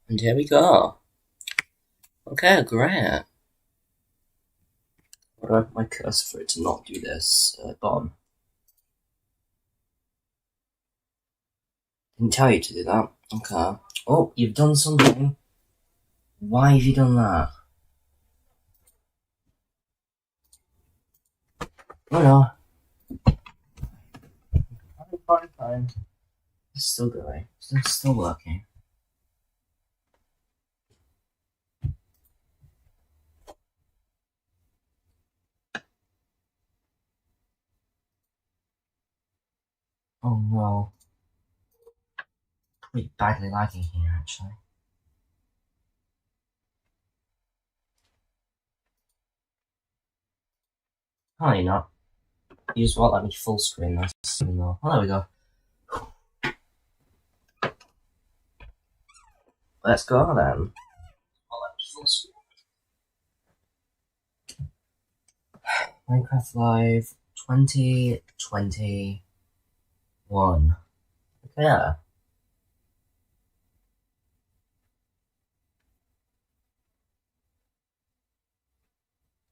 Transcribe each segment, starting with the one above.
And here we go. Okay, great. What do I have my cursor for it to not do this? Gone. Didn't tell you to do that. Okay. Oh, you've done something. Why have you done that? Oh no. Fine. It's still going. It's still working. Oh no. Pretty badly lagging here, actually. Oh, you're not. You just won't let me full screen this, even though. Oh, there we go. Let's go then. Minecraft Live 2021. Yeah.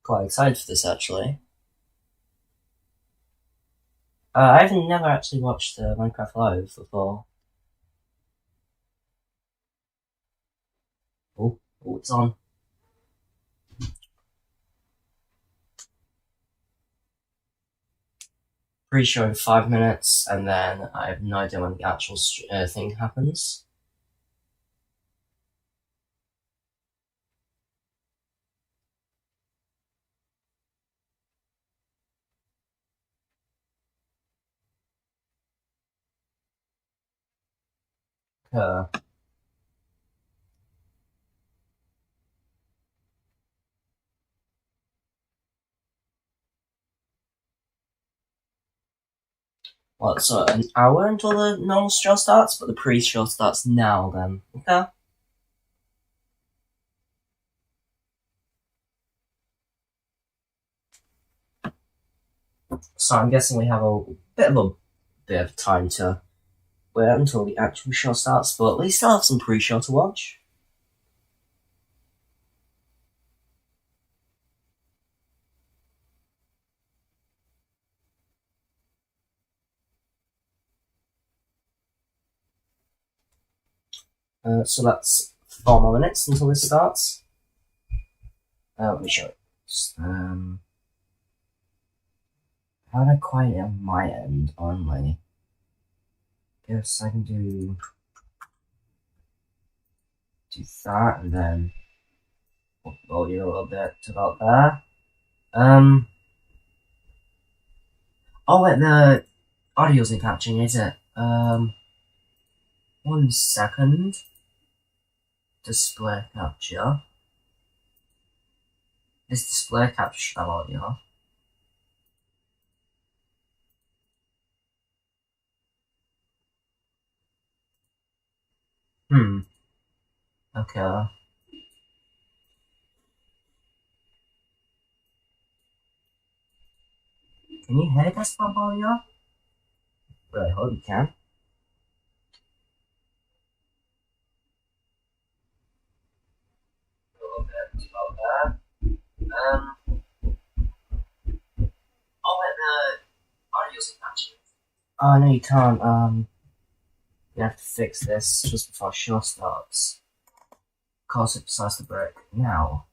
Quite excited for this, actually. I've never actually watched Minecraft Live before. Oh, it's on. Pre-show in 5 minutes, and then I have no idea when the actual thing happens. What, so an hour until the normal show starts, but the pre-show starts now then. Okay. So I'm guessing we have a bit of time to wait until the actual show starts, but at least I'll have some pre-show to watch. So that's 4 more minutes until this starts. Let me show it. How do I quiet it on my end only? Guess I can do that, and then upload it a little bit to about there. Oh wait, the audio isn't catching, is it? 1 second. Display capture. This display capture audio. Okay. Can you hear this audio? Well, I hope you can. A little bit about that. Oh wait, the audio isn't catching. Oh no, you can't. You have to fix this just before show starts. Of course, it decides to break now.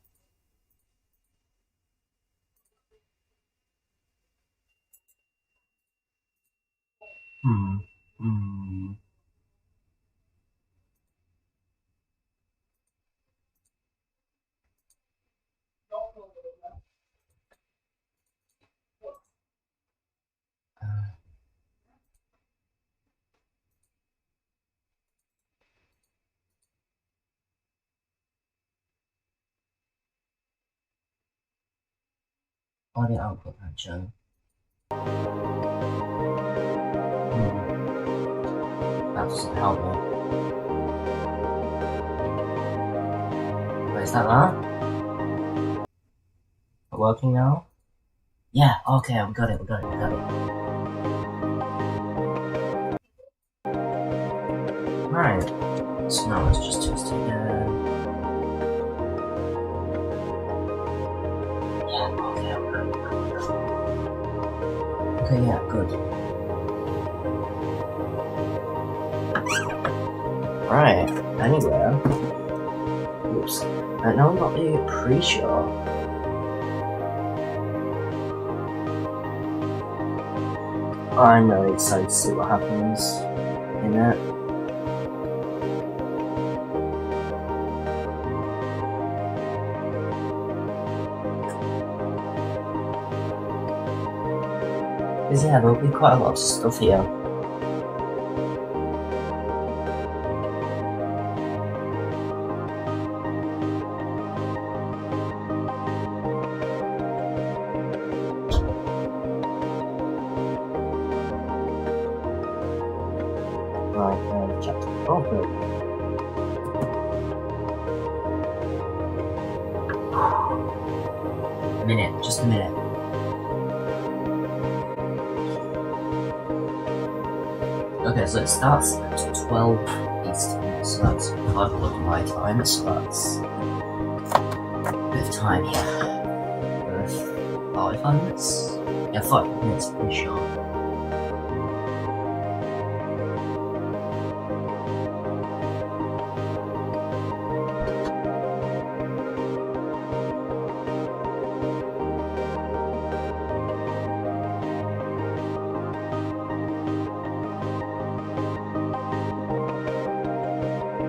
Audio output capture. That doesn't help me. Wait, is that that? Working now? Yeah, okay, we got it. Right. So now let's just test it again. Yeah, okay, I'm good. Okay, yeah, good. Right, anyway. Oops. Right now I'm not really pre-sure. I'm really excited to see what happens in it. Because yeah, there'll be quite a lot of stuff here. Right, chapter open. A minute, just a minute. Okay, so it starts at 12 Eastern, so that's 5 o'clock my time, so that's a bit of time here. 45 minutes? Yeah, 5 minutes, pretty sure.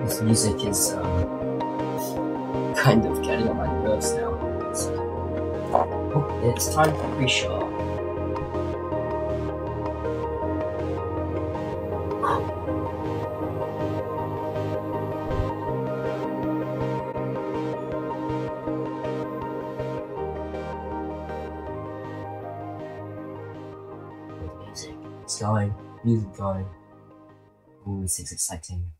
This music is kind of getting on my nerves now. So, oh, it's time for pre-show. Music, it's going, music going. Ooh, this is exciting.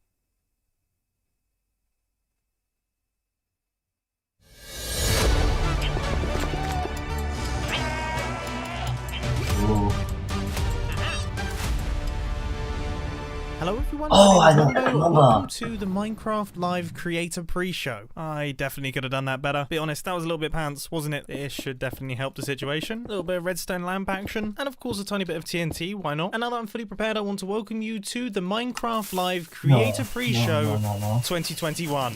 Hello everyone, I my name is don't Rambo. remember. Welcome to the Minecraft Live Creator Pre-Show. I definitely could have done that better. Be honest, that was a little bit pants, wasn't it? This should definitely help the situation. A little bit of redstone lamp action, and of course a tiny bit of TNT, why not? And now that I'm fully prepared, I want to welcome you to the Minecraft Live Creator Pre-Show 2021.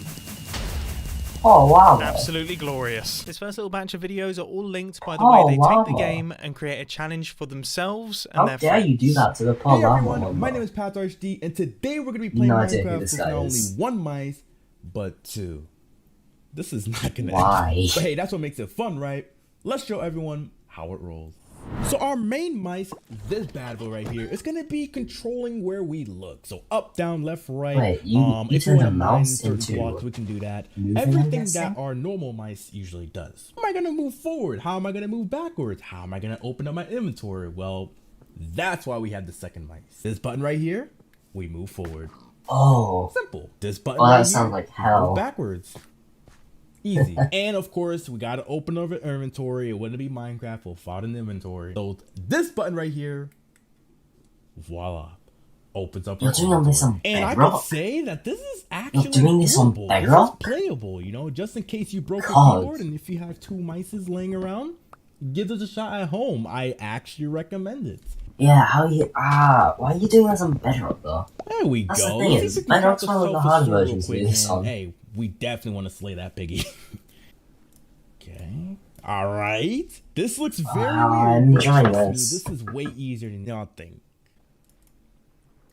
Oh wow! Absolutely glorious. This first little batch of videos are all linked by the way they take the game and create a challenge for themselves and their friends. How dare you do that to the poor Hey everyone, my name is PathRD, and today we're going to be playing Minecraft with not only one mice, but two. This is not going to end. But hey, that's what makes it fun, right? Let's show everyone how it rolls. So our main mice, this bad boy right here, is going to be controlling where we look. So up, down, left, right. Wait, you if you want to mine mouse certain blocks, we can do that. Everything that our normal mice usually does. How am I going to move forward? How am I going to move backwards? How am I going to open up my inventory? Well, that's why we have the second mice. This button right here, we move forward. Oh. Simple. This button right that here, sounds like hell. move backwards. Easy. And of course, we gotta open up an inventory. It wouldn't be Minecraft without an inventory. So this button right here, voila, opens up. You're doing this on and Bedrock? I could say that this is actually You're doing this on Bedrock? This is playable, you know, just in case you broke your keyboard, and if you have two mices laying around, give this a shot at home. I actually recommend it. Yeah, why are you doing this on Bedrock though? There we That's go. The thing is, Bedrock's one of the hard versions to do this on. Hey, we definitely want to slay that piggy. Okay. Alright. This looks very weird. I'm enjoying this. This is way easier than y'all think.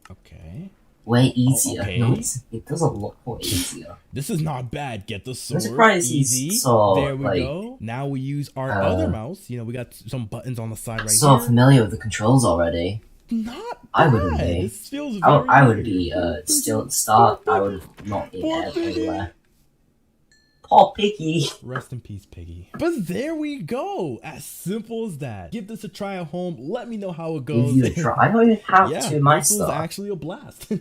Okay. Way easier. Okay. No, it doesn't look more easier. This is not bad. Get the sword. Easy. There we go. Now we use our other mouse. You know, we got some buttons on the side right so here. Familiar with the controls already. Not bad. I wouldn't be. This feels very I would be still at the start. I would not be anywhere. Poor Piggy. Rest in peace, Piggy. But there we go. As simple as that. Give this a try at home. Let me know how it goes. Give you a try. I don't even have to my this stuff. was actually a blast. Hey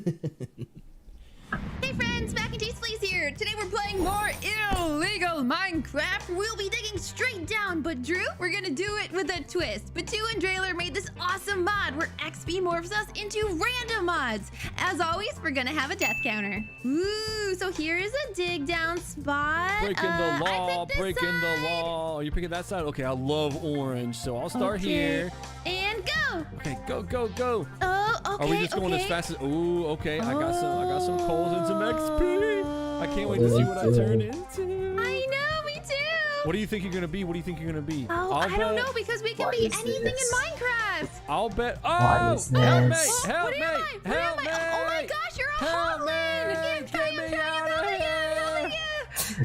friends, back Please here. Today we're playing more illegal Minecraft. We'll be digging straight down, but Drew, we're gonna do it with a twist. Batu and Drailer made this awesome mod where XP morphs us into random mods. As always, we're gonna have a death counter. Ooh, so here is a dig down spot. Breaking the law, breaking the law. Are you picking that side? Okay, I love orange, so I'll start here. And go. Okay, go, go, go. Oh, okay. Are we just going as fast as? Ooh, okay. I got some coals and some XP. I can't wait to see what I turn into. I know, me too. What do you think you're gonna be? What do you think you're gonna be? Oh, I don't know because we can be anything in Minecraft. I'll bet. Oh, help me! Help me! Help me! Oh my gosh, you're a homeland! Get me out of here!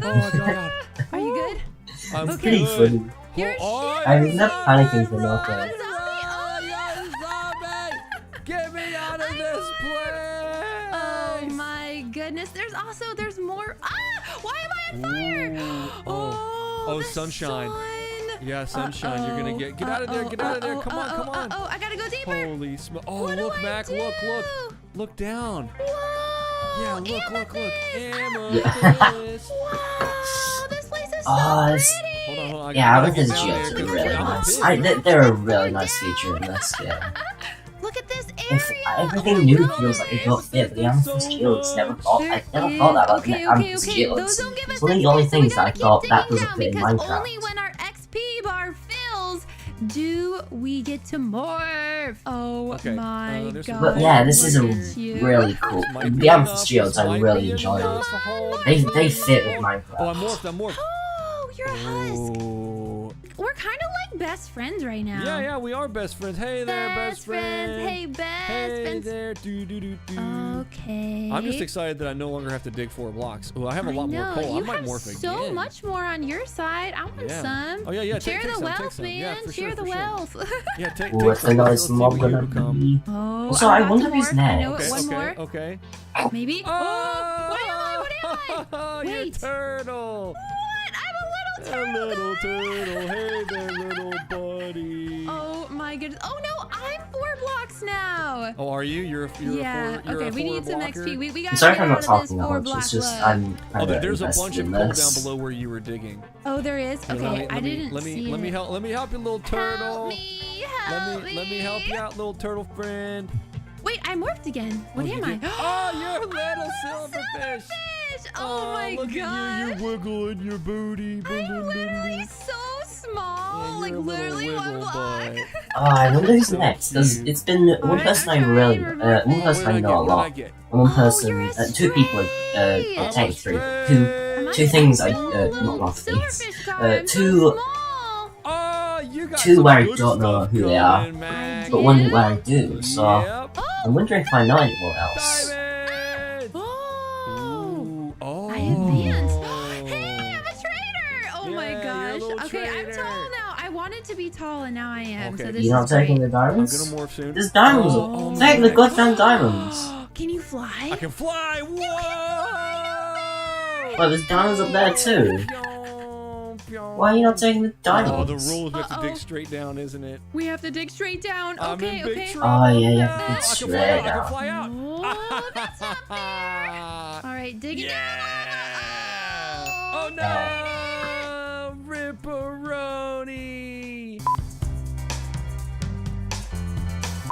Oh my god. Are you good? I'm pretty good. funny. You're I'm not panicking for nothing. Get me out of this place! Oh my goodness. There's more. Ah! Why am I on fire? Oh, the sunshine. Sun. Yeah, sunshine. You're gonna get out of there. Get out of there. Come on, come on. Oh, I gotta go deeper. Holy smoke. Oh, What look, do I Mac. do? Look down. Whoa. Yeah, look. Amethyst. Wow, this place is so pretty. Hold on. Yeah, Amethyst geodes are really nice. They're a really nice feature in this game. Look at this area. Everything new feels like it don't fit, but the Amethyst geodes I never thought that about the Amethyst geodes. It's one of the only things that I thought that doesn't fit in Minecraft. Only when our XP bar fills do we get to morph. Oh my god. But yeah, this is a really cool. The Amethyst geodes I really enjoy. They fit with Minecraft. Oh, I'm morphed. Oh, you're a husk. We're kind of like best friends right now. Yeah, we are best friends. Hey there, best friend. Hey, best friends. Hey there. Okay. I'm just excited that I no longer have to dig 4 blocks. Oh, I have a lot more coal. I might morph again. So much more on your side. I want some. Oh yeah. Share take the some, wealth, man. Yeah, Share the wealth. Yeah, take What's the nice mob gonna be? Oh, So I wonder who's next. One more. Okay. Maybe. Oh! What am I? You're Wait. turtle. What? I'm a little turtle. A little turtle. Hey there, little buddy. Oh my goodness. Oh no, I'm 4 blocks now. Oh, are you? You're yeah. a 4 Okay, we need some blocker? XP. We got. I'm sorry if I'm not talking that much. It's just I'm kind of there's a bunch of invested in coal this. down below where you were digging. Oh, there is. Okay, I didn't see it. Let me help you, little turtle. Help me. Let me help you out, little turtle friend. Wait, I morphed again. What am I? Oh, you're a little silverfish. Oh my look god. At you, you're wiggling your booty. I'm literally so small. Like literally 1 block. I wonder who's next. It's been one person I really, one person I know a lot. One person, 2 people, technically 3. Two things I, not things. 2 where I don't know who they are, but one where I do, so I'm wondering if I know anyone else. I advanced. Hey, I'm a trader! Oh my gosh. Okay, I'm tall now. I wanted to be tall and now I am. So this You're not is great. taking the diamonds? I'm gonna morph soon. There's diamonds! Take the goddamn diamonds! Can you fly? I can fly! Whoa! Well, there's diamonds up there too. Why are you not taking the diamonds? Oh, the rule is we have to dig straight down, isn't it? We have to dig straight down. Okay, okay. Oh yeah, you have to dig straight I can down. fly out. Oh, that's not fair. All right, dig it down. Oh no! Ripperoni!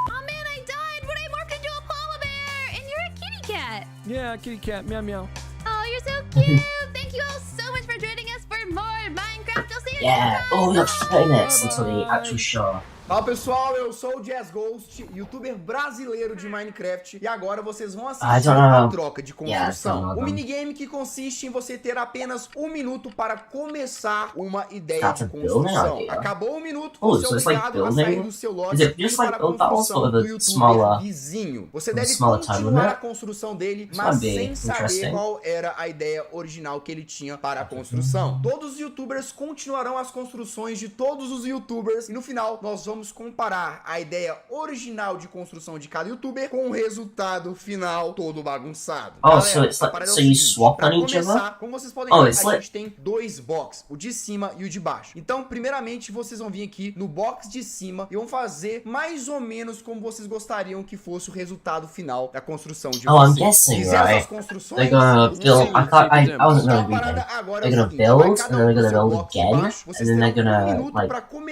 Oh man, I died when I morphed into a polar bear, and you're a kitty cat. Yeah, kitty cat, meow meow. Oh, you're so cute. Thank you all so much for joining us for more Minecraft. I'll see you Yeah, next time. we got 30 minutes until the actual show. Fala pessoal, eu sou o Jazz Ghost, youtuber brasileiro de Minecraft, e agora vocês vão assistir a troca de construção. O minigame que consiste em você ter apenas 1 minuto para começar uma ideia de construção. Acabou o minuto, você é obrigado a sair do seu lote e ir para a construção do youtuber vizinho. Você deve continuar a construção dele, mas sem saber qual era a ideia original que ele tinha para a construção. Todos os youtubers continuam continuarão as construções de todos os youtubers e no final nós vamos comparar a ideia original de construção de cada youtuber com o resultado final todo bagunçado. Oh, Galera, so it's like, so you swap on each other? Como vocês podem ver, a gente tem dois boxes, o de cima e o de baixo. Então, primeiramente, vocês vão vir aqui no box de cima e vão fazer mais ou menos como vocês gostariam que fosse o resultado final da construção de vocês. I'm guessing, right? They're gonna build. I wasn't really reading. They're gonna build, and then they're gonna build again, and then they're gonna like.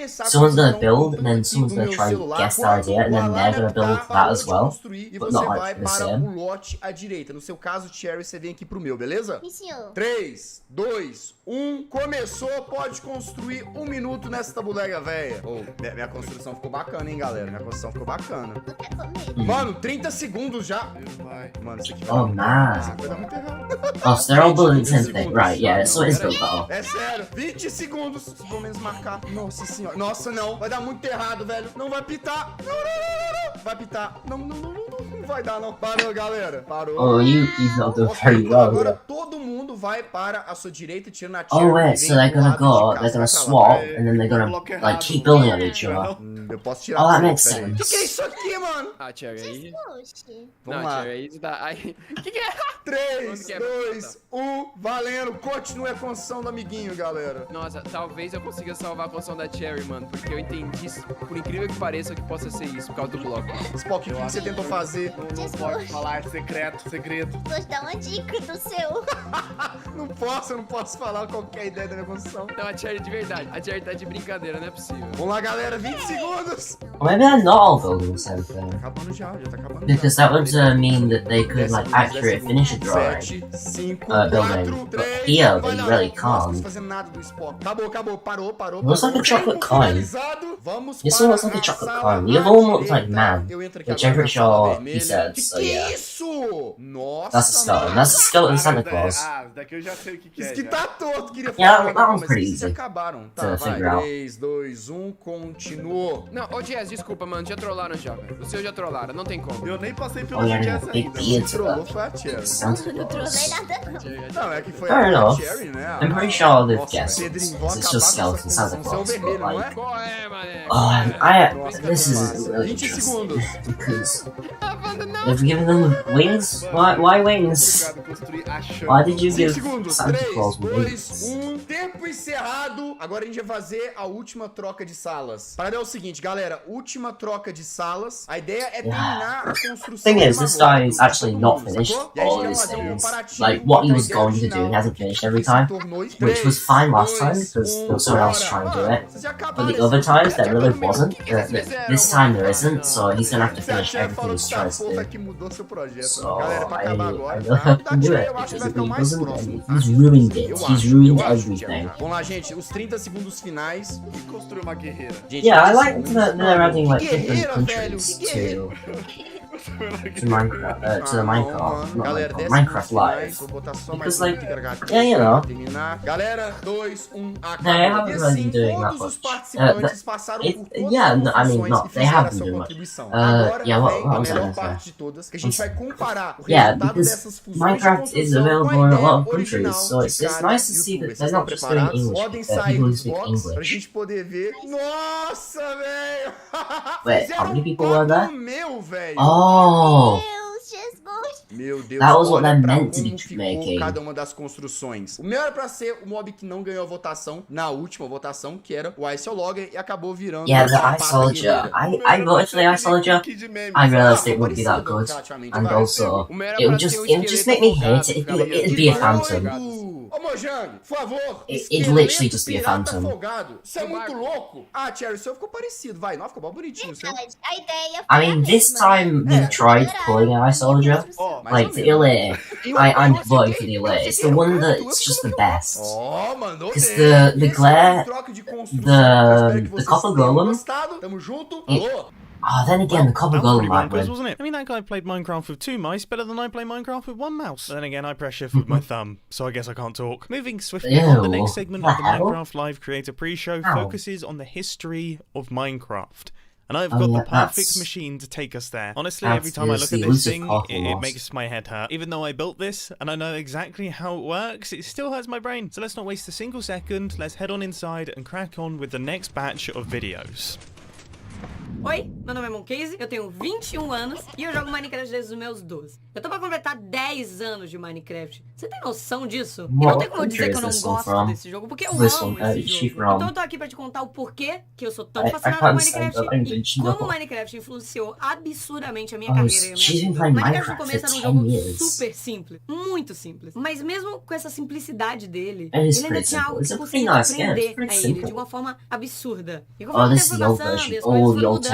Someone's gonna build, and then someone's gonna try and guess the idea, and then they're gonna build that as well, but not like the same. O lote à direita. No seu caso, Cherry, você vem aqui pro meu, beleza? Sim, senhor. 3, 2, 1, começou, pode construir 1 minuto nessa bodega velha. Oh, minha construção ficou bacana, hein, galera? Minha construção ficou bacana. Mano, 30 segundos já. Mano, isso aqui vai dar muito errado. Oh, so they're all building the same thing, right? Yeah, so it's built all. É sério, 20 segundos. Se pelo menos marcar. Nossa senhora. Nossa, não. Vai dar muito errado, velho. Não vai pitar. Não. Vai pitar. Não vai dar, não. Parou, galera. Parou. Oh, you don't do very well. Agora todo mundo vai para a sua direita, tirando a Cherry. Oh wait, so they're gonna swap, and then they're gonna like keep building on each other. Eu posso tirar. Oh, that makes sense. Que é isso aqui, mano? Ah, Cherry, aí... Vamos não, lá. Cherry, aí tá... Aí... Que é? 3, 2, 1, valendo. Continue a construção do amiguinho, galera. Nossa, talvez eu consiga salvar a construção da Cherry, mano, porque eu entendi, por incrível que pareça, que possa ser isso, por causa do bloco. Spock, o que você tentou fazer? Não pode falar, segredo. Vou te dar uma dica do seu. Eu não posso falar qualquer ideia da minha construção. Não, a Cherry de verdade. A Cherry tá de brincadeira, não é possível. Vamos lá, galera, 20 segundos. Or maybe they're not all building the same thing. Tá acabando já tá acabando. Because that would mean that they could like accurate finish a drawing. 7, 5, building. 4, But 3, here they really Nossa, não can't. tô fazendo nada do Spock. Acabou, parou. Looks like a chocolate coin. Vamos This one looks like a chocolate coin. The other one looks like man, which I'm pretty sure he said, so yeah. Isso? Nossa, That's a skeleton. That's a skeleton Santa Claus. Ah, daqui eu já sei o que Isso é. que já. tá torto, queria Yeah, falar. that one's mas pretty esses easy acabaram. Tá, to vai. figure out. 3, 2, 1, continuou. Não, ô Jazz, desculpa, mano, já trollaram já, velho. O seu já trollaram, não tem como. Eu nem passei pelo Oh, yeah, Jazz big ainda. beard Trollou for foi a Cherry. Santa Não trovei Claus. nada, não. Não, é que foi Fair a enough. Cherry, né? I'm pretty sure they've Nossa, guessed it. Pedrinho, vou It's acabar just com essa skeleton Santa construção. Claus, Seu but vermelho, não é? like, Qual é, mané? this is really 20 interesting segundos. because Não. they've given them wings. Why wings? Obrigado, construir achando. Why did you 5 give segundos. Santa 3, Claus 2, wings? 1. Tempo encerrado. Agora a gente vai fazer a última troca de salas. Para é o seguinte, galera. Última troca de salas. A ideia é terminar a construção. Thing is, de this agora, guy is pra actually todo not mundo, finished sacou? E aí a all gente vai his fazer um things. comparativo Like what he entre a was ideia going to do, original he hasn't finished every e se time, tornou em which was 3, fine last time 2, because there 1, was someone else bora. trying to do it. Vocês já But acabaram the other esse times there vídeo, really já wasn't. This time there isn't, so he's gonna have to Você finish até everything falou he's que tá trying to porra do. que mudou seu projeto. So Galera, pra I acabar agora, really tá? hope he can do Da it Tia, eu acho que because vai if ficar o he mais doesn't, próximo. then he's ruined it. He's ruined everything. Vamos lá, gente, os 30 segundos finais. E construir uma guerreira. Gente, Yeah, I 20 like segundos. that they're adding like different Guerreira, countries velho, to Minecraft, to the Minecraft, not Galera, Minecraft, 10 Minecraft segundos Live. finais, vou botar só Because, mais like, um yeah, you know. terminar. Galera, 2, 1, acabou. They haven't E really assim, been doing that todos os much. participantes passaram por todas Yeah, as no, I mean, funções not e they fizeram a haven't sua been much. contribuição. Agora Yeah, what vem a was I melhor gonna say? parte de todas, que a gente vai comparar o Yeah, resultado because dessas funções Minecraft de is construção available com a in a ideia lot of original countries, so de it's cada nice to see youtuber. that Vocês they're estão not just doing preparados? English, Podem they're sair people who dos speak boxes pra English. gente poder ver. Nossa, velho! Wait, Fizeram how many people were there? meu, velho! Oh! Deus, Jesus. Meu Deus, That was what olha they're pra meant to como be ficou making. cada uma das construções. O meu era pra ser o mob que não ganhou a votação na última votação, que era o Isologger, e acabou virando Yeah, a the pata Isolager. guerreira. I voted for the Isolager. Kid meme. I realized it Ficou wouldn't be that parecido, good, relativamente, and vai. also O meu era it pra would ter just um it would just make esqueleto me hate afogado, it. ficaria It'd be a doido. phantom. Ô, Mojang, por favor. It'd literally just be a pirata phantom. afogado. Isso é muito louco. Ah, Cherry, o seu ficou parecido. Vai, não, ficou bem bonitinho o seu. Verdade, a ideia I mean, this time we tried pulling an Isolager. Ó, mais Like ou the menos. Elite, I'm voting for the Elite. It's the one that's just the best. Ó, mandou Because bem. the Esse glare, foi o troca de construção. Eu espero que vocês copper tenham golem. gostado. Tamo junto. Alô? Oh, then again, the copper That was golem pretty well might quiz, win. wasn't it? I mean, that guy played Minecraft with 2 mice better than I play Minecraft with 1 mouse. Then again, I press shift with my thumb, so I guess I can't talk. Moving swiftly on, the next segment of the What the hell? Minecraft Live Creator Pre-Show Ow. focuses on the history of Minecraft. And I've got the perfect machine to take us there. Honestly, every time I look at this thing, it makes my head hurt. Even though I built this, and I know exactly how it works, it still hurts my brain. So let's not waste a single second, let's head on inside and crack on with the next batch of videos. Oi, meu nome é Moncase, eu tenho 21 anos e eu jogo Minecraft desde os meus 12. Eu tô pra completar 10 anos de Minecraft. Você tem noção disso? E não tem como eu dizer que eu não gosto desse jogo, porque eu amo esse jogo. Então eu tô aqui pra te contar o porquê que eu sou tão fascinado por Minecraft e como o Minecraft influenciou absurdamente a minha carreira e a minha vida. Minecraft no começo era um jogo super simples, muito simples. Mas mesmo com essa simplicidade dele, ele ainda tinha algo que eu conseguia aprender a ele de uma forma absurda. E conforme o tempo foi passando e as coisas foram mudando,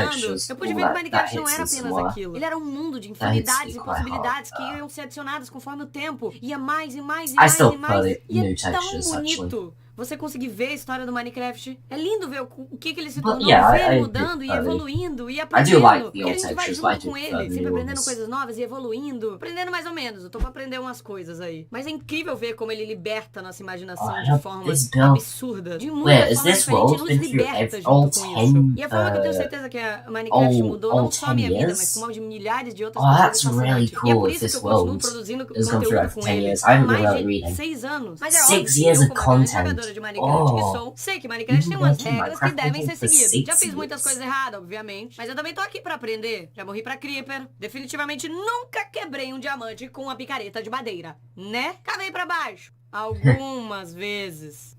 eu pude ver que o Minecraft não era apenas aquilo. Ele era um mundo de infinidades e possibilidades que iam ser adicionadas conforme o tempo. Ia mais e mais e mais e mais. E é tão bonito você conseguir ver a história do Minecraft. É lindo ver o que ele se tornou, ver ele mudando e evoluindo e aprendendo. E a gente vai junto com ele, sempre aprendendo coisas novas e evoluindo. Aprendendo mais ou menos, eu tô pra aprender umas coisas aí. Mas é incrível ver como ele liberta nossa imaginação de forma absurda. De muitas formas diferentes, nos liberta junto com isso. E a forma que eu tenho certeza que a Minecraft mudou não só a minha vida, mas como a de milhares de outras pessoas. E é por isso que eu continuo produzindo conteúdo com ele há mais de 6 anos. Mas é óbvio que eu, como jogadora de Minecraft que sou, sei que Minecraft tem umas regras que devem ser seguidas. Já fiz muitas coisas erradas, obviamente, mas eu também tô aqui pra aprender. Já morri pra Creeper. Definitivamente nunca quebrei um diamante com uma picareta de madeira, né? Cavei pra baixo. Algumas vezes.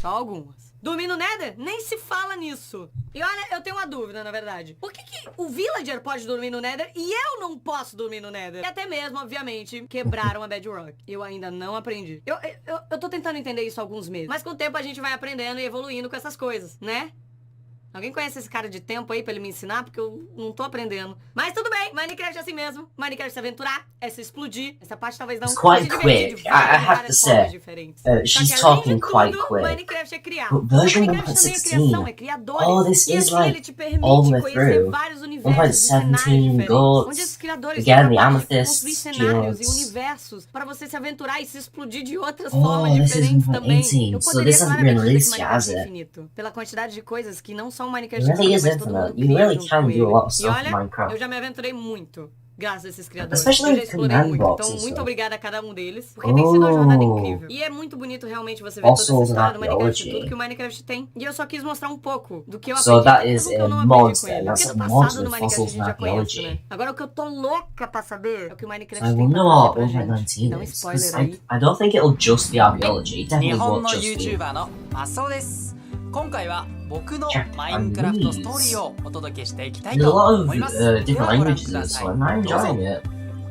Só algumas. Dormir no Nether? Nem se fala nisso. E olha, eu tenho uma dúvida, na verdade. Por que o Villager pode dormir no Nether e eu não posso dormir no Nether? E até mesmo, obviamente, quebraram a Bedrock. Eu ainda não aprendi. Eu tô tentando entender isso há alguns meses. Mas com o tempo a gente vai aprendendo e evoluindo com essas coisas, né? Alguém conhece esse cara de tempo aí pra ele me ensinar? Porque eu não tô aprendendo. Mas tudo bem, Minecraft é assim mesmo. Minecraft é se aventurar, é se explodir. Essa parte talvez não It's quite quick. I have to say, she's talking quite quick. Minecraft é criar. But version Minecraft também é criação, é criadores. oh, this is like ele te permite all the way conhecer through. vários universos e cenários 1.17 diferentes. goats. Onde esses criadores Again, the construir amethysts, cenários e geodes. universos para você se aventurar e se explodir de outras Oh, formas this is diferentes também. 1.18, Eu so poderia this hasn't claramente been dizer que released yet, Minecraft has é it? infinito. Pela quantidade de coisas que não são It Minecraft really is mas todo infinite. mundo You cria really junto can com do a ele. lot of E stuff in olha, Minecraft. eu já me aventurei muito. Graças a esses criadores. Especially Eu já with explorei command muito. blocks Então, and muito stuff. obrigada a cada um deles. Porque tem sido uma jornada Oh. incrível. E é muito bonito realmente você ver toda essa Fossils and história do Minecraft e archaeology. tudo que o Minecraft tem. E eu só quis mostrar um pouco do que eu So aprendi that e is tudo que eu in não aprendi mods com then. ele. That's Porque no like mods passado with do Minecraft a fossils gente and já conhece, archaeology. né? Agora o que eu tô louca pra saber é o que o Minecraft I tem wonder pra what trazer pra gente. 1.19 Dá um is, because spoiler aí. I don't think it'll just be archaeology. It 日 definitely 本 won't の just be. YouTuber のマスオです。今回は僕の Japanese. マインクラフトストーリーをお届けしていきたい There's a と lot of 思います。 different ではご覧 languages く in だ this さい。 one. I'm どうぞ。 enjoying it.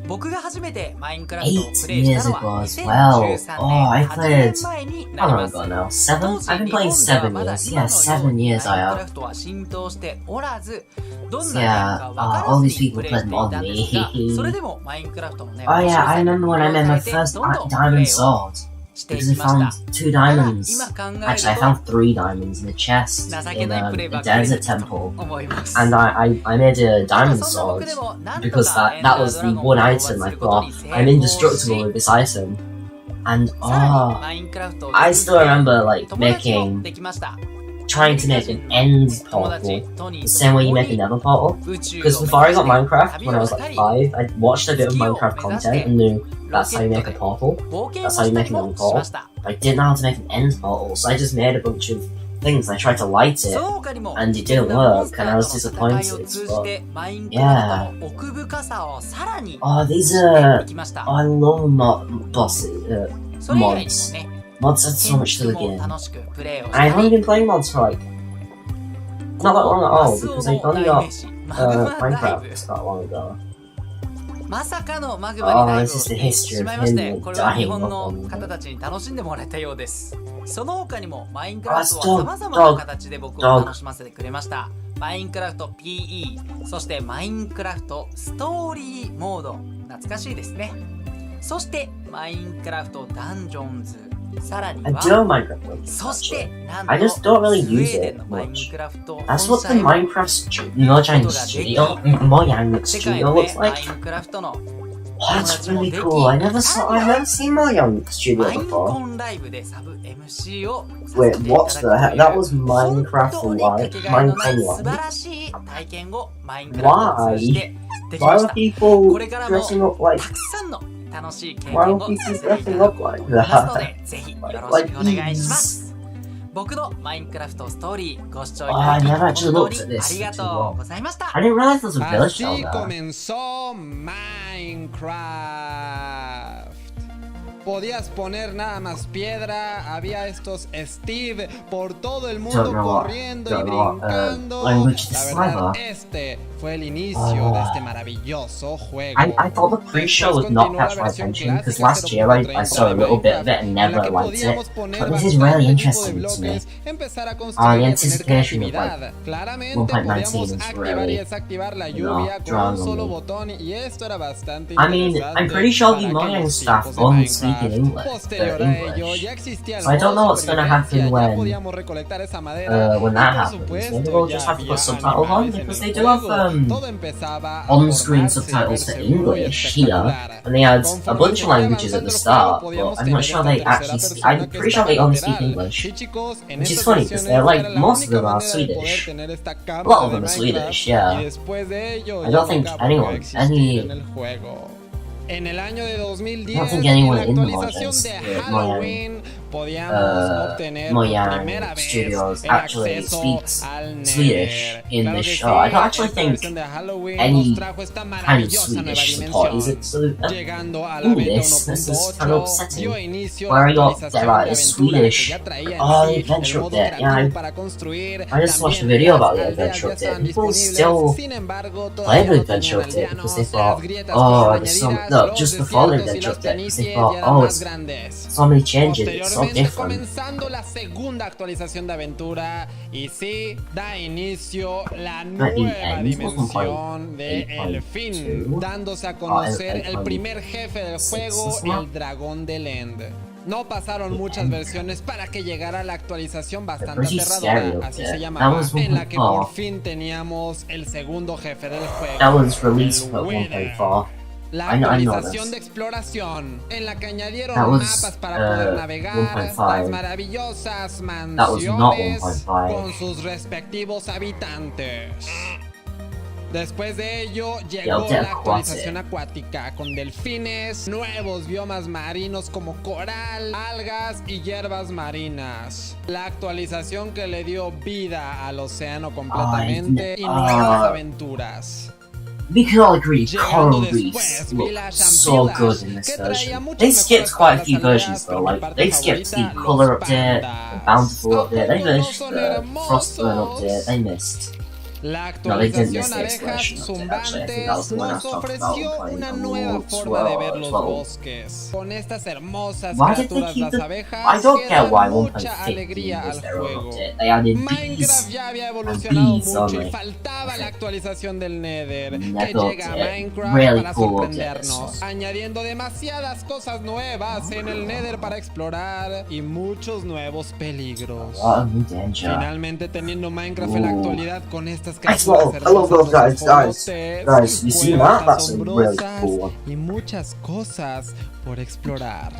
僕が初めてマインクラフトを 8プレイした years の ago は as well. 2013 Oh, I 年8 played. 年前にな How り long ます ago now? 当 7? 時 I've been 日 playing 本では 7まだ years. 今 Yeah, のよう 7に years マイ I ンクラ have. フトは浸透しておらずどんな Yeah, 点か分から all ず these に people プレイして played い more た than んですが me. それでもマインクラフトのね Oh 面 yeah, 白 I さに remember when 魅 I 了 made さ my れて first どんどんプ diamond レイを sword. してい Because I きました found 2 ただ diamonds. 今考え Actually, I る found と 3 diamonds in the chest 情け in ないプレイ a ばっかり desert だと temple. 思います And I made a ただ diamond そんな僕 sword でもなんと because か that エンダ was ード the ラゴンを one 討伐 item す I ることに thought 成 I'm 功し indestructible with this item. And さらにマインクラフトを I 通じ still て remember like 友達も making できました trying to make an end portal トニ the ー same way you make a nether portal. 宇宙を Because 目 before I 指 got して Minecraft 旅 when I を was した like り 5, I watched a bit of Minecraft content and knew that's how you make a portal. 冒険を That's how し you た make り an も end しま portal. した But I didn't know how to make an end portal, so I just made a bunch of things. I tried to light そ it. の他にも And it didn't モン work, スタ and I ー was との戦いを disappointed. 通じ But てマインクラフトの奥深さをさらに oh, these 知ってい are きました I love bosses, それ以外にも mods. ね Mods add so 建 much to 築 the も game. 楽しくプレイをし I た haven't り been playing mods for like こ not that の long at マ all スオ because I の only 代 got 名詞マグマダイ Minecraft ブ not long ago. まさかのマグマにダイブを this is し the て history し of まいまして him これは日 dying 本 of の them. 方たちに楽しんでもらえたようですその他にもマインクラフトは Dog, 様々な形で僕を楽しませてくれましたマインクラフト PE そしてマインクラフトストーリーモード懐かしいですねそしてマインクラフトダンジョンズさらに I は do know Minecraft mods, そして actually. なんと I just don't really スウェ use ーデン it のマイン much. クラフト That's 本 what 社 the へ Minecraft Mojang studio, Mojang 世界 studio の looks マイ like. ンクラフトの That's really cool. I've never seen my own studio マイン before. コンライブでサブ MC を Wait, what the heck? That was Minecraft 本 Live? 当にかけがえのない Minecraft 素晴 Live? らしい体験をマインクラフトを通じてでき Why まし are た。 people これからも dressing up like... たくさんの楽しい経験 Why を are さ people せていただ dressing こう up と like 思いますの that? で、ぜひよろしくお願いします。僕のマインクラフトストーリーご視聴いただき I never 本 actually 当 looked に at あ this. りがとうございました。 I didn't realize there was a village Así down there. comenzó Minecraft. Podías poner nada más piedra, había estos Steve por todo el mundo corriendo y brincando. La verdad, este fue el inicio de este maravilloso juego. I thought the pre-show would not catch my attention because last year I saw a little bit of it and never liked it. But this is really interesting to me. The anticipation of like 1.19 is really drawing on me. I mean, I'm pretty sure the Mojang staff only speak in English. So I don't know what's going to happen when that happens. Maybe we'll just have to put subtitles on because they do have on-screen subtitles for English here, and they had a bunch of languages at the start, but I'm not sure they actually speak. I'm pretty sure they only speak English, which is funny because they're like most of them are Swedish. A lot of them are Swedish, yeah. I don't think anyone, En el año de 2010, I don't think anyone in the actualización de Halloween, podíamos obtener por primera vez Studios el actually acceso speaks al Swedish Nether. in Claro this que show. I sí, don't actually esta think versión de Halloween any nos trajo esta kind of maravillosa nueva Swedish support is dimensión. it. Llegando a la Ooh, beta this is kind of 1.8, upsetting. dio inicio Where a I la got actualización that de is aventura que Swedish. ya traía en Oh, sí the adventure el modo update, yeah. creativo para construir. I just watched a También video las about the aldeas adventure ya estaban update. People disponibles. still Sin embargo, play todavía the no adventure tenían update because they aldeanos, thought, las grietas oh, fueron there's so añadidas, no, los just before the desiertos y adventure las update because they planicies thought, ya eran oh, más it's grandes. so many changes, it's so Posteriormente, different. comenzando la segunda actualización de aventura, y sí, da inicio la nueva dimensión de El Fin, dándose a conocer el primer jefe del juego, el dragón del End. No pasaron muchas versiones para que llegara la actualización bastante aterradora, así se llamaba, en la que por fin teníamos el segundo jefe del juego, el Wither. La actualización de exploración, en la que añadieron mapas para poder navegar, las maravillosas mansiones con sus respectivos habitantes. Después de ello llegó la actualización acuática con delfines, nuevos biomas marinos como coral, algas y hierbas marinas. La actualización que le dio vida al océano completamente y nuevas aventuras. We can all agree coral reefs look so good in this version. They skipped quite a few versions though, like they skipped the colour update, the bountiful update, they missed the frostburn update, they missed. La actualización abejas zumbantes nos ofreció una nueva forma de ver los bosques. Con estas hermosas criaturas las abejas que dan mucha alegría al juego. Minecraft ya había evolucionado mucho y faltaba la actualización del Nether, que llega a Minecraft para sorprendernos, añadiendo demasiadas cosas nuevas en el Nether para explorar y muchos nuevos peligros. Finalmente teniendo Minecraft en la actualidad con estas I love those guys, you see that? That's really cool. Y muchas cosas por explorar.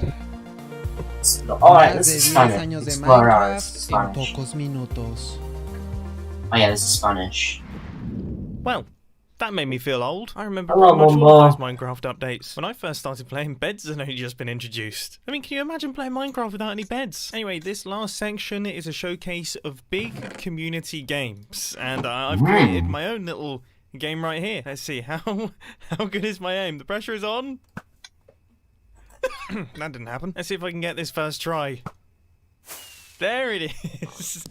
Alright, this is Spanish. Años de Explore Minecraft en pocos minutos. Oh yeah, this is Spanish. Well, that made me feel old. I remember Hello, pretty much all of Mumbo. those Minecraft updates. When I first started playing, beds had only just been introduced. I mean, can you imagine playing Minecraft without any beds? Anyway, this last section is a showcase of big community games, and I've created my own little game right here. Let's see, how good is my aim? The pressure is on. That didn't happen. Let's see if I can get this first try. There it is.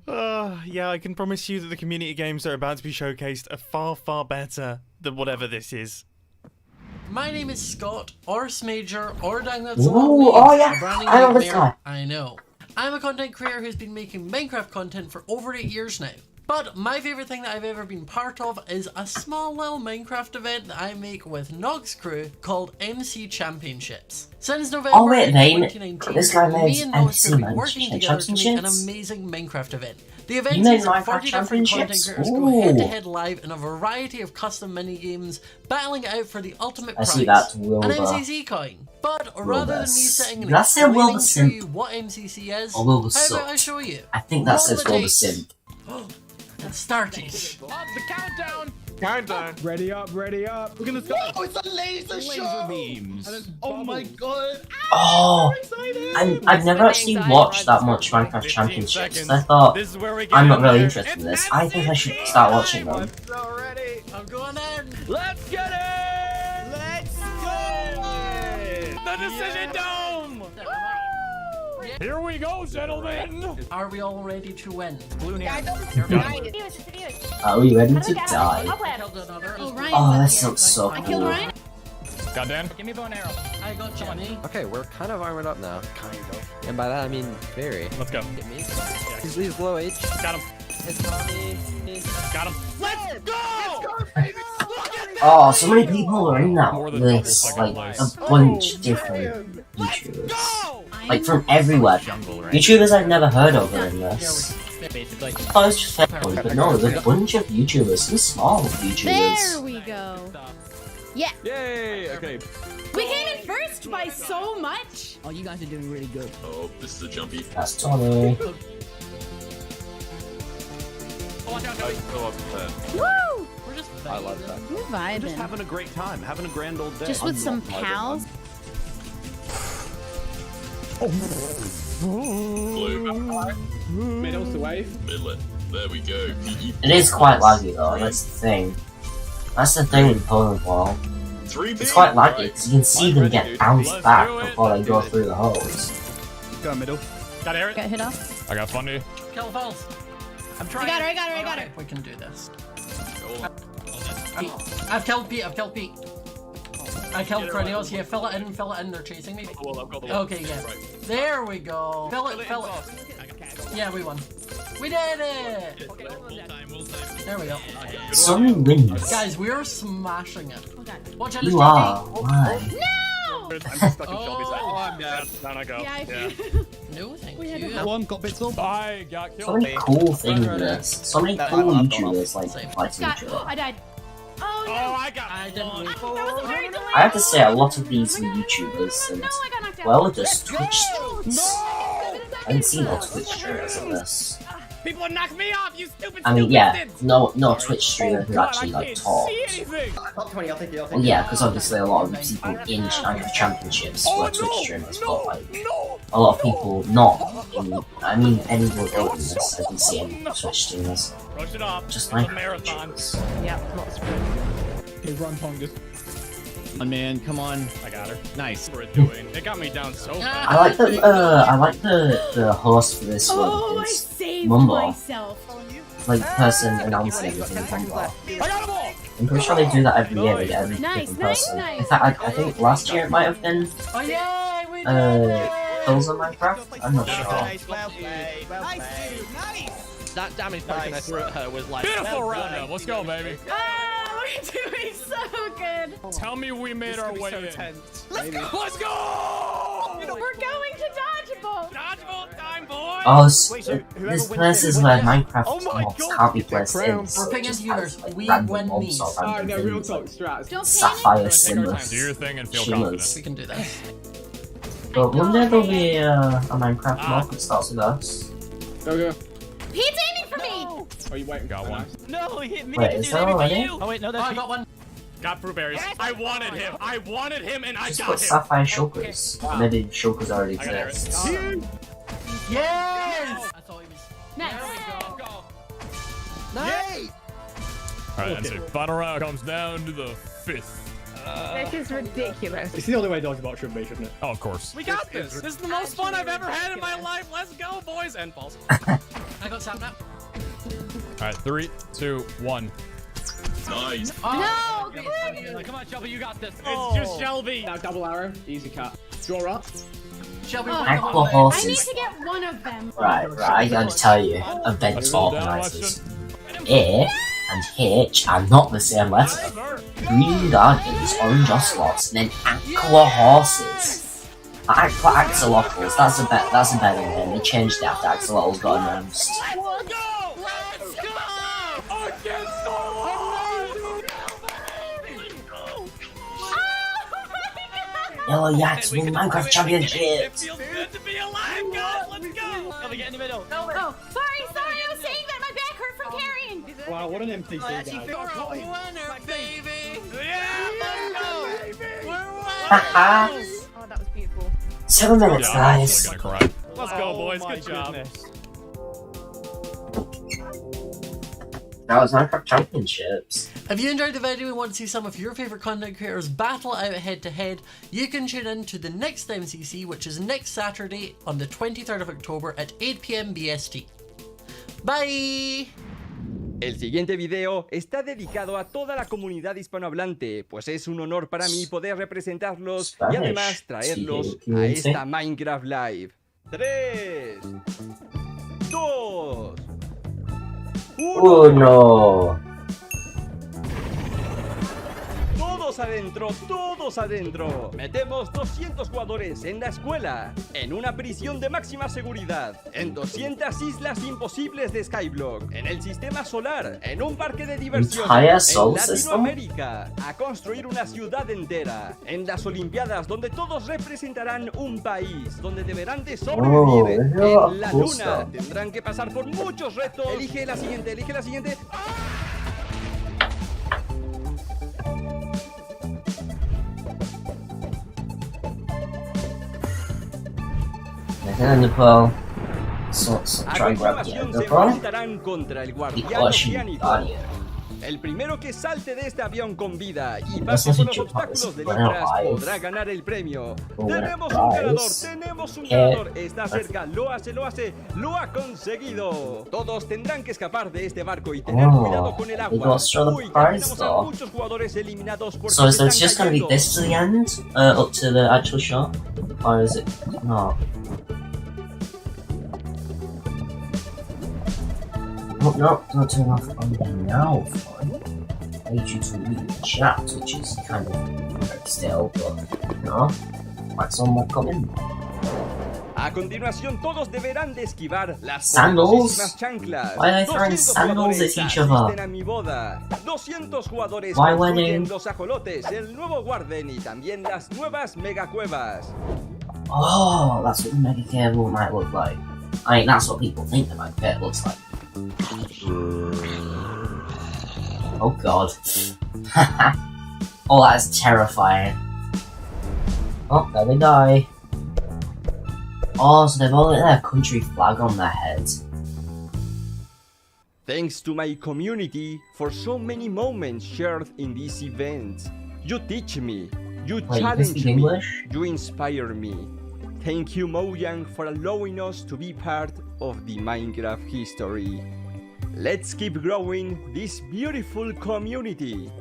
Yeah, I can promise you that the community games that are about to be showcased are far, far better than whatever this is. My name is Scott, or Smager, or Dang Ooh, oh yeah, I know this guy. I know. I'm a content creator who's been making Minecraft content for over 8 years now. But my favorite thing that I've ever been part of is a small little Minecraft event that I make with Nog's crew called MC Championships. Since November 2019, this guy me made and Nog's crew have MC been working together to make an Championships? amazing Minecraft event. The event You made sees Minecraft 40 different content Championships? creators go head-to-head live in a variety of custom mini-games, battling it out for the ultimate prize, see that, an Wilbur. MCC coin. But rather than me sitting and Did I say Wilbur explaining to Simp? you what MCC is, Or Wilbur how Suck? about I show you? I think that Roll says the Wilbur tape. Simp. It started. The countdown. Countdown. Ready up, ready up. We're gonna start. Oh, it's a laser show. beams. Oh my god. Oh, I've never actually watched that much Minecraft Championships. So I thought, This is where we get I'm not in really there. interested in this. I think I should start watching them. Already. I'm going in. Let's get it. Let's go. The decision dome. Here we go, gentlemen. Are we all ready to win? Balloon here. Are we ready to die? Oh, this looks so cool. Goddamn. Give me a bow and arrow. I got Johnny. Okay, we're kind of armored up now. Kind of. And by that I mean very. Let's go. Get me. He's low H. Got him. It's on me. Got him. Let's go. Oh, so many people are in that More than list. second Like, place. a bunch of different YouTubers. Like, from everywhere. YouTubers I've never heard of are in this. Basically. I thought it was just family, but no, there's a bunch of YouTubers, some small YouTubers. There we go. Yeah. Yay. Okay. We came in first by so much. Oh, you guys are doing really good. Oh, this is a jumpy. That's Tommy. Watch out, Joey. Woo! We're just I love that. We're vibing. Just having a great time, having a grand old day. Just with some pals. Blue. Middle's the wave. Middle. There we go. It is quite laggy though, that's the thing. That's the thing with Poland Wall. It's quite laggy because you can see them get bounced back before they go through the holes. Go middle. Got Eric. Got hit off. I got Fundy. Kill falls. I'm trying. I got her. We can do this. I've killed Pete. I killed Cornelius. Yeah, fill it in. They're chasing me. Okay, yeah. There we go. Fill it. Yeah, we won. We did it! There we go. So many wins. Guys, we are smashing it. Watch out, You are. Why? No! I'm stuck in Shelby's side. Oh, I'm dead. Down I go. Yeah. No, thank We had you. to One got bits up. I got killed. So many cool things in this. So many cool YouTubers like fighting each other. I died. Oh no! I got. I didn't. That was a very delayed. I have to say, a lot of these YouTubers and, No, I got knocked out. well, just Twitch streamers. I haven't seen no Twitch streamers in this. People would knock me off, you stupid. I mean, yeah, no Twitch streamer who actually like talked. Well, yeah, because obviously a lot of people in Minecraft Championships were Twitch streamers, but like a lot of people not in. I mean, anyone other than this, I can see any Twitch streamers. Rush it off. Just It's a Minecraft marathon. YouTubers. Yeah, not sprint. Hey, run, Pungus. Oh, man, come on. I got her. Nice. What we're doing. It got me down so fast. I like the host for this Oh, one I is saved Mumbo. myself. Like the person announcing everything is Mumbo. I got them all. I'm pretty sure they do that every year. They get a Nice, different nice, person. nice. In fact, I think last year it might have been Oh yay, we did it! Hills on Minecraft. I'm not sure. That damage potion I threw at her was like... Beautiful roundup. Let's go, baby. Oh, we're doing so good. Tell me we made our way in. Let's go! Let's go! We're going to dodgeball. Dodgeball time, boys! Oh, this place is where Minecraft mobs can't be placed in. We're So it picking just viewers. has like We random win mobs these. or random No, real things. talk, strats. Don't Sapphire Do Simmers. your thing and feel Shimmers. We can do this. But one day there'll be a Minecraft mod that starts with us. Go. He's aiming for me. Oh, you waiting? Got one. No, he hit me. Wait, is that already? Oh, wait, no, Oh, that's I got one. Got fruit berries. I wanted him. I wanted him and I Just got put him. Sapphire Shulkers. Maybe Shulkers already I got Eric. exist. Yes! I thought he was. Nice. There we go. Nice! Alright, that's it. Final round comes down to the 5th. This is ridiculous. It's the only way dodgeball should be, shouldn't it? Oh, of course. We got this. This is the most fun I've ever had in my life. Let's go, boys and balls. I got Sam now. Alright, 3, 2, 1. Nice. Oh, No, come on, Shelby, you got this. It's just Shelby. Now double arrow, easy cut. Draw up. Shelby, Oh, Aqua I need horses. to get one of them. Right, I gotta tell you, event Let's go down, organizers. Weston. A and H are not the same letter. Green Guardians, orange ocelots, and then aqua horses. Aqua axolotls, that's a better name. They changed it after axolotls got announced. Yellow Yaks win Minecraft Championships! It feels good to be alive, guys! Let's go! Ellie, get in the middle. Oh, sorry, I was saying that my back hurt from carrying. Wow, what an NPC, guys. Winner, baby! Yeah, let's go! Haha! Oh, that was beautiful. 7 minutes, guys. I'm gonna cry. Let's go, boys. Good job. That was Minecraft Championships. If you enjoyed the video and want to see some of your favourite content creators battle out head to head, you can tune in to the next MCC, which is next Saturday on the 23rd of October at 8 PM BST. Bye! El siguiente video está dedicado a toda la comunidad hispanohablante, pues es un honor para mí poder representarlos y además traerlos a esta Minecraft Live. 3, 2, 1. Todos adentro. Metemos 200 jugadores en la escuela, en una prisión de máxima seguridad, en 200 islas imposibles de Skyblock, en el sistema solar, en un parque de diversión, en Latinoamérica, a construir una ciudad entera, en las Olimpiadas donde todos representarán un país, donde deberán de sobrevivir, en la luna, tendrán que pasar por muchos retos. Elige la siguiente. Try and grab the other one. Contra el guardián oceánico. El primero que salte de este avión con vida y pase por los obstáculos de letras podrá ganar el premio. Tenemos un ganador, está cerca, lo ha conseguido. Todos tendrán que escapar de este barco y tener cuidado con el agua. Uy, tenemos a muchos jugadores eliminados porque so is there just gonna be this to the end? Up to the actual shot? Or is it not? No, don't turn off on the now fun. I need you to read the chat, which is kind of still, but no. What's on my comment? A continuación, todos deberán de esquivar las sandals. chanclas. Why are they throwing sandals at each other? A mi boda. 200 jugadores Why construyen los ajolotes, el nuevo Warden y también las nuevas megacuevas. Oh, that's what the mega cave might look like. I mean, that's what people think the mega cave looks like. Oh god. Oh, that is terrifying. Oh, there they die. Oh, so they've all got their country flag on their heads. Thanks to my community for so many moments shared in this event. You teach me, you challenge me, you inspire me. Thank you, Mojang, for allowing us to be part of the Minecraft history. Let's keep growing this beautiful community.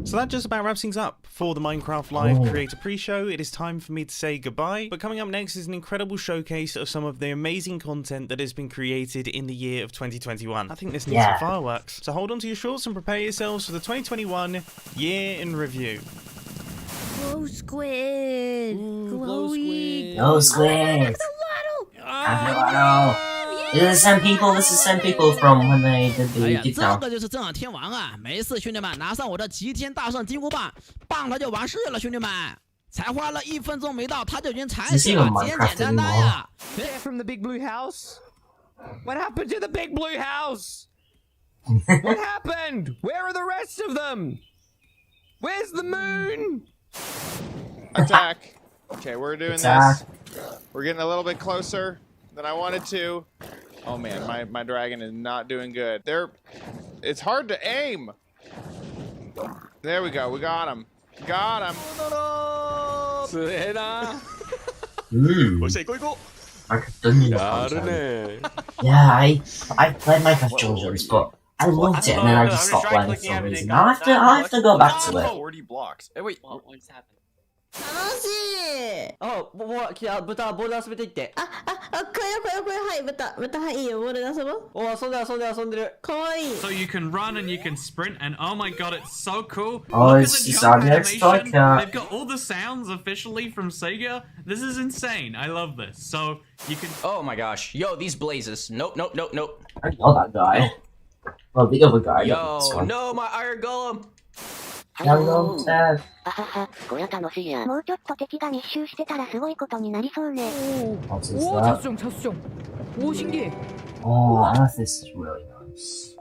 So that just about wraps things up for the Minecraft Live Creator Pre-Show. It is time for me to say goodbye, but coming up next is an incredible showcase of some of the amazing content that has been created in the year of 2021. I think this needs some fireworks. So hold on to your shorts and prepare yourselves for the 2021 year in review. Glow squid. Glowy. Glow squid. This is some people from when they did the TikTok. 这个就是正常天王啊！没事，兄弟们，拿上我的齐天大圣金箍棒，棒他就完事了，兄弟们。才花了1分钟没到，他就已经踩死了，简简单单呀。They're from the big blue house. What happened to the big blue house? What happened? Where are the rest of them? Where's the moon? Attack. Okay, we're doing this. We're getting a little bit closer than I wanted to. Oh man, my dragon is not doing good. It's hard to aim. There we go. We got him. Got him. Yeah, I played Minecraft Children's, but I loved it, and then I just stopped playing for some reason. I have to go back to it. Where do you blocks? Hey, wait. What's happening? 楽しい。あ、僕はボーダー滑っていって。こ So you can run and you can sprint, and oh my god, it's so cool. Oh, Look it's at the just jump our next animation. podcast. They've got all the sounds officially from Sega. This is insane. I love this. So you can. Oh my gosh. Yo, these blazes. Nope. I know that guy. Well, the other guy. Yo, no, my iron golem. Young Ted. What is that? 오, 신기해. Oh, Amethyst is really nice.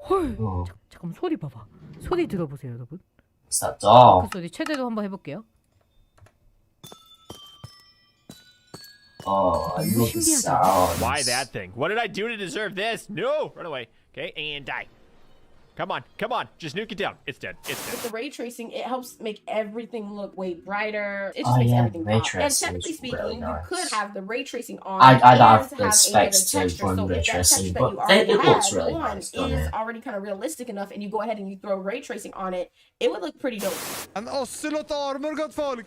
헐. Oh. 잠깐만 소리 봐봐. 소리 들어보세요, 여러분. It's that doll. 그 소리 최대로 한번 해볼게요. Oh, I love the sound. Why that thing? What did I do to deserve this? No! Run away. Okay, and die. Come on, just nuke it down. It's dead. With the ray tracing, it helps make everything look way brighter. It just Oh, makes yeah, everything ray pop. And tracing technically is speaking, really you nice. could have the ray tracing on. I'd and have the have specs any other to texture. run So ray if that tracing, texture but that you already it looks have really on nice, doesn't is it? already kind of realistic enough, and you go ahead and you throw ray tracing on it, it would look pretty dope. En ocelot armor, gott folk!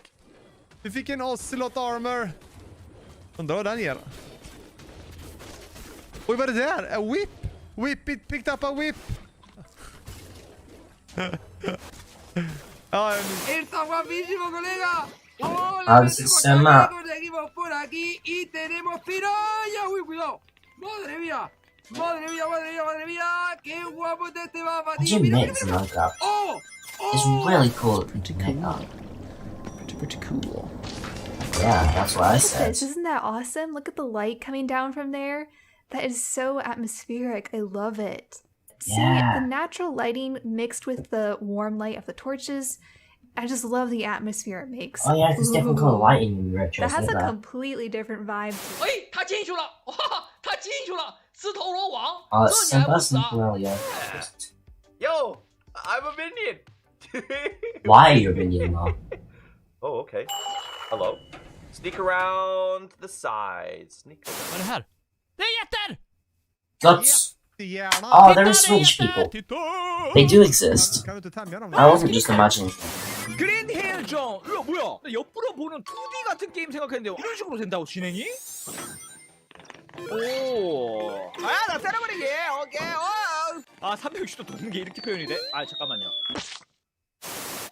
Vi fick en ocelot armor. Undrar vad den ger. Oj, vad är det där? A whip? Whip it, picked up a whip. Está guapísimo, colega. Ah, this is Sema. Seguimos por aquí y tenemos piraya. Uy, cuidado. Madre mía. Madre mía, madre mía, madre mía. Qué guapo está este mapa, How do tío. you Mira, mix mira, mira. Minecraft? Oh, It's really cool. Pretty cool. Yeah, that's what I Look at said. this. Isn't that awesome? Look at the light coming down from there. That is so atmospheric. I love it. Seeing Yeah. the natural lighting mixed with the warm light of the torches, I just love the atmosphere it makes. Oh yeah, there's different color lighting in Red That Chest. has Look a at that. completely different vibe. 哎，他进去了！哇，他进去了！自投罗网， Oh, 这 it's 你还不 that's 死啊？ familiar. Yo, I'm a minion. Why are you a minion, though? Oh, okay. Hello. Sneak around to the side. Sneak around. Vad är det här? Det är jätter! Guts. Oh, there are Swedish people. They do exist. I wasn't just imagining. 그린 힐 존. 이거 뭐야? 나 옆으로 보는 2D 같은 게임 생각했는데 이런 식으로 된다고 진행이? 오. 아, 나 때려버리게. 오케이. 아, 360도 도는 게 이렇게 표현이 돼? 아, 잠깐만요.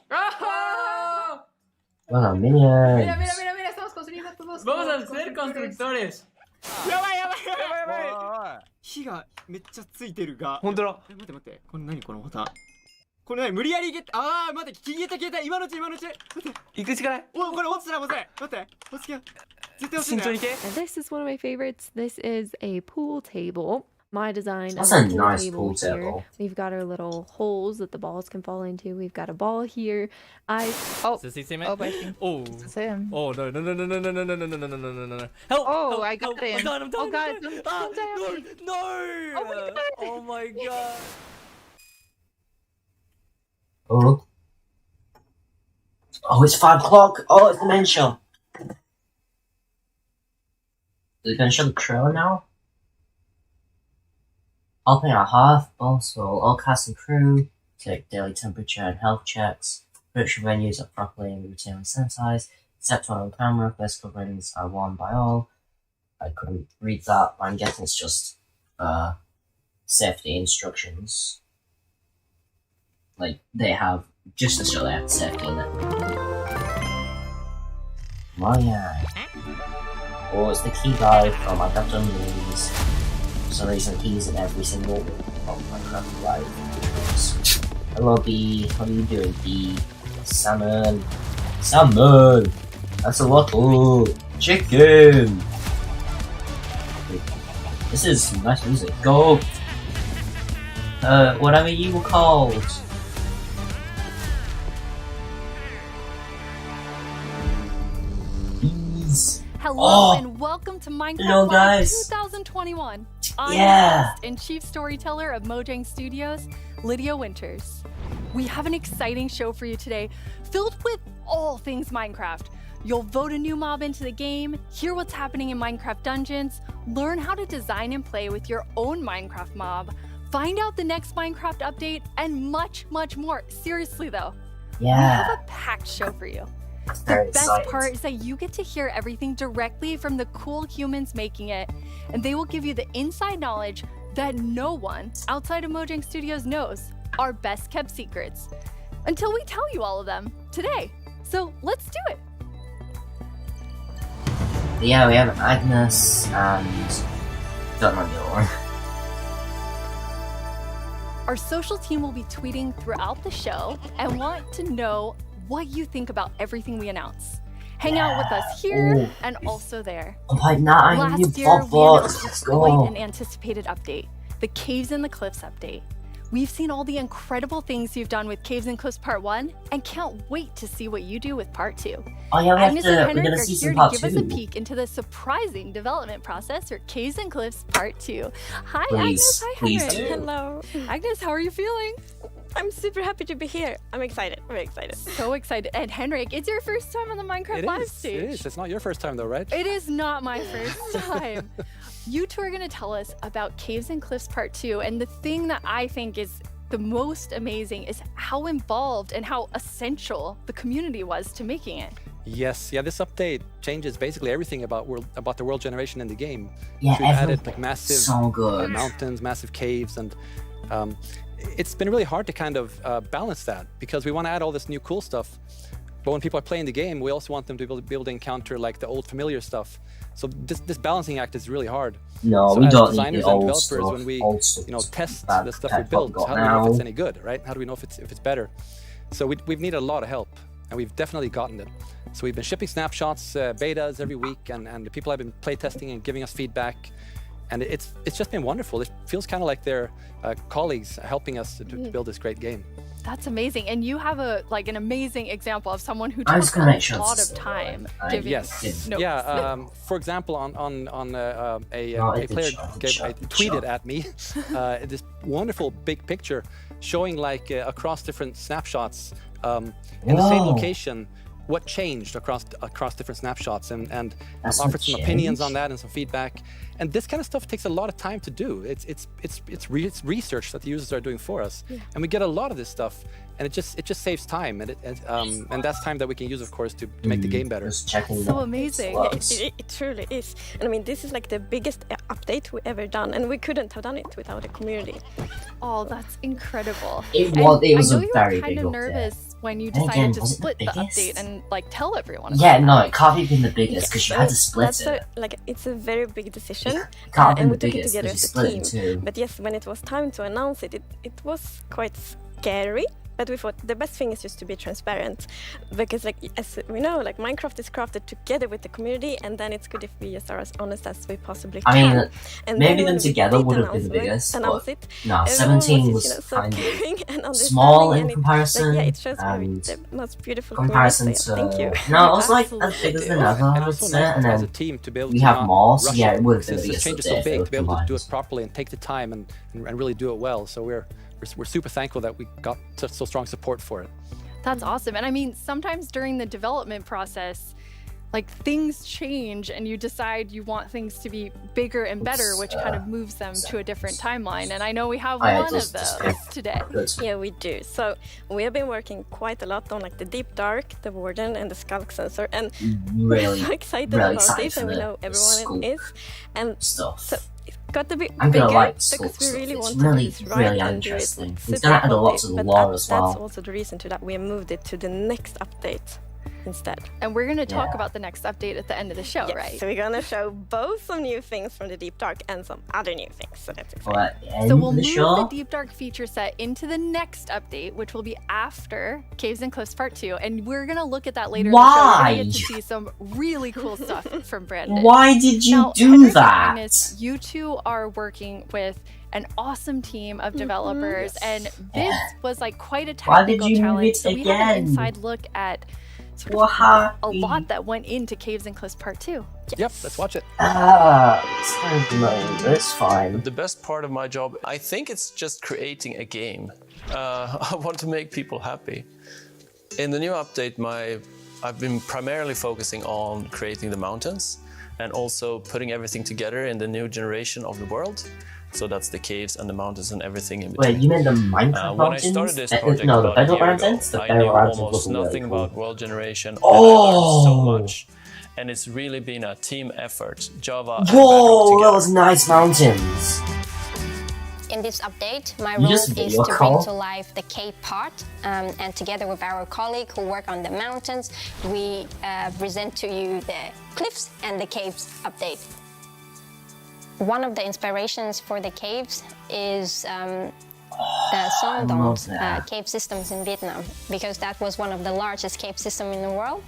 ¡Ah! Well, minions. Mira, mira, mira, mira, estamos construyendo todos. Vamos a ser constructores. やばいやばいやばいやばいやばい。火がめっちゃついてるが。本当だ。待って待って。これ何このボタン。これ何無理やりあー待って消えた消えた今のうち。待って。行くしかない。おこれ落ちたらまずい。待って。落ちて。絶対落ちんだよ。 And this is one of my favorites. This is a pool table. My design. That's of a nice pool here. table. We've got our little holes that the balls can fall into. We've got a ball here. Oh, Does he see me? oh, I think. Oh. It's him. Oh no no no no no no no no no no no no no no. Oh, Help! help, I got help. him. I'm done. I'm done. Oh God! I'm done. Ah, no! Oh my God! Oh my god! Oh. Oh, it's 5 o'clock. Oh, it's dementia. Is it gonna show the trailer now? Opening our hearth, balls full, all cast and crew, take daily temperature and health checks, virtual venues are properly and routinely sanitized, except when on camera, face coverings are worn by all. I couldn't read that, but I'm guessing it's just, safety instructions. Like, they have, just to show they have safety in it. Oh yeah. Oh, it's the key guy from I Got Done Movies. For some reason, he's in every single Minecraft live. Hello, B. How are you doing, B? Salmon. Salmon! That's a lot. Oh, chicken! This is nice music. Go! Whatever you were called. Bees. Hello and welcome to Minecraft hello, Live guys. 2021. I'm Yeah. the host and chief storyteller of Mojang Studios, Lydia Winters. We have an exciting show for you today, filled with all things Minecraft. You'll vote a new mob into the game, hear what's happening in Minecraft dungeons, learn how to design and play with your own Minecraft mob, find out the next Minecraft update, and much, much more. Seriously though, we Yeah. have a packed show for you. The best part is that you get to hear everything directly from the cool humans making it, and they will give you the inside knowledge that no one outside of Mojang Studios knows, our best kept secrets, until we tell you all of them today. So let's do it. Yeah, we have Agnes and don't know the other one. Our social team will be tweeting throughout the show and want to know what you think about everything we announce. Hang out with us here and also there. Oh, 9 Last new year, we bots. announced Let's quite go. an anticipated update, the Caves and the Cliffs update. We've seen all the incredible things you've done with Caves and Cliffs Part 1 and can't wait to see what you do with Part 2. Oh yeah, Agnes and we're Henrik gonna are see here some Part to give us a 2. peek into the surprising development process for Caves and Cliffs Part 2. Hi Please, Agnes, hi please Henrik. do. Hello. Agnes, how are you feeling? I'm super happy to be here. I'm excited. Very excited. So excited. And Henrik, it's your first time on the Minecraft live stage. It is. It's not your first time though, right? It is not my first time. You two are going to tell us about Caves and Cliffs Part 2, and the thing that I think is the most amazing is how involved and how essential the community was to making it. Yes, yeah, this update changes basically everything about the world generation in the game. Yeah, We've added like massive so good. mountains, massive caves, and it's been really hard to kind of balance that because we want to add all this new cool stuff, but when people are playing the game, we also want them to be able to encounter like the old familiar stuff. So this balancing act is really hard. No, so we as don't designers need the and old developers, stuff. when we test that the stuff we Tech build, got how do we know if now. it's any good, right? How do we know if it's better? So we've needed a lot of help, and we've definitely gotten it. So we've been shipping snapshots, betas every week, and the people have been playtesting and giving us feedback, and it's just been wonderful. It feels kind of like they're colleagues helping us to build this great game. That's amazing. And you have an amazing example of someone who I was took gonna a make sure lot it's of time I- giving Yes. notes. Yeah. For example, a player tweeted at me this wonderful big picture showing like across different snapshots in the same Whoa. location what changed across different snapshots, and That's offered what some opinions on changed? that and some feedback. And this kind of stuff takes a lot of time to do. It's research that the users are doing for us, and we get a lot of this stuff, and it just saves time, and that's time that we can use, of course, to make the game better. So amazing. It truly is. And I mean, this is like the biggest update we ever done, and we couldn't have done it without a community. Oh, that's incredible. It And was I a know you very were kind big of update. nervous when you And decided again, to was it the split the biggest? update and like tell everyone. Yeah, about no, that. it can't have been the biggest because you had to split That's it. it's a very big decision, can't have and been we the took it biggest together because as you a split it in team. two. But yes, when it was time to announce it, it was quite scary. But we thought the best thing is just to be transparent, because like as we know, like Minecraft is crafted together with the community, and then it's good if we just are as honest as we possibly can. I mean, And maybe then when them we together did would have been the announce biggest, announce but it, no, everyone 17 was was just, so kind caring of and small understanding, in and it, comparison, like, yeah, it shows me and the most beautiful comparison community, so yeah, thank you. no, it was like as big as the Nether, And I'd also say, nice and as a then team to be able we to have not more, so rush yeah, it would have been since the the biggest change is update so if they big were to be able to do combined. it properly and take the time and really do it well. So we're super thankful that we got so strong support for it. That's awesome. And I mean, sometimes during the development process, like things change and you decide you want things to be bigger and better, which kind of moves them to a different timeline. And I know we have one of those today. Yeah, we do. So we have been working quite a lot on like the Deep Dark, the Warden, and the Skulk Sensor, and Really, we're so excited really about excited this, for and we the know everyone is. And stuff. so it got to be I'm bigger gonna like because Skulk we stuff. really It's want really, to do this really right and do it interesting. It's super gonna add a lot quality, to the but lore as well. That's also the reason to that we moved it to the next update instead. And we're going to talk Yeah. about the next update at the end of the show, Yes, right? so we're gonna show both some new things from the Deep Dark and some other new things. So that's exciting. Well, end So we'll of the move show. the Deep Dark feature set into the next update, which will be after Caves and Cliffs Part 2. And we're going to look at that later in the show. We're Why? going to get to see some really cool stuff from Brandon. Why did you now, do Henrik and that? Agnes, you two are working with an awesome team of developers, and this was like quite a Why did technical you move challenge. it So we have again? an inside look at sort What of a happened? lot that went into Caves and Cliffs Part 2. Yep, let's watch it. It's kind of annoying, but it's fine. The best part of my job, I think it's just creating a game. I want to make people happy. In the new update, I've been primarily focusing on creating the mountains and also putting everything together in the new generation of the world. So that's the caves and the mountains and everything in between. Wait, you meant the Minecraft When I mountains? started this project No, the about a Bedrock year ago, mountains? The I Bedrock knew mountains almost look really nothing cool. about world generation. Oh! And I learned so much. And it's really been a team effort. Java and Whoa, Bedrock those nice mountains! In this update, my You role just is video to bring call? to life the cave part, and together with our colleague who work on the mountains, we present to you the cliffs and the caves update. One of the inspirations for the caves is the Sondong's cave systems in Vietnam, because that was one of the largest cave systems in the world.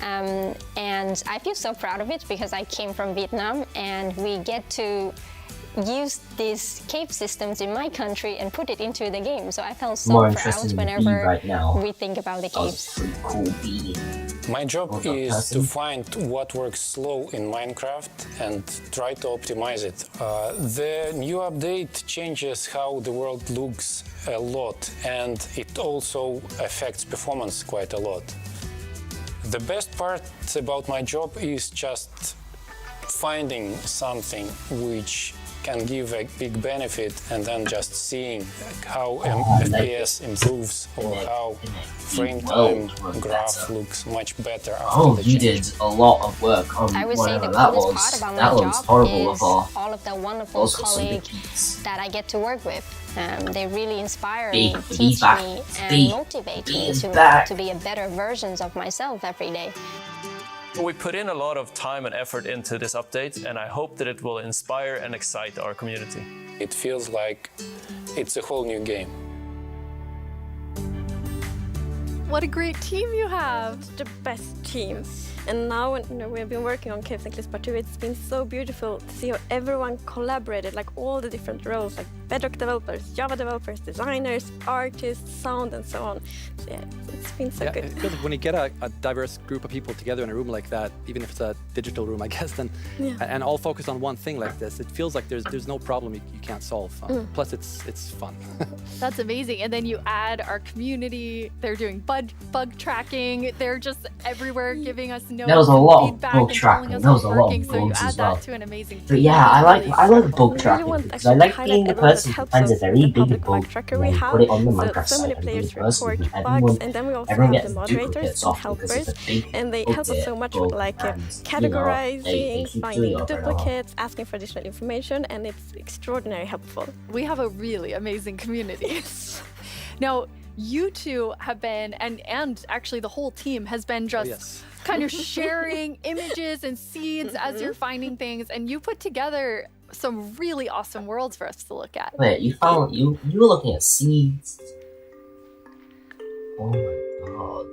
And I feel so proud of it because I came from Vietnam and we get to use these cave systems in my country and put it into the game. So I felt so More proud interested in the bee whenever right now. we think about the That was caves. a pretty cool bee. My job Well, that is person. to find what works slow in Minecraft and try to optimize it. The new update changes how the world looks a lot, and it also affects performance quite a lot. The best part about my job is just finding something which can give a big benefit and then just seeing how FPS improves or how frame time graph looks much better after Oh, the you change. did a lot of work on I would say whatever the that coolest was. part about That my looks job horrible is of all. all of the wonderful Those were some big colleagues beats. that I get to work with. They really inspire Bee, me, the bee's teach back. me, and Bee. motivate Bee me is back. to be a better versions of myself every day. We put in a lot of time and effort into this update, and I hope that it will inspire and excite our community. It feels like it's a whole new game. What a great team you have! The best team. And now, we've been working on Caves and Cliffs Part 2. It's been so beautiful to see how everyone collaborated, like all the different roles, like Bedrock developers, Java developers, designers, artists, sound, and so on. So yeah, it's been so good. It feels like when you get a diverse group of people together in a room like that, even if it's a digital room, I guess, then and all focused on one thing like this, it feels like there's no problem you can't solve. Plus, it's fun. That's amazing. And then you add our community. They're doing bug tracking. They're just everywhere giving us notes. There was a lot of feedback bug and tracking. telling us There was what's a lot working, of so you bugs add as well. that to an amazing But team. yeah, I like bug We tracking want because I actually like to highlight being the everyone that person who helps finds a us very with the big public bug bug tracker and we then have. put it on the Minecraft So many site and being players the person report who bugs, and then we also everyone have gets the moderators duplicates and off because helpers, it's a big and they help us update so much bug, with like and, categorizing, they keep finding doing it over and over. duplicates, asking for additional information, and it's extraordinarily helpful. We have a really amazing community. Now, you two have been, and actually the whole team has been just kind of sharing images and seeds as you're finding things, and you put together some really awesome worlds for us to look at. Wait, you were looking at seeds? Oh my god.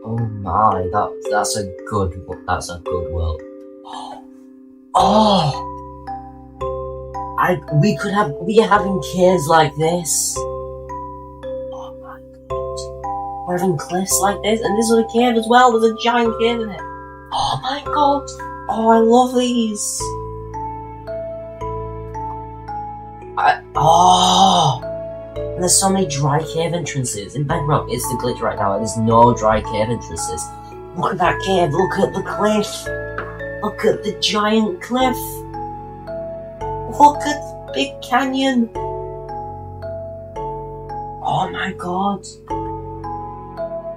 Oh my, that's a good world. Oh! We are having caves like this. Oh my god. We're having cliffs like this, and this is a cave as well. There's a giant cave in it. Oh my god. Oh, I love these. And there's so many dry cave entrances. In Bedrock, it's the glitch right now. There's no dry cave entrances. Look at that cave. Look at the cliff. Look at the giant cliff. Look at the big canyon. Oh my god.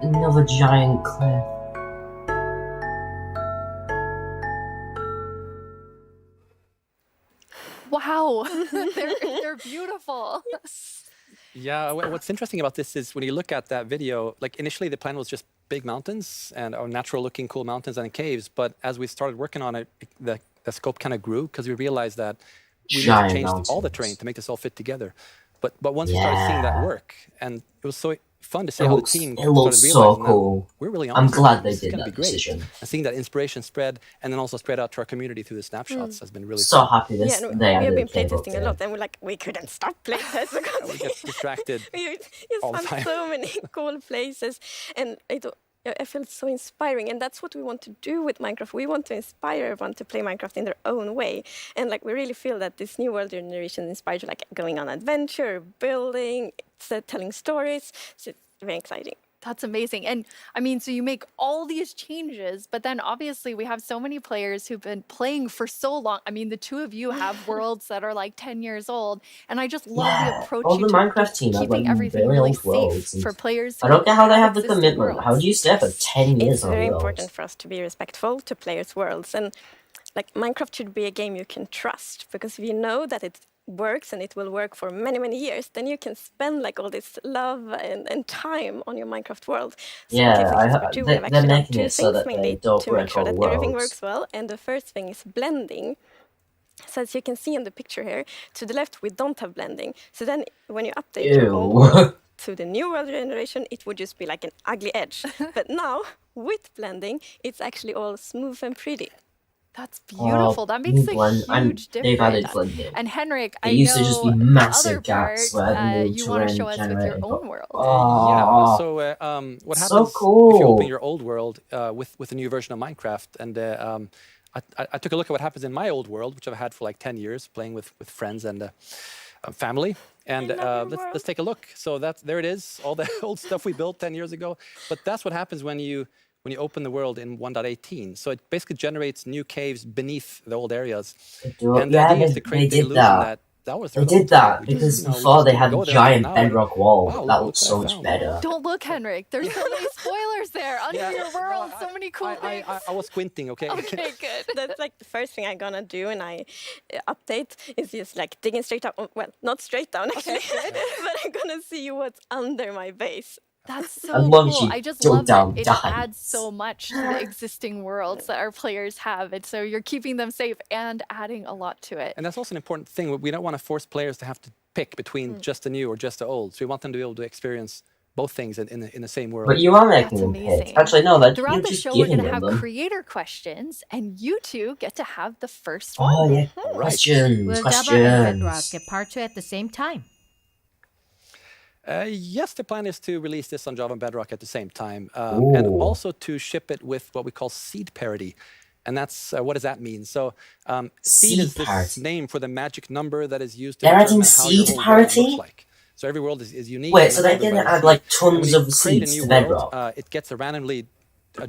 Another giant cliff. Wow, they're beautiful. Yeah, what's interesting about this is when you look at that video, like initially the plan was just big mountains and natural looking cool mountains and caves, but as we started working on it, the scope kind of grew because we realized that we need to change all the terrain to make this all fit together. But once we started seeing that work, and it was so fun to see how the team it looks started so realizing cool. that we're really on I'm this. glad they This is did gonna that be great. decision. And seeing that inspiration spread and then also spread out to our community through the snapshots has been really So fun. happy this Yeah, they we have added been a cave up playtesting a there. lot, and we couldn't stop playtesting because We get distracted we all the just time. found so many cool places, and I felt so inspiring, and that's what we want to do with Minecraft. We want to inspire everyone to play Minecraft in their own way, and like we really feel that this new world generation inspires you, like going on adventure, building, telling stories. So it's very exciting. That's amazing. And I mean, so you make all these changes, but then obviously we have so many players who've been playing for so long. I mean, the two of you have worlds that are like 10 years old. And I just love the approach all you the took Minecraft to team have keeping like everything really really old worlds. safe for players I who don't get how they have the existing commitment. How do you stay for 10 years It's on very worlds? important for us to be respectful to players' worlds, and like Minecraft should be a game you can trust, because if you know that it works and it will work for many, many years, then you can spend like all this love and time on your Minecraft world. So in Caves and Cluster 2, we have they're actually done making two it so things that they mainly don't to make break sure all that the everything worlds. works well. And the first thing is blending. So as you can see in the picture here, to the left we don't have blending. So then when you update your old world to the new world generation, it would just be like an ugly edge. But now with blending, it's actually all smooth and pretty. That's beautiful. That makes a huge They've added difference. blending. And Henrik, It I used to just know be the massive other part gaps where the you want to terrain show us with your generated. own world. Oh, So what so happens cool. if you open your old world with a new version of Minecraft? And I took a look at what happens in my old world, which I've had for like 10 years, playing with friends and family. And let's take a look. So there it is, all the old stuff we built 10 years ago. But that's what happens when you open the world in 1.18. So it basically generates new caves beneath the old areas. And the idea is to create the illusion that was there They the whole did that time. because You know, before we they just had go a there giant now and, bedrock wall wow, that look looked what so I much found. better. Don't look, Henrik. There's so many spoilers there under your world. So many cool things. I was squinting, okay? Okay, good. That's like the first thing I'm gonna do when I update is just like digging straight down. Well, not straight down actually, but I'm gonna see what's under my base. That's so As long as cool. you I just dug love down that it diamonds. adds so much to the existing worlds that our players have. And so you're keeping them safe and adding a lot to it. And that's also an important thing. We don't want to force players to have to pick between just the new or just the old. So we want them to be able to experience both things in the same world. But you are making them pick. Actually, no, you're Throughout the just show, we're giving going to them have them. creator questions, and you two get to have the first Oh, one. yeah. Questions, Will Java and Bedrock questions. get part 2 at the same time? Yes, the plan is to release this on Java and Bedrock at the same time, and Ooh. also to ship it with what we call seed parity. And that's what does that mean? So seed is this parity. name for the magic number that is used to They're adding determine how your seed whole world parity? looks like. So every world is unique. Wait, and so that's they're ordered gonna by the add like seed. And when tons you of create a seeds new to world, Bedrock? it gets a randomly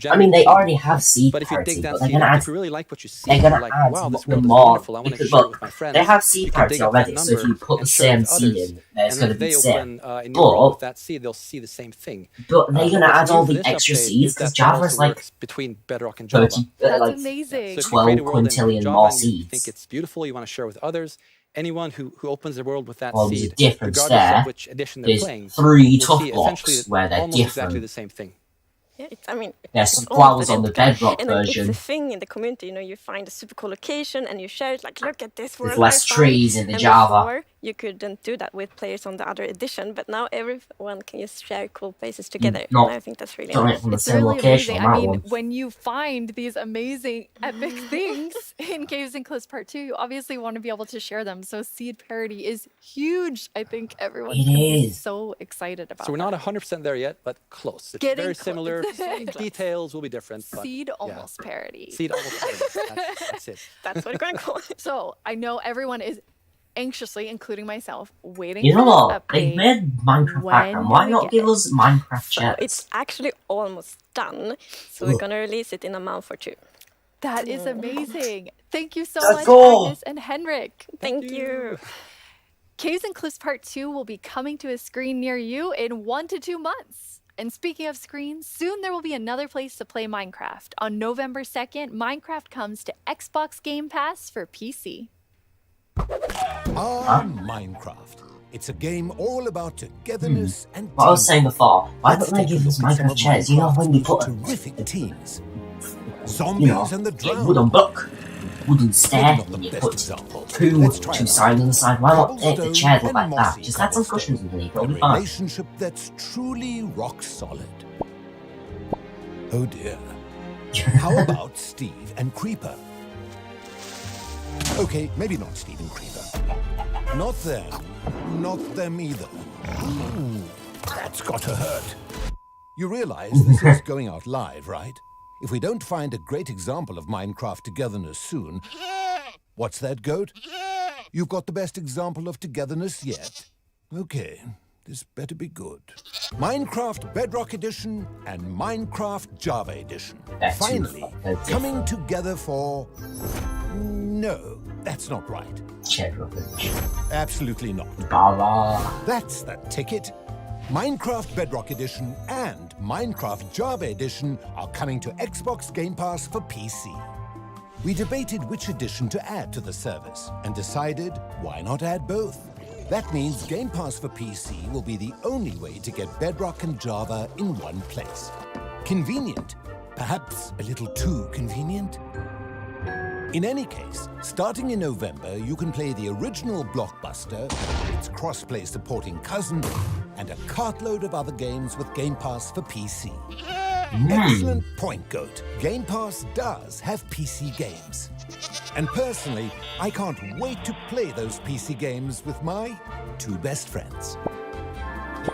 I mean, they seed. already have seed But if you parity, dig that but they're seed gonna up, add. if you really like what you see, They're you're gonna like, add wow, this the world is more wonderful. I want to because share it look, with my friends. they have seed You can parity dig up that already. So if number you put the and share it same with seed others. in, there's And gonna if be they the same. open a new world But with that seed, they'll see the same thing. but they're gonna What's add new all for the this extra update seeds is because that that Java's also like works between Bedrock and Java. 30, That's like amazing. So if you create a 12 world in quintillion Java more and you think seeds. it's beautiful, you want to share with others, anyone who opens the world with that Well, there's a seed, difference regardless there. of which edition they're There's playing, 3 will tough see essentially blocks where they're almost exactly different. the same thing. Yeah, I mean, There's it's some almost flowers on the identical. Bedrock And then version. it's a thing in the community, you know, you find a super cool location and you share it, like, look at this world There's less I found. trees in the And Java. before, you couldn't do that with players on the other edition, but now everyone can just share cool places together. Not And I think that's really done nice. it from the It's same really location amazing. on I that mean, one. when you find these amazing, epic things in Caves and Cliffs Part 2, you obviously want to be able to share them. So seed parity is huge. I think everyone's It going to be is. so excited about So we're that. not 100% there yet, but close. It's Getting very close. similar. Details will be different. But Seed yeah. almost parity. Seed almost parity. That's it. That's what we're going to call it. So I know everyone is anxiously, including myself, waiting You know for this what? They update. made Minecraft When background. do Why we not get give it? us Minecraft So chats? it's actually almost done. So we're going to release it in a month or two. That is amazing. Thank you so Let's much, go. Agnes and Henrik. Thank you. Caves and Cliffs Part 2 will be coming to a screen near you in 1 to 2 months. And speaking of screens, soon there will be another place to play Minecraft. On November 2nd, Minecraft comes to Xbox Game Pass for PC. Minecraft. It's a game all about togetherness and What I was saying before, why Let's don't they take a give us look at some Minecraft of chats? You know, when you put terrific teams. you Zombies know, and the like drowned. wooden block, wooden stair, Maybe not the and you best put example. two Let's try two another. signs on the side. Why not make the Cobblestone chairs look and like that? mossy Just add some cobblestone. cushions underneath. A It'll be fine. relationship that's truly rock solid. Oh dear. How about Steve and Creeper? Okay, maybe not Steve and Creeper. Not them. Not them either. Ooh, that's got to hurt. You realize this is going out live, right? If we don't find a great example of Minecraft togetherness soon... What's that, Goat? You've got the best example of togetherness yet? Okay, This better be good. Minecraft Bedrock Edition and Minecraft Java Edition. Finally, coming together for... No, that's not right. Absolutely not. That's the ticket. Minecraft Bedrock Edition and Minecraft Java Edition are coming to Xbox Game Pass for PC. We debated which edition to add to the service and decided why not add both. That means Game Pass for PC will be the only way to get Bedrock and Java in one place. Convenient, perhaps a little too convenient. In any case, starting in November, you can play the original Blockbuster, its cross-play supporting cousin, and a cartload of other games with Game Pass for PC. Excellent point, Goat. Game Pass does have PC games. And personally, I can't wait to play those PC games with my two best friends.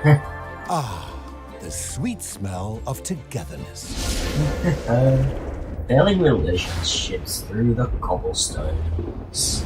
The sweet smell of togetherness. Building relationships through the cobblestones.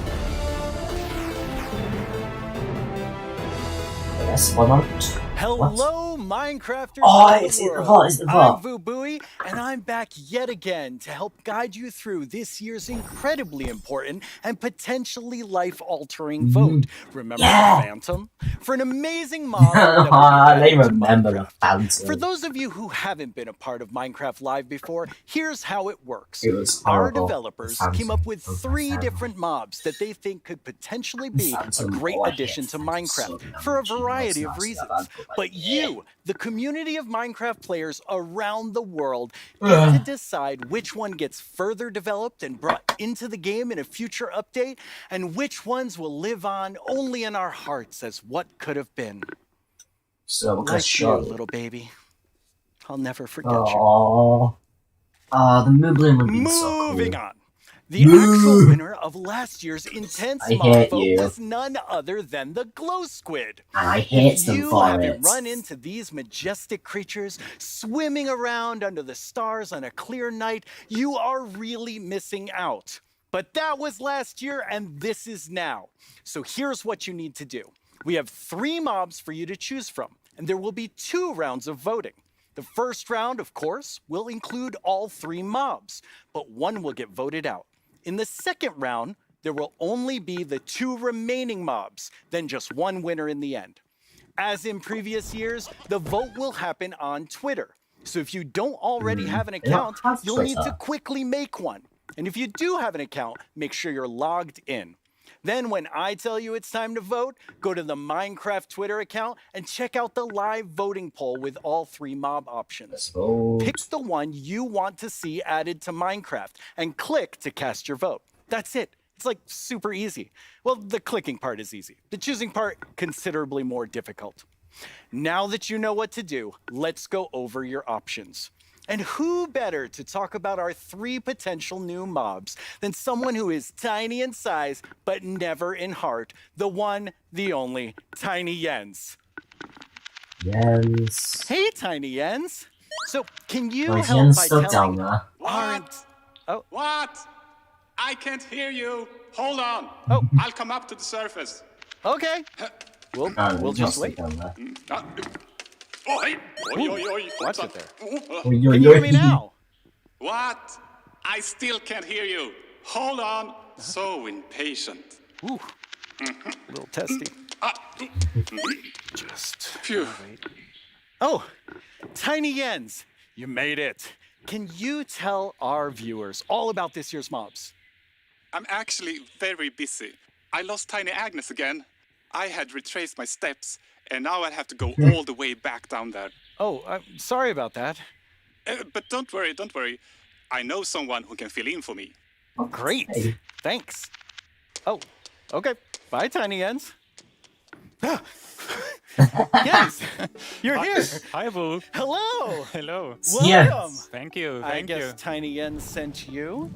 Yes, one out. Hello, Minecrafters I'm Vubui, and I'm back yet again to help guide you through this year's incredibly important and potentially life-altering vote. Remember the Phantom? For an amazing mod that they remember the Phantom. For those of you who haven't been a part of Minecraft Live before, here's how it works. It was Our horrible. developers came up with 3 different mobs that they think could potentially be a great addition to Minecraft for a variety of reasons. But you, the community of Minecraft players around the world, get to decide which one gets further developed and brought into the game in a future update, and which ones will live on only in our hearts as what could have been. So, like you, little baby. I'll never forget you. The Moobling would be so cool. Moving on. The actual winner of last year's intense mob vote was none other than the Glow Squid. And I hate them you for haven't it. run into these majestic creatures swimming around under the stars on a clear night, you are really missing out. But that was last year, and this is now. So here's what you need to do. We have 3 mobs for you to choose from, and there will be 2 rounds of voting. The first round, of course, will include all 3 mobs, but one will get voted out. In the second round, there will only be the 2 remaining mobs, then just one winner in the end. As in previous years, the vote will happen on Twitter. So if you don't already have an account, you'll need to quickly make one. And if you do have an account, make sure you're logged in. Then when I tell you it's time to vote, go to the Minecraft Twitter account and check out the live voting poll with all 3 mob options. Pick the one you want to see added to Minecraft and click to cast your vote. That's it. It's like super easy. Well, the clicking part is easy. The choosing part, considerably more difficult. Now that you know what to do, let's go over your options. And who better to talk about our 3 potential new mobs than someone who is tiny in size, but never in heart, the one, the only, Tiny Jens. Jens. Hey, Tiny Jens. So, can you Jens help by still telling... down there. What? I can't hear you. Hold on. I'll come up to the surface. Okay. We'll just wait. Oh, hey! Oi, oi, oi! Watch it there. Can you hear me now? What? I still can't hear you. Hold on. So impatient. Ooh. A little testy. Just. Phew. Oh, Tiny Jens, you made it. Can you tell our viewers all about this year's mobs? I'm actually very busy. I lost Tiny Agnes again. I had retraced my steps, and now I have to go all the way back down there. Oh, I'm sorry about that. But don't worry, don't worry. I know someone who can fill in for me. Oh, great. Thanks. Oh, okay. Bye, Tiny Jens. Yes, you're here. Hi, Boo. Hello. Hello. Welcome. Thank you. I Thank you. guess Tiny Jens sent you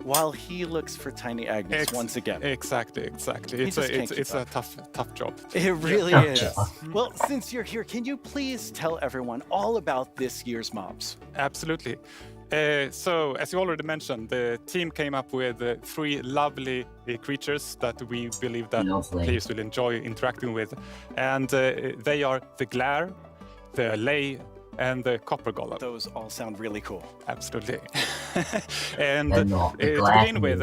while he looks for Tiny Agnes once again. Exactly. It's a tough job. It really is. Well, since you're here, can you please tell everyone all about this year's mobs? Absolutely. So, as you already mentioned, the team came up with 3 lovely creatures that we believe that players will enjoy interacting with. And they are the Glare, the Lay, and the Copper Golem. Those all sound really cool. Absolutely. And The to Glare begin with,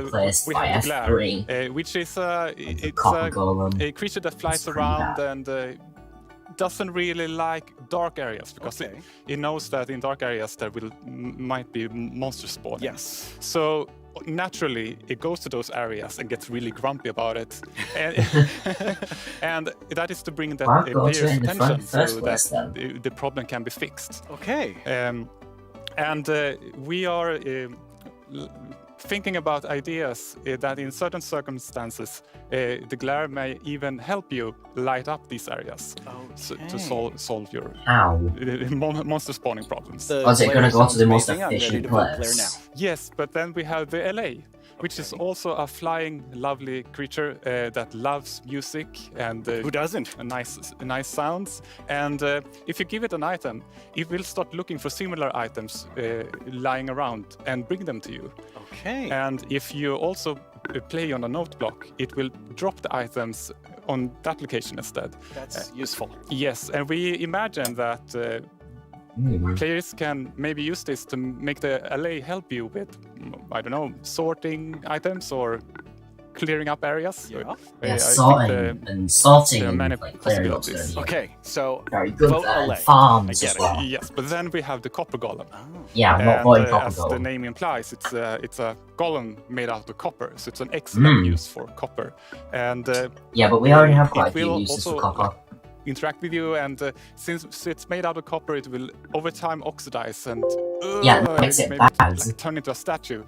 we have the Glare, which is a creature that flies around and doesn't really like dark areas because it knows that in dark areas there might be monsters spawning. Yes. So naturally, it goes to those areas and gets really grumpy about it, and that is to bring that player's attention so that the problem can be fixed. Okay. And we are thinking about ideas that in certain circumstances, the Glare may even help you light up these areas to solve your monster spawning problems. Is it going to go to the most efficient players? Yes, but then we have the LA, which is also a flying, lovely creature that loves music and who doesn't? Nice sounds. And if you give it an item, it will start looking for similar items lying around and bring them to you. Okay. And if you also play on a note block, it will drop the items on that location instead. That's useful. Yes, and we imagine that players can maybe use this to make the LA help you with, I don't know, sorting items or clearing up areas. Sorting and sorting. There are many possibilities. Okay, so very good vote LA. Farms as well. Yes, but then we have the Copper Golem. Yeah, I'm not voting Copper as Golem. the name implies, it's a golem made out of copper, so it's an excellent use for copper. And yeah, but we already have quite a few uses for copper. Interact with you, and since it's made out of copper, it will over time oxidize and makes it bad. Turn into a statue.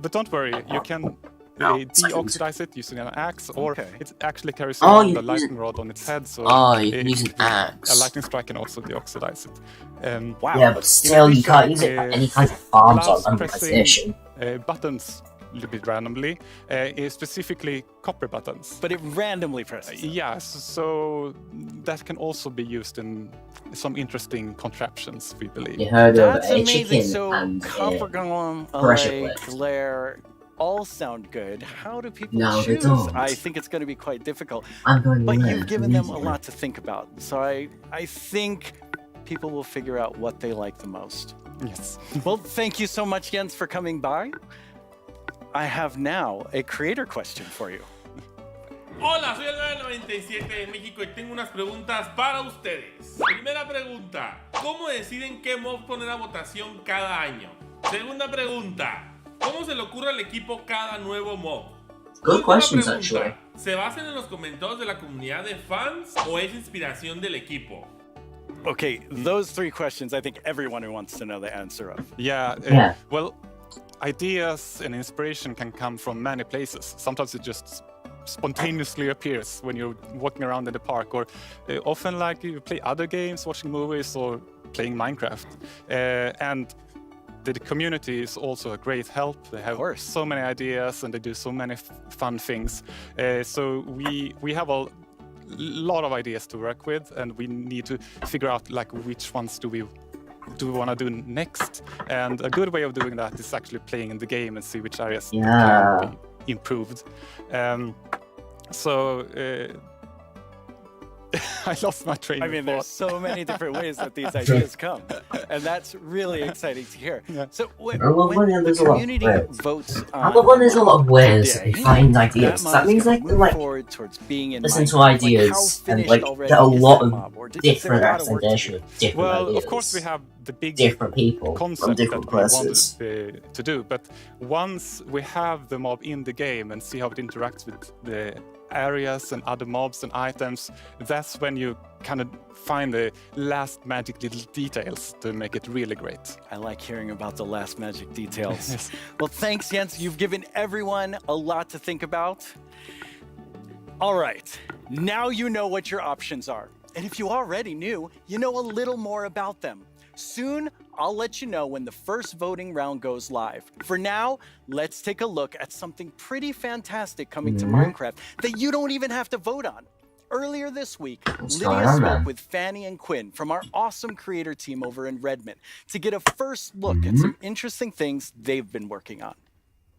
But don't worry, you can deoxidize it using an axe, or it actually carries around a lightning rod on its head, so you can use an axe. A lightning strike can also deoxidize it. Wow. Yeah, but still, you can't use it for any kind of farms or pressing buttons a little bit randomly, specifically copper buttons. But it randomly presses. Yes, so that can also be used in some interesting contraptions, we believe. You heard That's of amazing. So and Copper Golem, pressure Glare, all sound good. How do people No, they choose? don't. I think it's going to be quite difficult. I'm going But Glare, you've given them a immediately. lot to think about. So I think people will figure out what they like the most. Yes. Well, thank you so much, Jens, for coming by. I have now a creator question for you. Hola, soy el 997 de México y tengo unas preguntas para ustedes. Primera pregunta, ¿cómo deciden qué mob poner a votación cada año? Segunda pregunta, ¿cómo se le ocurre al equipo cada nuevo mob? Good questions, pregunta, actually. ¿se basan en los comentarios de la comunidad de fans o es inspiración del equipo? Okay, those 3 questions I think everyone who wants to know the answer of. Yeah. Well, ideas and inspiration can come from many places. Sometimes it just spontaneously appears when you're walking around in the park, or often like you play other games, watching movies, or playing Minecraft. And the community is also a great help. They have so many ideas and they do so many fun things. So we have a lot of ideas to work with, and we need to figure out like which ones do we want to do next. And a good way of doing that is actually playing in the game and see which areas can be improved. I lost my train of thought. There's so many different ways that these ideas come, and that's really exciting to hear. So when the community votes on when there's a lot of ways to find ideas. That means like listen to ideas and like get a lot of different representation of different ideas. Well, of course we have the big different people from different places to do, but once we have the mob in the game and see how it interacts with the areas and other mobs and items, that's when you kind of find the last magic little details to make it really great. I like hearing about the last magic details. Yes. Well, thanks, Jens. You've given everyone a lot to think about. All right, now you know what your options are. And if you already knew, you know a little more about them. Soon, I'll let you know when the first voting round goes live. For now, let's take a look at something pretty fantastic coming to Minecraft that you don't even have to vote on. Earlier this week, What's Lydia going on, spoke man? with Fanny and Quinn from our awesome creator team over in Redmond to get a first look at some interesting things they've been working on.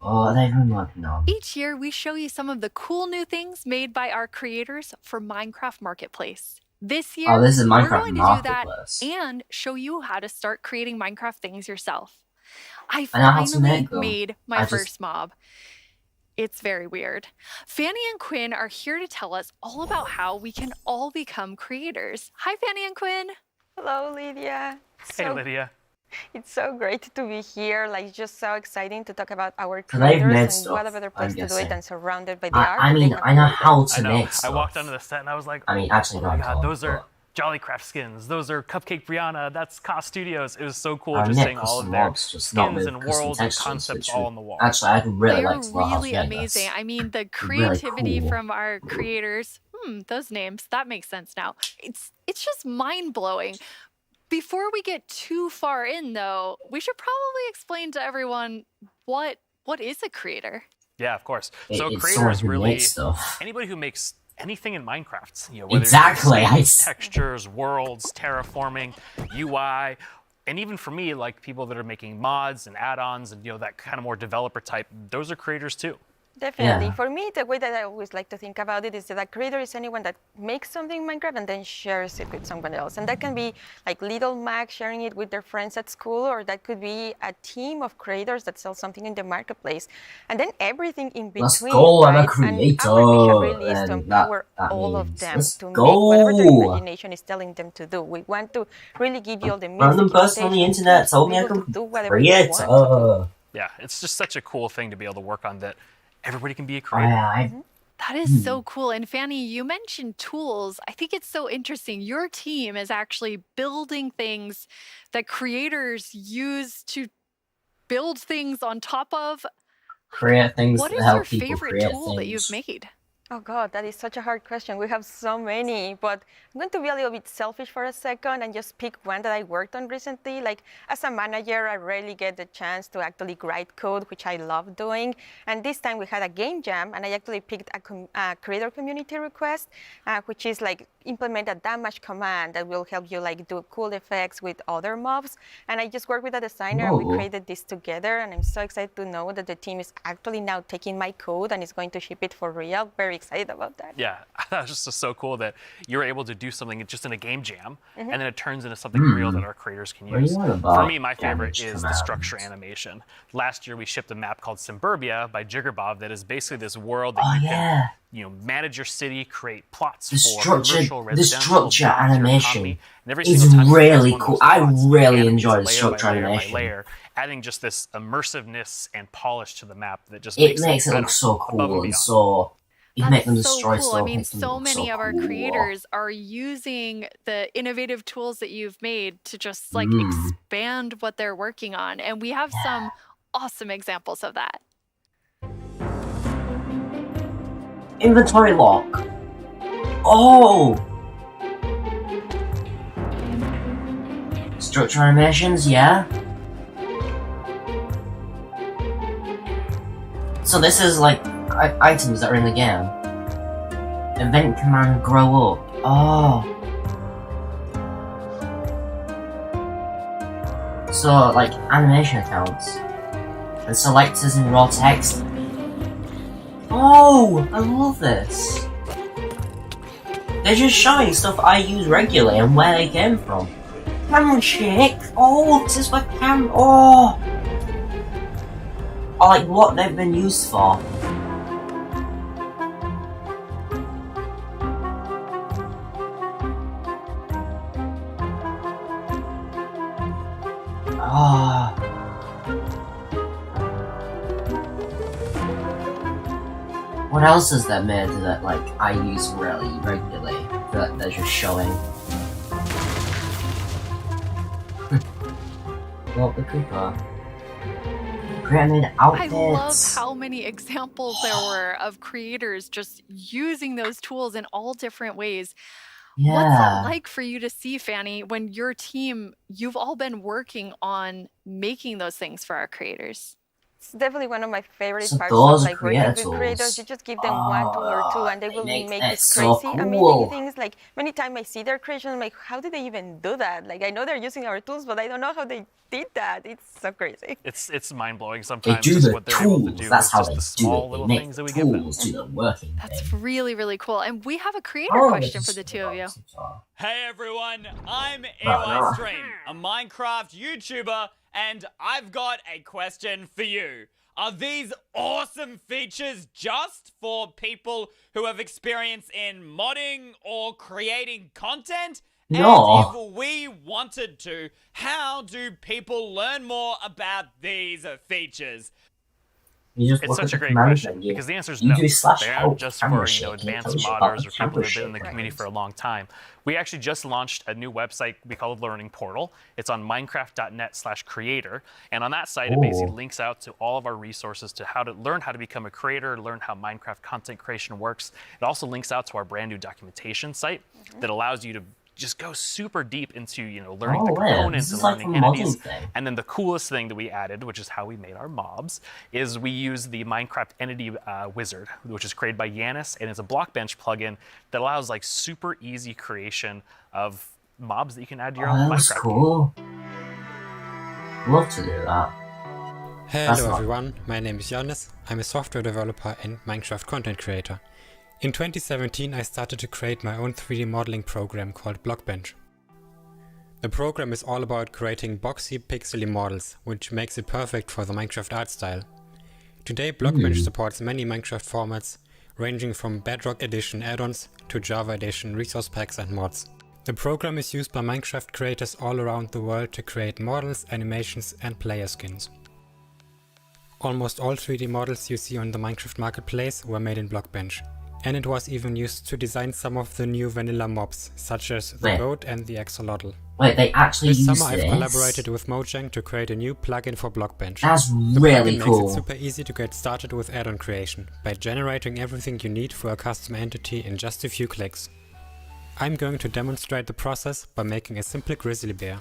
Oh, they've been working on. Each year, we show you some of the cool new things made by our creators for Minecraft Marketplace. This year, this is we're Minecraft going to do that Marketplace. and show you how to start creating Minecraft things yourself. I I know how to finally make them. made my first mob. It's very weird. Fanny and Quinn are here to tell us all about how we can all become creators. Hi, Fanny and Quinn. Hello, Lydia. Hey, Lydia. It's so great to be here. Like, just so exciting to talk about our So they've made creators, stuff, and what a better place I'm to do it guessing. than surrounded by the art. I that they mean, have I know created. how to I know. make I stuff. walked onto the set and I was like, I mean, actually, oh my not god, all, those are but- Jollycraft skins. Those are Cupcake Brianna. That's Cost Studios. It was so cool I just make seeing all custom of their mobs, just not skins with and custom worlds and textures, concepts which all would- on the wall. Actually, I'd really They're like to know how to really make amazing. this. I mean, the Really creativity cool. from our creators, those names, that makes sense now. It's just mind-blowing. Before we get too far in, though, we should probably explain to everyone what is a creator. Yeah, of course. It's So someone creators who really makes stuff. anybody who makes anything in Minecraft. You know, whether Exactly, it's skins, textures, worlds, terraforming, UI, and even for me, like people that are making mods and add-ons and that kind of more developer type, those are creators too. Definitely. Yeah. For me, the way that I always like to think about it is that a creator is anyone that makes something in Minecraft and then shares it with someone else. And that can be like little Mac sharing it with their friends at school, or that could be a team of creators that sell something in the marketplace. And then everything in between. Let's go, I'm a right? creator. And our mission really is to And empower that all of means them let's to make whatever their go. imagination is telling them to do. We want to really give you all the Random music, person on the invitation, internet told to me be I able could to do whatever you want to do. creator. Yeah, it's just such a cool thing to be able to work on that everybody can be a creator. That is so cool. And Fanny, you mentioned tools. I think it's so interesting. Your team is actually building things that creators use to build things on top of. Create things What that is help your people favorite create tool that you've things. made? Oh God, that is such a hard question. We have so many, but I'm going to be a little bit selfish for a second and just pick one that I worked on recently. Like as a manager, I rarely get the chance to actually write code, which I love doing. And this time we had a game jam, and I actually picked a creator community request, which is like implement a damage command that will help you like do cool effects with other mobs. And I just worked with a designer and we Whoa. created this together. And I'm so excited to know that the team is actually now taking my code and is going to ship it for real. Very excited about that. Yeah, that was just so cool that you're able to do something just in a game jam, Mhm. and then it turns into something real that our creators can What are you use. on about, For me, my favorite damage is the structure animation. Last year, we shipped a map called Suburbia by Jiggerbob that is basically this world that Oh, you yeah. can, manage your city, create plots The for commercial, the residential, structure jobs, your animation economy, and every is single time you press really one of cool. those I plots, it really animates enjoy the layer by structure layer by animation. layer, adding just this immersiveness and polish to the map that just It makes it I look don't so know, above cool and beyond. so. You That's make them so destroy cool. stuff. I mean, makes them so look many of our cool. creators are using the innovative tools that you've made to just like Mm. expand what they're working on. And we have some awesome examples of that. Inventory lock. Oh! Structure animations, yeah. So this is like items that are in the game. Event command grow up. Oh. So like animation accounts and selectors in raw text. Oh, I love this. They're just showing stuff I use regularly and where they came from. Camera shake. Oh, this is what oh. Or like what they've been used for. Ah. What else is that made that like I use really regularly that they're just showing? Well, the Cooper. Pyramid outfits. I love how many examples there were of creators just using those tools in all different ways. What's Yeah. that like for you to see, Fanny, when your team, you've all been working on making those things for our creators? It's definitely one of my favorite So parts those of are like working creator with creators. tools. You just give them one tool or two, and they will make make that these so crazy, amazing cool. things. Like many times I see their creations, I'm like, how did they even do that? Like I know they're using our tools, but I don't know how they did that. It's so crazy. It's mind blowing They sometimes do just the what they're able to tools. do That's with how just they the do small it. They little make things the that we give them. tools do the working That's thing. really, really cool. And we have a creator Oh, question this for the two of you. Hey everyone, I'm no. Stream, a Minecraft YouTuber, and I've got a question for you. Are these awesome features just for people who have experience in modding or creating content? No. And if we wanted to, how do people learn more about these features? You just It's look such at a the great command question menu. because the answer is You no. do / They help aren't just camera for shaking. It advanced tells you about modders the or people camera that have been in the shaking. community for a long time. We actually just launched a new website we call Learning Portal. It's on minecraft.net/creator, and on that site it basically Ooh. links out to all of our resources to how to learn how to become a creator, learn how Minecraft content creation works. It also links out to our brand new documentation site that allows you to just go super deep into learning the components and learning entities. And then the coolest thing that we added, which is how we made our mobs, is we use the Minecraft entity wizard, which is created by Yanis, and it's a Blockbench plugin that allows like super easy creation of mobs that you can add to your own That's Minecraft cool. Love to do that. That's Hello not- everyone, my name is Giannis. I'm a software developer and Minecraft content creator. In 2017 I started to create my own 3D modeling program called Blockbench. The program is all about creating boxy, pixely models, which makes it perfect for the Minecraft art style. Today Blockbench supports many Minecraft formats, ranging from Bedrock Edition add-ons to Java Edition resource packs and mods. The program is used by Minecraft creators all around the world to create models, animations and player skins. Almost all 3D models you see on the Minecraft marketplace were made in Blockbench. And it was even used to design some of the new vanilla mobs, such as the Wait. boat and the axolotl. Wait, they actually This use summer I've this? collaborated with Mojang to create a new plugin for Blockbench. That's The really plugin cool. makes it super easy to get started with add-on creation, by generating everything you need for a custom entity in just a few clicks. I'm going to demonstrate the process by making a simple grizzly bear.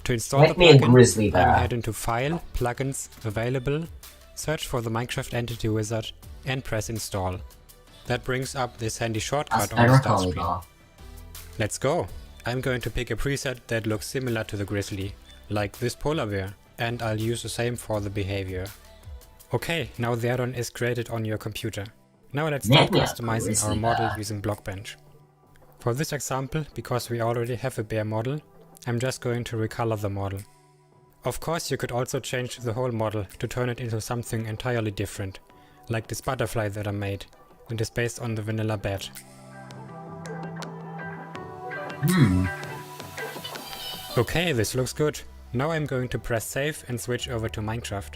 To install Make the me a plugin, grizzly bear. I'm head into File, Plugins, Available, search for the Minecraft Entity Wizard and press Install. That brings up this handy shortcut on the start screen. Let's go! I'm going to pick a preset that looks similar to the grizzly, like this polar bear, and I'll use the same for the behavior. Okay, now the add-on is created on your computer. Now let's start Make me a customizing grizzly our model bear. using Blockbench. For this example, because we already have a bear model, I'm just going to recolor the model. Of course you could also change the whole model to turn it into something entirely different, like this butterfly that I made, and is based on the vanilla bat. Okay, this looks good. Now I'm going to press save and switch over to Minecraft.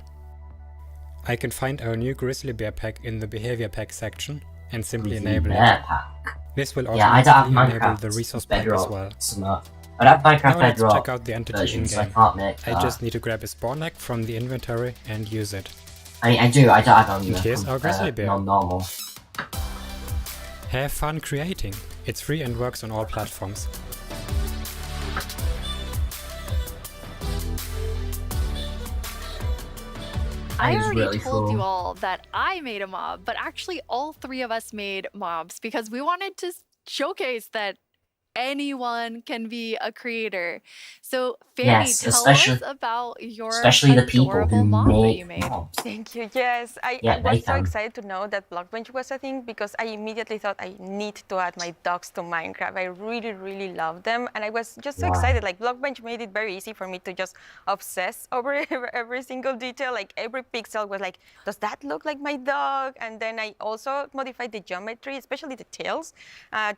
I can find our new grizzly bear pack in the behavior pack section and simply Grizzly enable bear it. pack. This will Yeah, I don't have automatically enable Minecraft the resource pack as Bedrock. well. I don't have Minecraft Now let's Bedrock check out the entity version, so I in-game. can't make I that. just need to grab a spawn egg from the inventory and use it. I don't have on And here's our grizzly bear. non-normal. Have fun creating. It's free and works on all platforms. I That is already really told cool. you all that I made a mob, but actually all three of us made mobs because we wanted to showcase that anyone can be a creator. So Fanny, Yes, tell especially- us about your especially the people adorable who mob that make you made. mobs. Thank you. Yes, Yeah, I they was so can. excited to know that Blockbench was a thing because I immediately thought I need to add my dogs to Minecraft. I really, really love them, and I was just so Wow. excited. Like Blockbench made it very easy for me to just obsess over every single detail. Like every pixel was like, does that look like my dog? And then I also modified the geometry, especially the tails,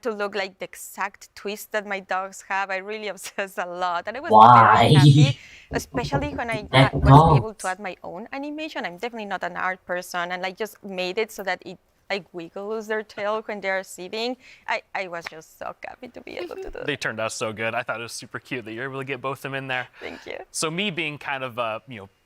to look like the exact twist that my dogs have. I really obsessed a lot, and I was Why? very happy. Especially when I They're was able dogs. to add my own animation. I'm definitely not an art person, and I just made it so that it like wiggles their tail when they're sitting. I was just so happy to be able to do They that. turned out so good. I thought it was super cute that you're able to get both of them in there. Thank you. So me being kind of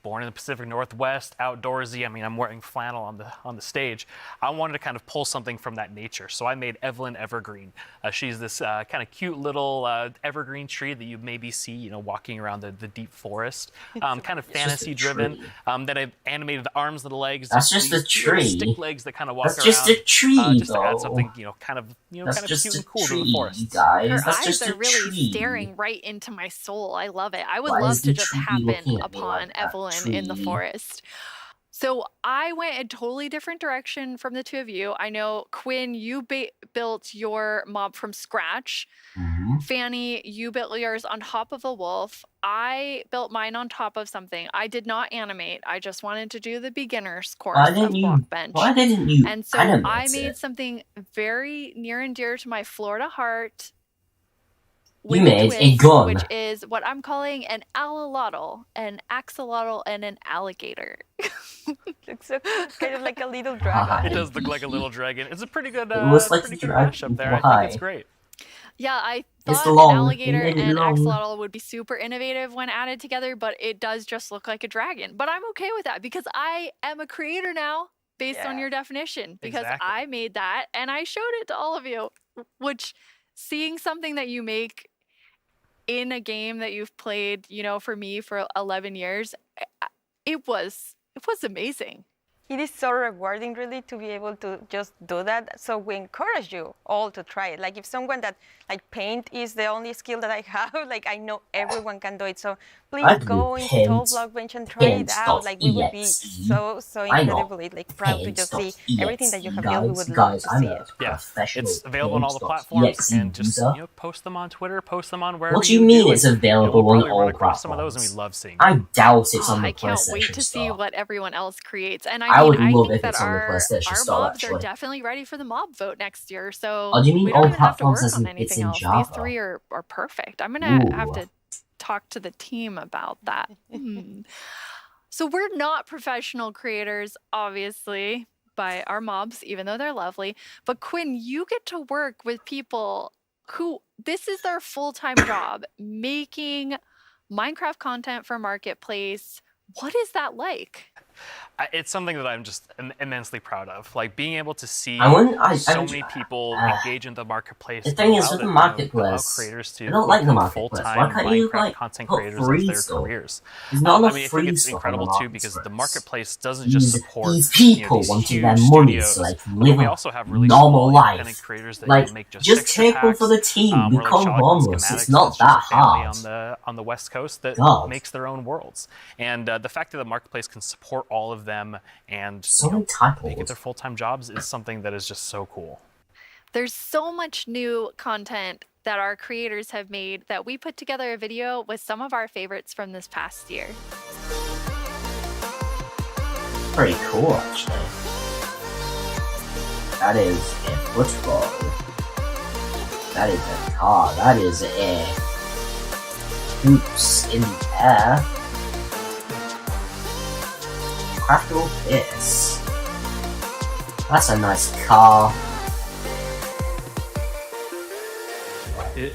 born in the Pacific Northwest, outdoorsy. I mean, I'm wearing flannel on the stage. I wanted to kind of pull something from that nature. So I made Evelyn Evergreen. She's this kind of cute little evergreen tree that you maybe see, walking around the deep forest. Kind of fantasy driven. Then I animated the arms and the legs. That's just a tree. Stick legs that kind of walk around. That's just a tree, just to add something, kind of cute and cool to the forest. Guys. Her That's eyes just are a really tree. staring right into my soul. I love it. I would Why love is to the just tree happen looking at me upon like that Evelyn in the tree? forest. So I went a totally different direction from the two of you. I know, Quinn, you built your mob from scratch. Fanny, you built yours on top of a wolf. I built mine on top of something. I did not animate. I just wanted to do the beginner's course Why of didn't you? Blockbench. Why didn't you And so animate I made it? something very near and dear to my Florida heart. You with made a twist, gun. which is what I'm calling an alolotl, an axolotl, and an alligator. Looks so kind of like a little dragon. It does look like a little dragon. It's a pretty good, It looks like pretty a good dragon. mashup there. I Why? think it's great. Yeah, I It's thought long. an They alligator made it and long. axolotl would be super innovative when added together, but it does just look like a dragon. But I'm okay with that because I am a creator now based on your definition, because Exactly. I made that and I showed it to all of you, which seeing something that you make in a game that you've played, for me for 11 years, it was amazing. It is so rewarding, really, to be able to just do that. So we encourage you all to try it. Like if someone that paint is the only skill that I have, I know everyone can do it. So please go install Blockbench and try it out. We would be so incredibly proud to just see everything that you have built. We would love to see it. Yeah, it's available on all the platforms, and just post them on Twitter, post them on wherever. What do you mean it's We'll available on probably run all across some of those, and platforms? we love seeing. I doubt it's on the I can't wait PlayStation to see Store. what everyone else creates. And I would I love think if that it's on the PlayStation our Store, mobs are actually. definitely ready for the mob vote next year. So Oh, do you mean we all don't even have to platforms work as on in it's anything in else. Java? These three are perfect. I'm gonna have Ooh. to talk to the team about that. So we're not professional creators, obviously, by our mobs, even though they're lovely. But Quinn, you get to work with people who this is their full-time job, making Minecraft content for Marketplace. What is that like? It's something that I'm just immensely proud of. Being able to see so many people engage in the marketplace. The thing is, with the allow marketplace, creators to I don't like the become marketplace. Why full-time can't you Minecraft content put creators free as their stuff? careers. There's not enough I think free it's stuff on incredible the too, because the marketplace doesn't just support these people these wanting huge their money studios, to but live we a also have really normal small independent life. creators that Like, make just just texture take one packs, for the team, or become Charlotte homeless. Schematics, It's not that's that just a family hard. on the West Coast that God. makes their own worlds, and the fact that the marketplace can support all of them and So make entitled. it their full-time jobs is something that is just so cool. There's so much new content that our creators have made that we put together a video with some of our favorites from this past year. Pretty cool, actually. That is a football. That is a car. That is a hoops in the air. Craft all this. That's a nice car.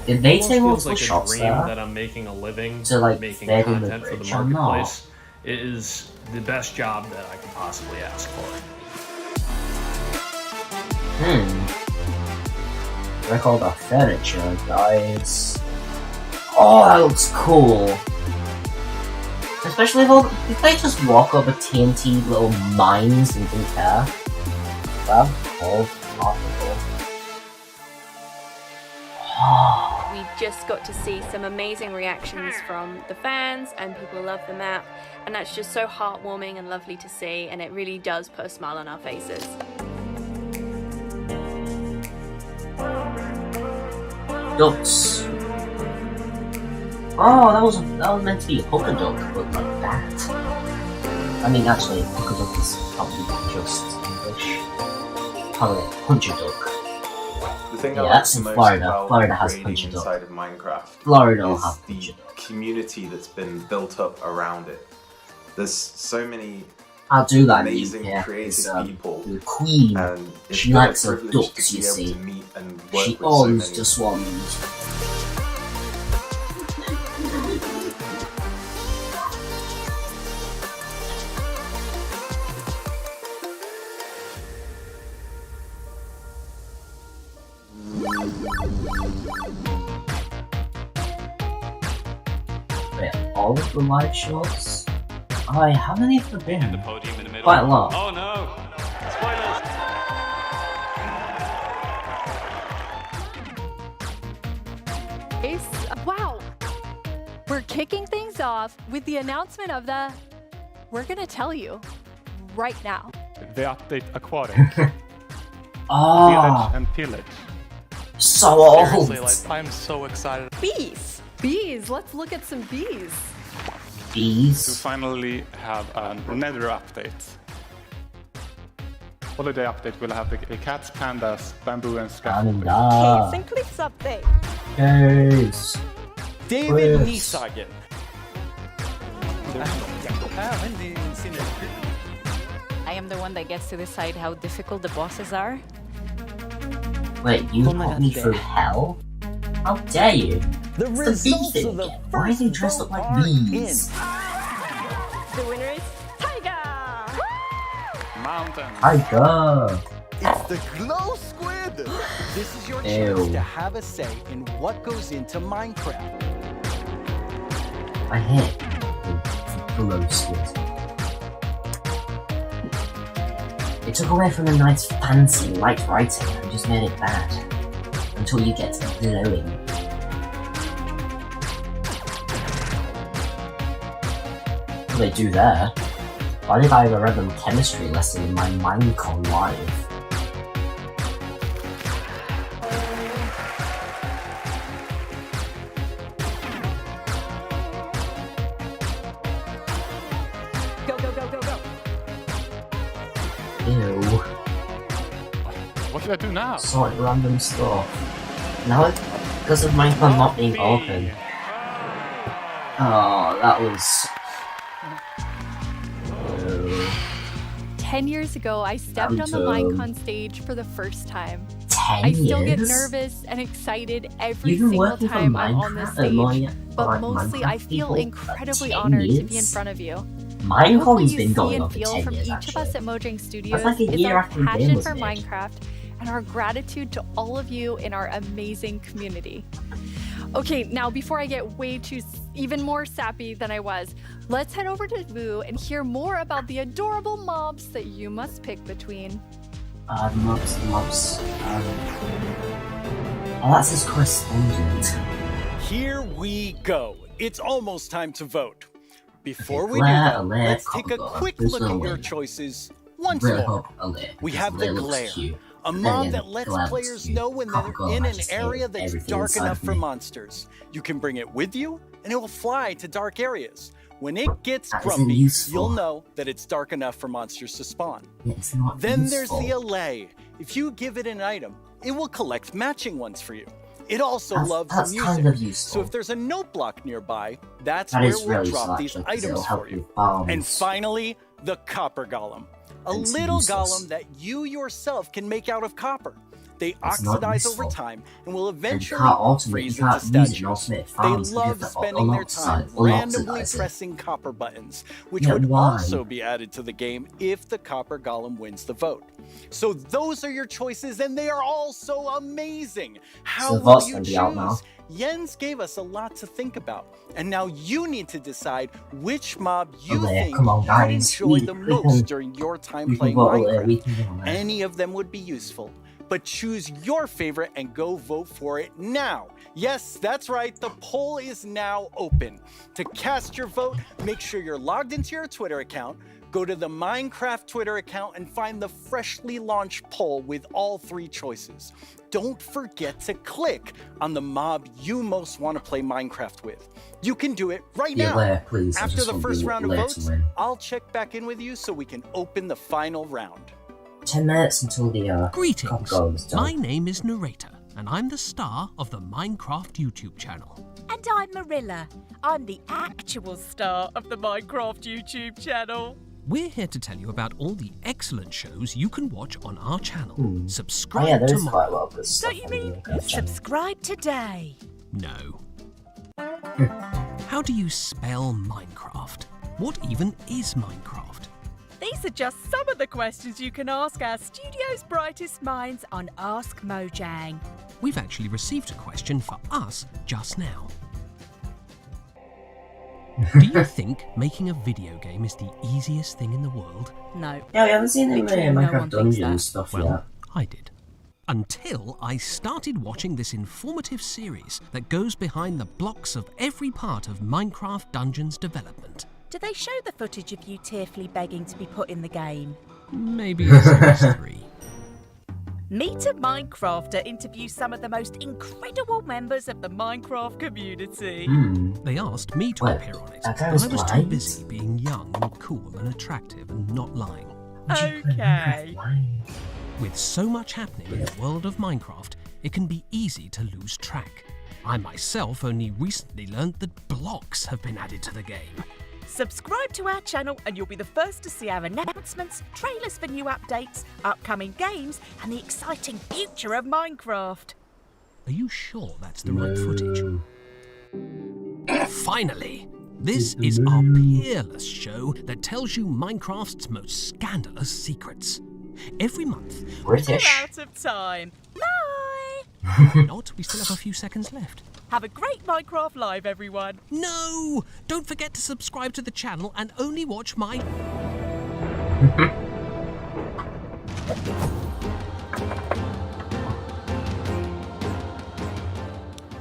Did they almost take feels multiple like shots a dream there? that I'm making a living To, like, making bed in the content for the bridge or not? marketplace. It is the best job that I could possibly ask for. Like all the furniture, guys. Oh, that looks cool. Especially if they just walk over TNT little mines and didn't care. That's wholeheartable. We just got to see some amazing reactions from the fans, and people love the map, and that's just so heartwarming and lovely to see, and it really does put a smile on our faces. Ducks. Oh, that was meant to be a polka duck, but like that. I mean, actually, polka duck is probably just English. Probably a puncher duck. The thing Yeah, I like that's the in most Florida. about Florida has creating puncher duck. inside of Minecraft Florida will is have the community that's been built up around it. There's so many I'll do that. amazing Yeah, creative people, the queen. and it's She been a likes her privilege ducks, to you be able see. to meet and work She with so owns many. the swans. all of the live shows. How many have there been? The podium in the middle. Quite a lot. Oh no! Spoilers! Wow! We're kicking things off with the announcement of the... We're gonna tell you right now. The update Aquatic. Ah, Village and Pillage. so old. Seriously, like, I'm so excited. Bees! Bees! Let's look at some bees. Bees. We finally have a Nether update. Holiday update will have the cats, pandas, bamboo, and scaffolding. Caves and cliffs update. Caves. David Cliffs. Niesagen. I am the one that gets to decide how difficult the bosses are. Wait, you Oh my put God, me Dave. through hell? How dare you? The It's results the bee of the thing. Why are they dressed up like bees? The winner is Tiger! Mountain. Tiger. It's the glow squid! This is your chance Ew. to have a say in what goes into Minecraft. I hate the glow squid. It took away from the nice fancy light writing and just made it bad. Until you get to glowing. What do they do there? Why did I have a random chemistry lesson in my Minecon live? Go, go, go, go, go. Ew. What should I do now? So like random stuff. Now because of Minecon not being open. Oh, that was... Ew. 10 years ago, I stepped on the Minecon stage for the first time. 10 I still get years? nervous and excited every You've been single working for time I'm on this Minecraft, stage. But mostly, I Minecraft feel people incredibly for 10 honored to be in years? front of you. I hope Minecon's what you been see going and on for feel 10 from years, each actually. of us at Mojang Studios like a is year our after the game passion was for made. Minecraft and our gratitude to all of you in our amazing community. Okay, now before I get way too even more sappy than I was, let's head over to Vu and hear more about the adorable mobs that you must pick between. The mobs. Oh, that's his correspondent. Here we go. It's almost time to vote. Before we do Glare, that, alert, let's take a Coca-Cola. quick Who's look at gonna your win? choices once Really more. hope alert. We have the Glare looks glare, cute. a Then mob again, that lets Glare looks players cute. know when they're Coca-Cola, in I an just hate area that's everything dark inside enough of for me. monsters. You can bring it with you, and it will fly to dark areas. When it gets That isn't grumpy, useful. you'll know that it's dark enough for monsters to spawn. Yeah, it's not Then useful. there's the allay. If you give it an item, it will collect matching ones for you. It also loves that's music. kind of useful. So if there's a note block nearby, that's That where is we'll really drop useful, these actually, 'cause it'll items help for you. with bombs. And finally, the copper golem. A It's little useless. golem that you yourself can make out of copper. They It's not oxidize over useful. time and will And you eventually can't automate, freeze you into can't use it in statues. ultimate They farms love because spending their time randomly unoxidized. pressing copper buttons, which Yeah, would why? also be added to the game if the copper golem wins the vote. So those are your choices, and they are all so amazing. How So the will vote's you gonna be out now. choose? Jens gave us a lot to think about, and now you need to decide which mob you Alert, think come on, you'd guys. enjoy We the can- most during your time we can playing vote alert, we Minecraft. can vote alert. Any of them would be useful, but choose your favorite and go vote for it now. Yes, that's right, the poll is now open. To cast your vote, make sure you're logged into your Twitter account. Go to the Minecraft Twitter account and find the freshly launched poll with all 3 choices. Don't forget to click on the mob you most want to play Minecraft with. You can do it right Yeah, now. Blair, please, I After just the want first the round of Blair to votes, win. I'll check back in with you so we can open the final round. 10 minutes until the Greetings. goes done. My name is Narrator, and I'm the star of the Minecraft YouTube channel. And I'm Marilla. I'm the actual star of the Minecraft YouTube channel. We're here to tell you about all the excellent shows you can watch on our channel. Subscribe Oh yeah, there's tomorrow. quite a lot of good stuff. Don't you on the mean Minecraft channel. subscribe today? No. How do you spell Minecraft? What even is Minecraft? These are just some of the questions you can ask our studio's brightest minds on Ask Mojang. We've actually received a question for us just now. Do you think making a video game is the easiest thing in the world? No. Yeah, we haven't seen him Literally in no Minecraft one thinks Dungeons that. stuff Well, yet. I did. Until I started watching this informative series that goes behind the blocks of every part of Minecraft Dungeons development. Do they show the footage of you tearfully begging to be put in the game? Maybe in Series 3. Meet a Minecrafter interviews some of the most incredible members of the Minecraft community. They asked me to appear on it, that but I was was too blind? busy being young and cool and attractive and not lying. Okay. With so much happening in the world of Minecraft, it can be easy to lose track. I myself only recently learned that blocks have been added to the game. Subscribe to our channel and you'll be the first to see our announcements, trailers for new updates, upcoming games, and the exciting future of Minecraft. Are you sure that's the right footage? Finally! This is our peerless show that tells you Minecraft's most scandalous secrets. Every month... We're out of time. Bye! Not, we still have a few seconds left. Have a great Minecraft Live, everyone. No! Don't forget to subscribe to the channel and only watch my...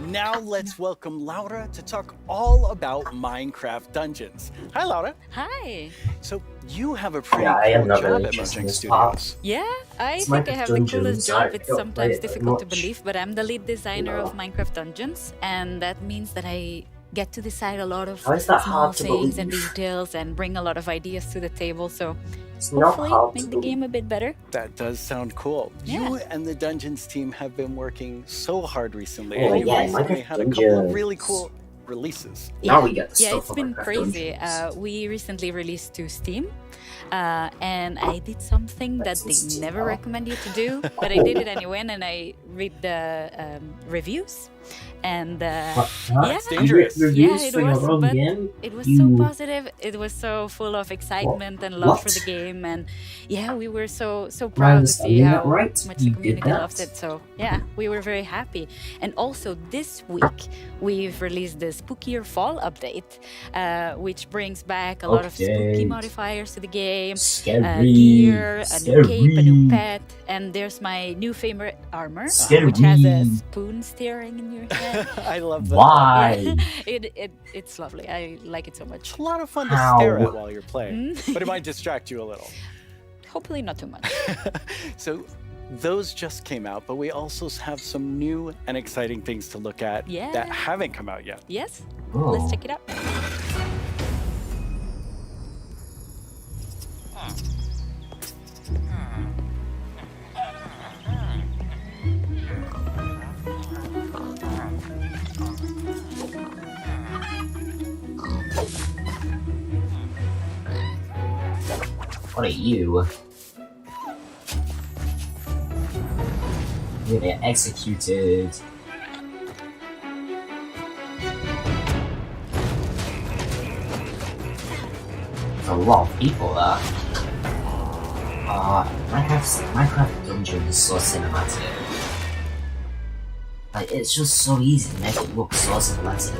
Now let's welcome Laura to talk all about Minecraft Dungeons. Hi, Laura. Hi. So you have a pretty I am cool not job really at interested in Mojang this part. Studios. Yeah, I It's think I Minecraft have the Dungeons. coolest job. I It's don't sometimes play it difficult to much. believe, but I'm the lead designer of Minecraft Dungeons, and that means that I get to decide a lot of How is that small hard to things and believe? details and bring a lot of ideas to the table, so It's not hopefully hard to make the game a bit better. That does sound cool. Yeah. You and the Dungeons team have been working so hard recently. Oh, and you yeah, recently Minecraft had a couple of Dungeons. really cool releases. Now we get the Yeah, stuff it's from been Minecraft crazy. Dungeons. We recently released to Steam, and I did something that That's they Steam. never recommend you to do, but I did it anyway, and I read the reviews, and yeah, It's dangerous. yeah, it for your was, own but game? it was You- so positive. It was so full of excitement and love for the game, and yeah, we were so proud to see understanding how that right? much You the did community that? loved it. So yeah, we were very happy. And also this week we've released the Spookier Fall update, which brings back a lot of spooky Okay. modifiers to the game, Scary, gear, a new cape, a new scary. pet, and there's my new favorite armor, Scary. which has a spoon steering in your head. I love that. Why? It's lovely. I like it so much. It's a lot of fun to How? stare at while you're playing, Mm. but it might distract you a little. Hopefully not too much. So those just came out, but we also have some new and exciting things to look at Yeah. that haven't come out yet. Yes, Oh. let's check it out. What are you? You're gonna get executed. There's a lot of people there. Minecraft Dungeons is so cinematic. Like, it's just so easy to make it look so cinematic.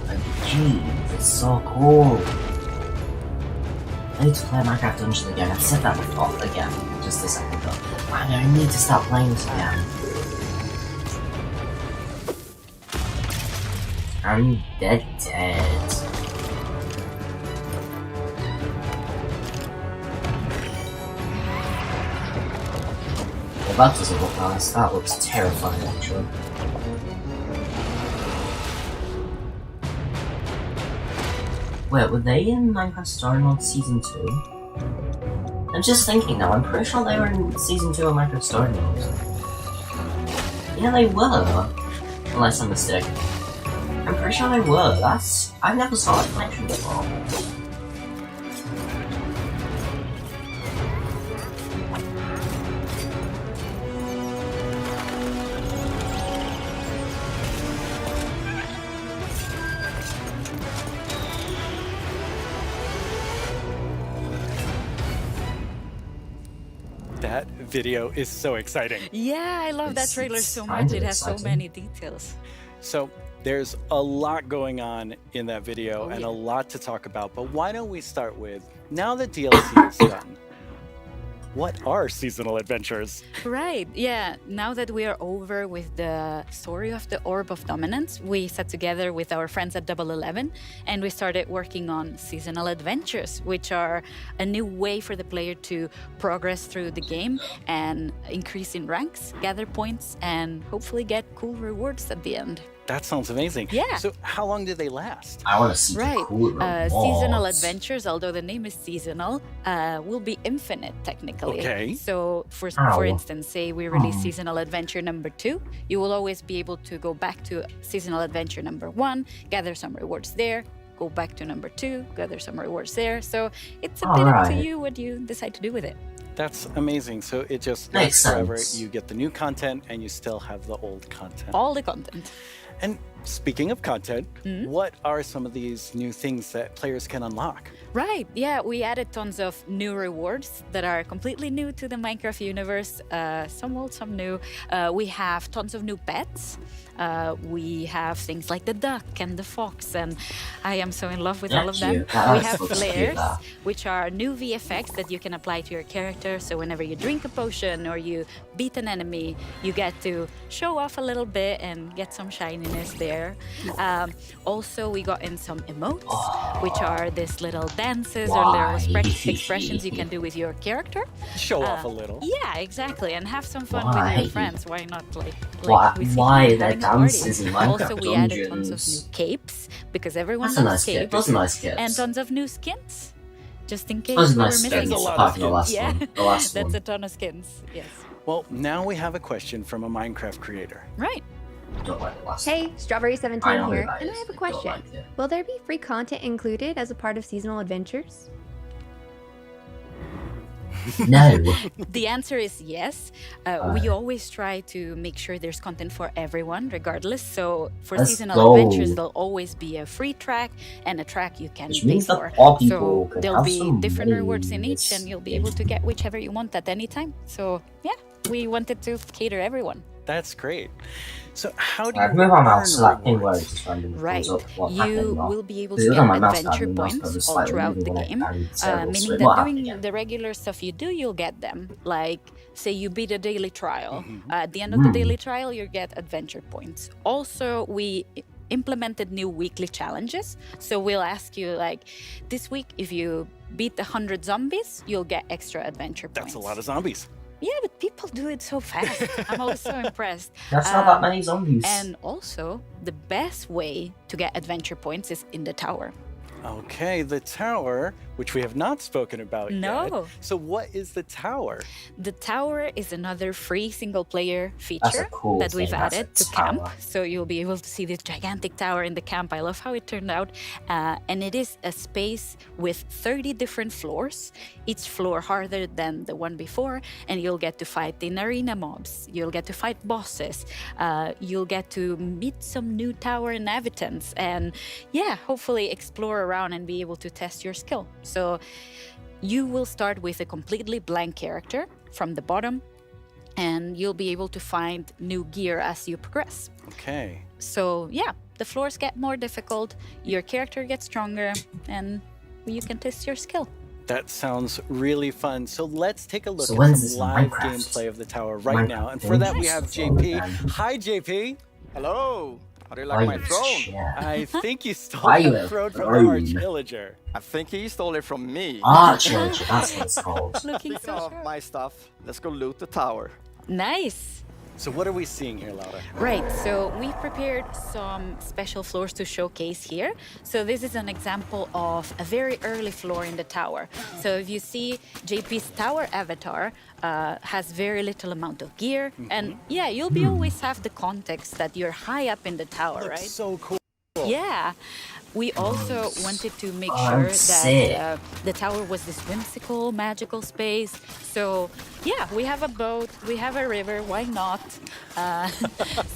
Like, jeez, it's so cool. I need to play Minecraft Dungeons again. I've said that before, again, just a second ago. I need to start playing this again. I'm dead. Well, that doesn't look nice. That looks terrifying, actually. Wait, were they in Minecraft Story Mode Season 2? I'm just thinking now, I'm pretty sure they were in Season 2 of Minecraft Story Mode. Yeah, they were. Unless I'm mistaken. I'm pretty sure they were. I never saw that connection before. That video is so exciting. Yeah, I love that It's trailer so kind much. of It has so exciting. many details. So there's a lot going on in that video and a lot to talk about, but why don't we start with, now that DLC is done, what are seasonal adventures? Right, yeah. Now that we are over with the story of the Orb of Dominance, we sat together with our friends at Double 11 and we started working on seasonal adventures, which are a new way for the player to progress through the game and increase in ranks, gather points, and hopefully get cool rewards at the end. That sounds amazing. Yeah. So how long do they last? I want to see Right. the cool rewards. Seasonal adventures, although the name is seasonal, will be infinite technically. Okay. So for Ow. instance, say we release seasonal adventure number 2, you will always be able to go back to seasonal adventure number 1, gather some rewards there, go back to number 2, gather some rewards there. So it's a bit up to you what you decide to do with it. That's amazing. So it just Makes lasts forever. sense. You get the new content and you still have the old content. All the content. And speaking of content, what are some of these new things that players can unlock? Right, yeah, we added tons of new rewards that are completely new to the Minecraft universe, some old, some new. We have tons of new pets. We have things like the duck and the fox, and I am so in love with all of them. Cute. That We looks have cute, flares, that. which are new VFX that you can apply to your character. So whenever you drink a potion or you beat an enemy, you get to show off a little bit and get some shininess there. Also, we got in some emotes, which are these little dances or little expressions you can do with your character. Show off a little. Yeah, exactly, and have some fun Why? with your friends. Why not? Why having there a party. dances in Minecraft Also, we added tons of dungeons? new capes because everyone That's a loves nice kit. capes. Those are nice kits. And tons of new skins, just in case Those are we were nice missing skins, some. apart from the last Yeah, one. The last that's one. a ton of skins. Yes. Well, now we have a question from a Minecraft creator. Right. Don't like the last Hey, I Strawberry17 know who here, that and I is, have a but don't question. like it. Will there be free content included as a part of seasonal adventures? No. The answer is yes. We always try to make sure there's content for everyone, regardless. So for Let's seasonal go. adventures, there'll always be a free track and a track you can Which pay means the for. poor people So can there'll have be some different rewards in each, money. and you'll be able to get whichever you want at any time. So yeah, we wanted to cater everyone. That's great. So how do you Move my mouse earn so that thing where rewards? it just randomly Right. comes up what's You happening now. will be able Because to it was on get my mouse pad, adventure and the mouse pad points was all like throughout the moving it game, and several, meaning so it that won't happen doing again. the regular stuff you do, you'll get them. Like, say you beat a daily trial. At the end of the daily trial, you get adventure points. Also, we implemented new weekly challenges. So we'll ask you, like, this week, if you beat 100 zombies, you'll get extra adventure points. That's a lot of zombies. Yeah, but people do it so fast. I'm always so impressed. That's not that many zombies. And also, the best way to get adventure points is in the tower. Okay, the tower, which we have not spoken about yet. No. So what is the tower? The tower is another free single-player That's a feature cool that we've thing, that's a added to camp. tower. So you'll be able to see this gigantic tower in the camp. I love how it turned out. And it is a space with 30 different floors, each floor harder than the one before. And you'll get to fight in arena mobs. You'll get to fight bosses. You'll get to meet some new tower inhabitants. And yeah, hopefully explore around and be able to test your skill. So you will start with a completely blank character from the bottom, and you'll be able to find new gear as you progress. Okay. So yeah, the floors get more difficult, your character gets stronger, and you can test your skill. That sounds really fun. So let's take a look So at when's some this live Minecraft? gameplay of the tower right Minecraft now. And for that, we games? have That's all JP. done. Hi, JP. Hello. How do you like my throne? I think you stole Why the you throne from the throne? Arch-Illager. I think he stole it from me. Arch-Illager, that's what it's called. Looking Speaking so of sharp. my stuff, let's go loot the tower. Nice. So what are we seeing here, Laura? Right, so we prepared some special floors to showcase here. So this is an example of a very early floor in the tower. So if you see JP's tower avatar has very little amount of gear. And yeah, you'll be always have the context that you're high up in the tower, Looks right? so cool. Yeah. We also wanted to make Oh, sure I'm sick. that the tower was this whimsical, magical space. So yeah, we have a boat, we have a river, why not?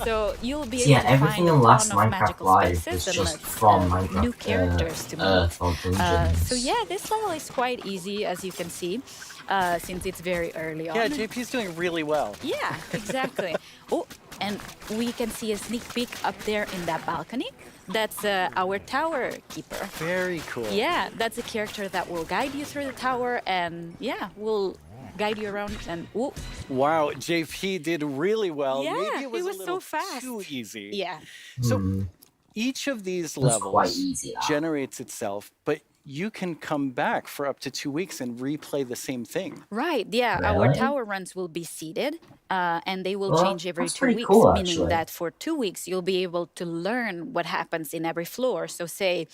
So you'll be So able yeah, to everything find in a last ton of Minecraft magical Live spaces is and just from Minecraft new characters to meet. Earth or Dungeons. So yeah, this level is quite easy, as you can see, since it's very early on. Yeah, JP's doing really well. Yeah, exactly. Oh, And we can see a sneak peek up there in that balcony. That's our tower keeper. Very cool. Yeah, that's a character that will guide you through the tower and will guide you around and ooh. Wow, JP did really well. Yeah, Maybe it was, he was a little so fast. too easy. Yeah. So each of these levels generates itself, but you can come back for up to 2 weeks and replay the same thing. Right, yeah. Our Really? tower runs will be seeded and they will Well, change every that's 2 pretty weeks, cool, meaning actually. that for 2 weeks you'll be able to learn what happens in every floor. So say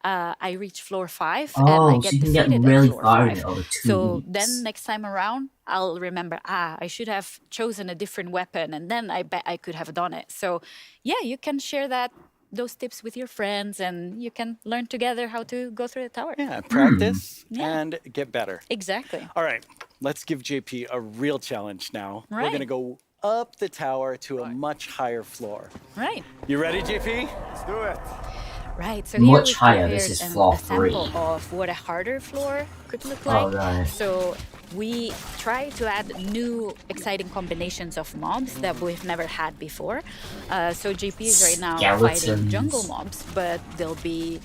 I reach floor 5 and I get so you can get defeated really at floor far 5. in over 2 So weeks. then next time around, I'll remember, I should have chosen a different weapon and then I bet I could have done it. So yeah, you can share those tips with your friends and you can learn together how to go through the tower. Yeah, practice and get better. Exactly. All right, let's give JP a real challenge now. We're Right. going to go up the tower to a much higher floor. Right. You ready, JP? Let's do it. Right, so Much here higher, we this prepared is floor a sample 3. of what a harder floor could look Oh, like. right. So we try to add new exciting combinations of mobs that we've never had before. So JP is right now fighting Skeletons. jungle mobs, but there'll be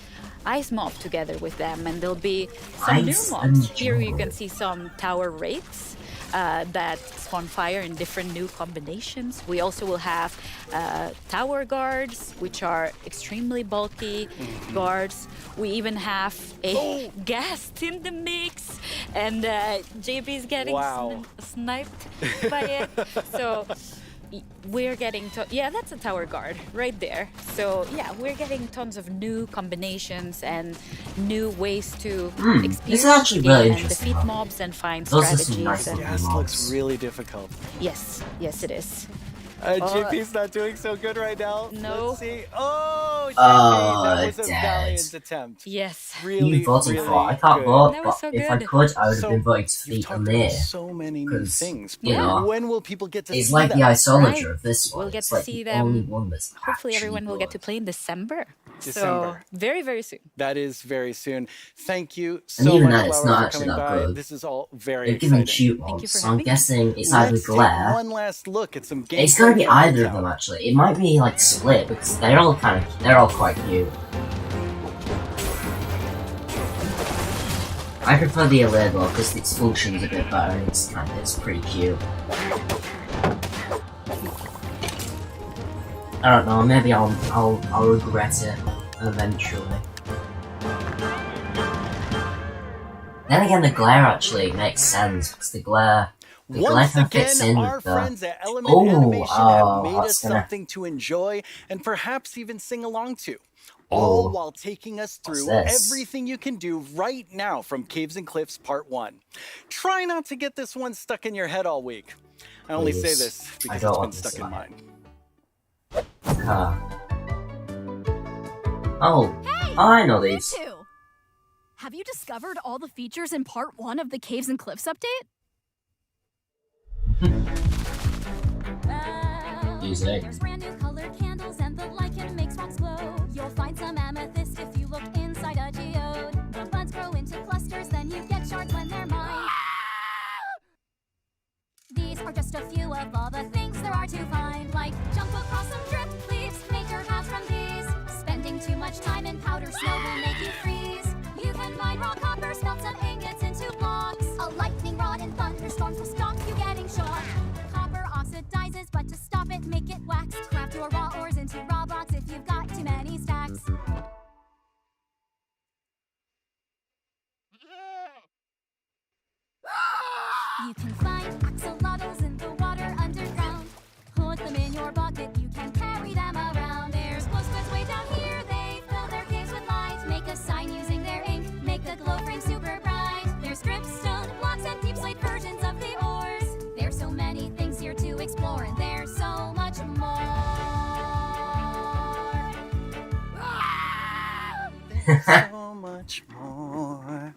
ice mob together with them, and there'll be some new Ice mobs. and Here you jungle. can see some tower wraiths that spawn fire in different new combinations. We also will have tower guards, which are extremely bulky guards. We even have a ghast in the mix, and JP is getting sniped by it. So we're getting that's a tower guard right there. So yeah, we're getting tons of new combinations and new ways to this experience is actually the really game and interesting. defeat mobs and find Those are some strategies. nice And looking This mobs. looks really difficult. yes, it is. JP's not doing so good right now. No. Let's see. Oh, JP, Oh, that was a dead. valiant attempt. Yes. Really, You voting really for? I can't good. vote, That was but so if I good. could, I would have So, been voting to You've defeat talked Amir. about so many new 'cause, things. you know, When will people get to It's see like them? the isolager Right. of this one. We'll get It's to like see the only them. one that's Hopefully everyone actually will get to good. play in December. December. So very, very soon. That is very soon. Thank you And so even much, then, it's Flowers, not for actually coming that by. good. This is all very They're giving exciting. cute Thank you ones, for so I'm having me. guessing it's either Let's take Glare. one last look at some gameplay. It's gonna be from either of Timeout. them actually. It might be like split because they're all quite cute. I prefer the Allego because its function's a bit better and it's pretty cute. I don't know, maybe I'll regret it eventually. Then again, the glare actually makes sense because the glare Once kind of fits again, in our with the. friends at Element Animation have made that's us gonna. something to enjoy and perhaps even sing along to. All while taking us through this? everything you can do right now from Caves and Cliffs Part 1. Try not to get this one stuck in your head all week. I only say Please. this I because don't it's been want stuck this in in my mine. Oh, I know these. You two! Have you discovered all the features in Part 1 of the Caves and Cliffs update? Music. There's brand new colored candles and the lichen makes rocks glow. You'll find some amethyst if you look inside a geode. The buds grow into clusters, then you get shards when they're mined. These are just a few of all the things there are to find, like jump across some drift leaves, make your path from these. Spending too much time in powder snow will make you freeze. You can mine raw copper, smelt some ingots into blocks. A lightning rod and thunderstorms will stop you getting shot. Copper oxidizes, but to stop it, make it wax. Craft your raw ores into raw blocks if you've got too many stacks. You can find axolotls in the water underground. Put them in your bucket, you can carry them around. There's glow squids way down here, they fill their caves with light. Make a sign using their ink, make the glow frame super bright. There's dripstone blocks and deep slate versions of the ores. There's so many things here to explore, and there's so much more. So much more.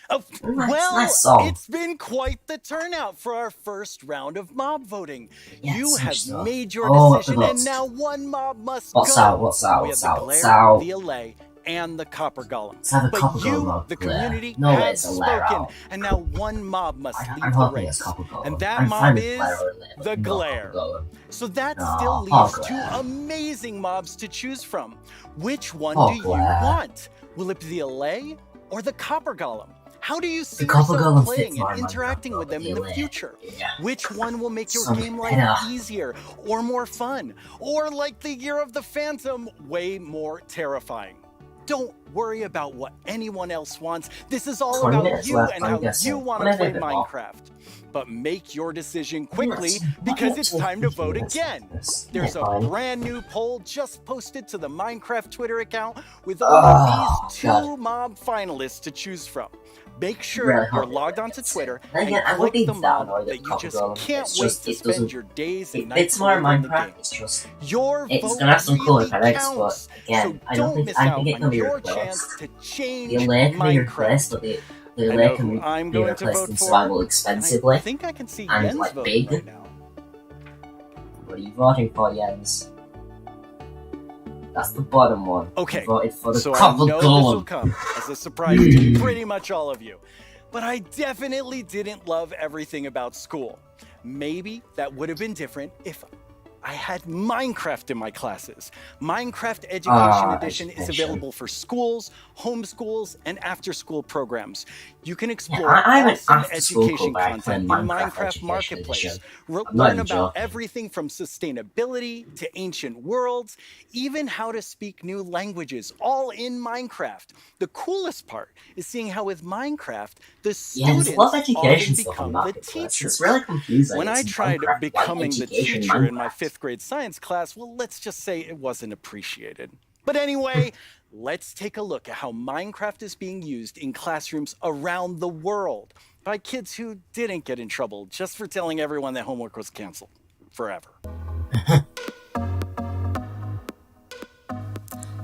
Oh, nice song. It's been quite the turnout for our first round of mob voting. Yeah, you so have much stuff. made your Oh, decision, the and votes. now one mob must What's go. out? What's out? We What's have out? the What's Glare, out? the Allay, and the copper golem. Is that a But copper you, golem? the Glare. community, No, have it's a Glare spoken, out. and now one mob must lead I'm the hoping it's race. copper golem. And that I'm mob fine with is Glare or Glare, but the not Glare. copper golem. So that No, still Paul leaves two Glare. amazing mobs to choose from. Which one Paul do you Glare. want? Will it be the Allay or the copper golem? How do you see The copper yourself golem playing fits my and interacting Minecraft with them in the Allay. future? Yeah. Which one will make your So game life better. easier or more fun? Or like the Year of the Phantom, way more terrifying? Don't worry about what anyone else wants. This is all 20 about minutes you left, and I'm how guessing. you want to Maybe play a bit more. Minecraft. But make your decision quickly because it's time to vote again. There's a brand new poll just posted to the Minecraft Twitter account with only these two mob finalists to choose from. Make sure Really you're hope logged onto Twitter Then and again, I would click be the that mob annoyed that at you copper just golem. can't It's wait just, to it spend doesn't. your days and It's nights more playing the Minecraft. game. It's just. Your It's vote gonna have some cool really effects, counts. but again, So I don't think miss I out think it on can be your replaced. chance to change The Allay can be Minecraft. replaced, but the I Allay know can who I'm be going to replaced vote in for. survival expensively I think I can see and Jens like voting big. right now. What are you voting for, Jens? That's the bottom one. Okay, You voted for the so I copper know this will golem. come as a surprise to pretty much all of you. But I definitely didn't love everything about school. Maybe that would have been different if I had Minecraft in my classes. Minecraft Education Edition is available for schools, homeschools, and after-school programs. You can explore I have an awesome after-school education club where I content play in Minecraft Minecraft Education Marketplace. Edition. I'm not Learn even about joking. everything from sustainability to ancient worlds, even how to speak new languages, all in Minecraft. The coolest part is seeing how with Minecraft, the Yeah, there's students a lot of education often stuff on become the Marketplace. teachers. It's really confusing. When I It's tried Minecraft, becoming like the education teacher in my Minecraft. 5th grade science class, well, let's just say it wasn't appreciated. But anyway, let's take a look at how Minecraft is being used in classrooms around the world by kids who didn't get in trouble just for telling everyone that homework was canceled forever.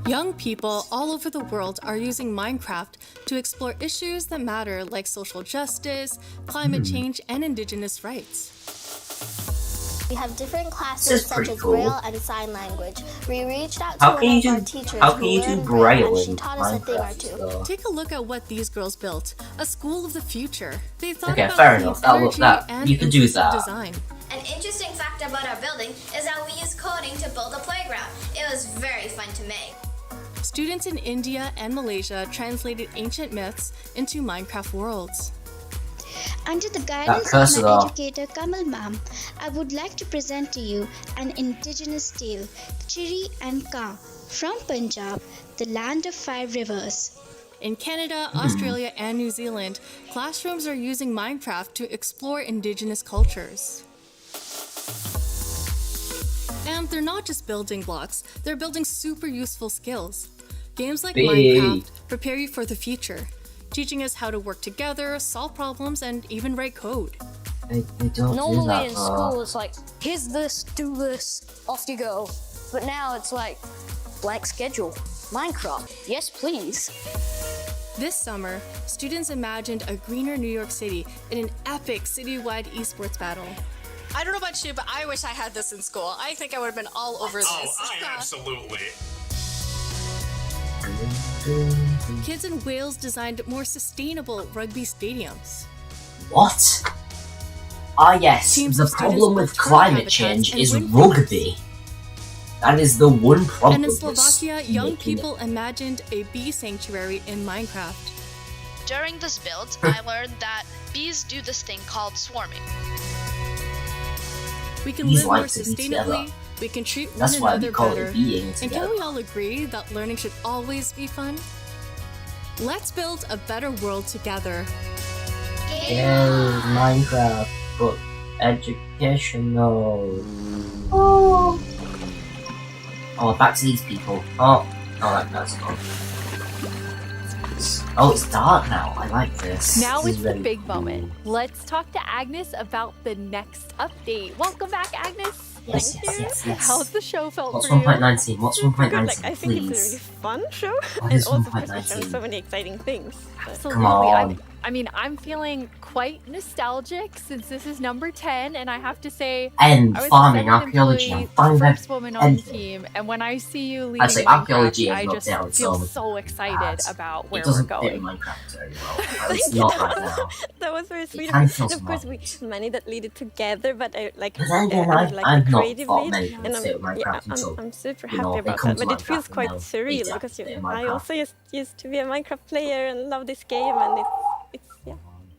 Young people all over the world are using Minecraft to explore issues that matter like social justice, climate change, and indigenous rights. We have different This classes is such pretty as cool. Braille and Sign Language. We reached out to How one can of you our do- teachers how can who you do learned Braille and she in taught us a thing or Minecraft, two. though? Take a look at what these girls built, a school of the future. They thought Okay, about fair clean enough. That energy and you could do inclusive that. design. An interesting fact about our building is that we used coding to build a playground. It was very fun to make. Students in India and Malaysia translated ancient myths into Minecraft worlds. Under the guidance of cursor my though. educator Kamal Ma'am, I would like to present to you an indigenous tale, Chiri and Ka, from Punjab, the land of 5 rivers. In Canada, Australia, and New Zealand, classrooms are using Minecraft to explore indigenous cultures. And they're not just building blocks, they're building super useful skills. Games like Big. Minecraft prepare you for the future, teaching us how to work together, solve problems, and even write code. They don't Normally do that. in school it's like, here's this, do this, off you go. But now it's like, blank schedule, Minecraft, yes please. This summer, students imagined a greener New York City in an epic citywide esports battle. I don't know about you, but I wish I had this in school. I think I would have been all over this. Absolutely. Kids in Wales designed more sustainable rugby stadiums. What? Ah yes, Teams the of students problem with built turtle climate habitats change and is wind rugby. That is the one problem. And in with Slovakia, young making it. people imagined a bee sanctuary in Minecraft. During this build, I learned that bees do this thing called swarming. We can Bees live more like to be together. sustainably, we can treat That's one why we another call it better. being And together. can we all agree that learning should always be fun? Let's build a better world together. Yay, Minecraft, but educational. Oh, back to these people. Oh, that's fun. Oh, it's dark now. I like this. Now This it's is the really big moment. Let's talk to Agnes about the next update. Welcome back, Agnes. Yes, Thank yes, you. yes, yes. How's the show felt What's for you? 1.19? What's 1.19? Like, I think it's a really Please. fun show, What and is also because we've 1.19? done so many exciting things. Come on. I mean, I'm feeling quite nostalgic since this is number 10, and I have to say, And I was farming, the second archaeology, employee, I'm fine the with first woman on the anything. team, and when I see you leading I'd say Minecraft, archaeology is I not just down with feel some so excited about where It we're doesn't fit going. Minecraft very well. At least not right now. That was very sweet. kind And of feels of course, we many that lead it together, but I like, But then again, I like I've the not creative thought lead, many things and fit Minecraft until, I'm super you know, happy they about come that. to But it feels Minecraft and quite they'll surreal interact because with it in I Minecraft. also used to be a Minecraft player and love this game, and it's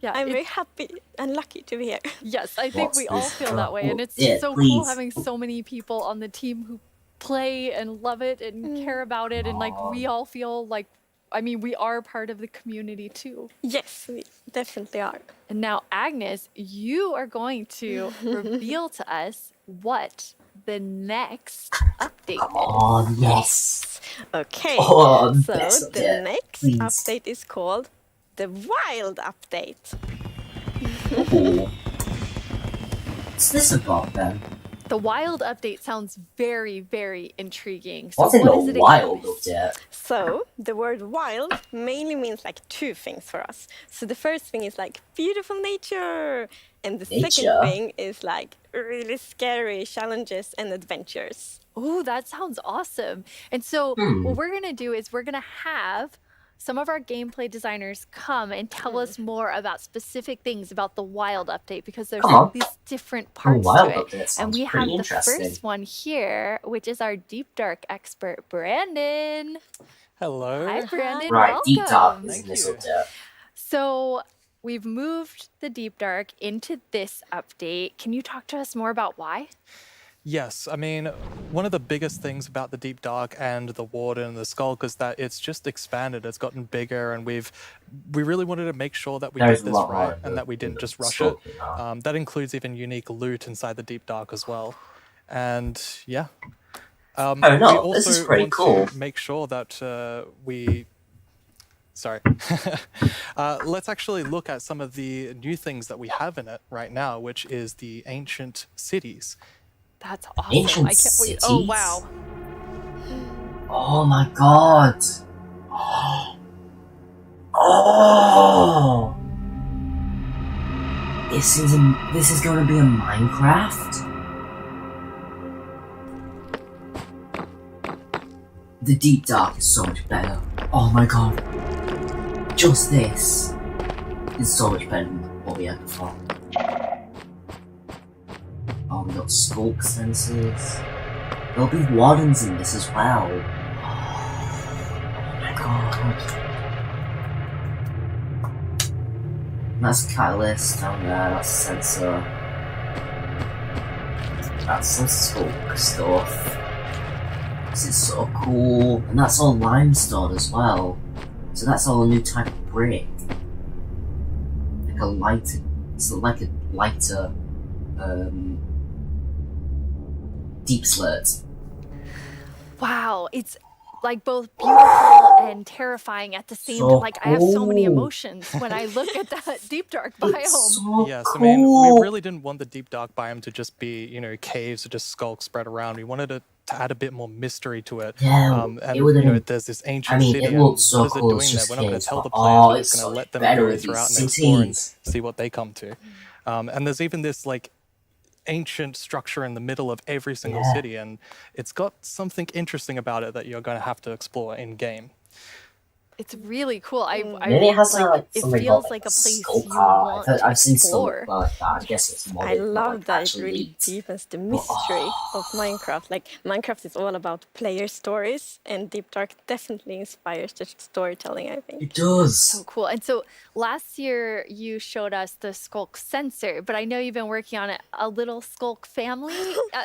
I'm very happy and lucky to be here. Yes, I think we all feel that way, and it's Yeah, so please. cool having so many people on the team who play and love it and care about it, and like we all feel like, I mean, we are part of the community too. Yes, we definitely are. And now, Agnes, you are going to reveal to us what the next update is. Oh, yes. Okay, Oh, so best of the it. next Please. update is called the Wild Update. Ooh. What's this about then? The wild update sounds very, very intriguing. So What's in what is the it wild exactly? update? So the word wild mainly means like two things for us. So the first thing is like beautiful nature, and the Nature? second thing is like really scary challenges and adventures. Oh, that sounds awesome. And so what we're going to do is we're going to have some of our gameplay designers come and tell us more about specific things about the wild update, because there's all these different parts wild to it. update And sounds we have pretty the interesting. first one here, which is our deep dark expert, Brandon. Hello. Hi, Brandon. Right, welcome. deep dark is in this update. So we've moved the deep dark into this update. Can you talk to us more about why? Yes, I mean, one of the biggest things about the Deep Dark and the Warden and the Skulk is that it's just expanded, it's gotten bigger, and we really wanted to make sure that we There's did a this lot right more and that we didn't just rush Skulk, it. That includes even unique loot inside the Deep Dark as well. And yeah. Oh we no, also this is pretty want cool. to make sure that we... Sorry. Let's actually look at some of the new things that we have in it right now, which is the Ancient Cities. That's awesome. Ancient I can't wait. cities? Oh, wow. Oh my god. Oh. This is going to be a Minecraft? The Deep Dark is so much better. Oh my god. Just this is so much better than what we had before. Oh, we got skulk sensors. There'll be wardens in this as well. Oh my god. That's a catalyst down there, that's a sensor. That's some skulk stuff. This is so cool. And that's all limestone as well. So that's all a new type of brick. Like a lighter, it's like a lighter, deep slurs. Wow, it's like both beautiful and terrifying at the same time. Like, I have so many emotions when I look at that deep dark biome. Yes, I mean, we really didn't want the Deep Dark biome to just be, you know, caves or just skulks spread around. We wanted it to add a bit more mystery to it. Yeah, and, it would've you know, been- there's this ancient I mean, city, it and looks so what is it cool, doing it's there? just We're not going to caves, tell the but, players, oh, we're it's just going so to let them better go with throughout these and explore and cities. see what they come to. And there's even this, like, ancient structure in the middle of every single Yeah. city, and it's got something interesting about it that you're going to have to explore in game. It's really cool. Maybe it has like, it something feels called, like a place skull you car. want to I've seen some explore. like that. I guess it's modded. I love not that it actually really leaked. deepens the mystery of Minecraft. Like, Minecraft is all about player stories, and Deep Dark definitely inspires the storytelling, I think. It does. So cool. And so last year you showed us the skulk sensor, but I know you've been working on a little skulk family.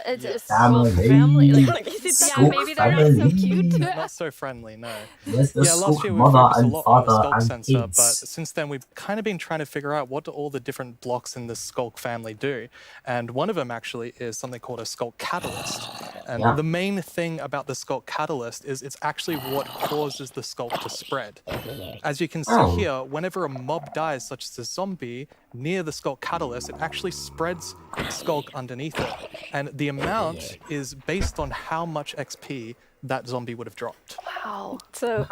It's a skulk family. Like, Skulk maybe they're not so cute. Not so friendly, no. Where's the Yeah, last skulk year we mother focused a and lot on the father skulk and sensor, but kids? since then we've kind of been trying to figure out what do all the different blocks in the skulk family do. And one of them actually is something called a skulk catalyst. And Yeah. the main thing about the skulk catalyst is it's actually what causes the skulk to spread. As you can see Oh. here, whenever a mob dies, such as a zombie, near the skulk catalyst, it actually spreads skulk underneath it. And the amount is based on how much XP that zombie would have dropped. Wow. So,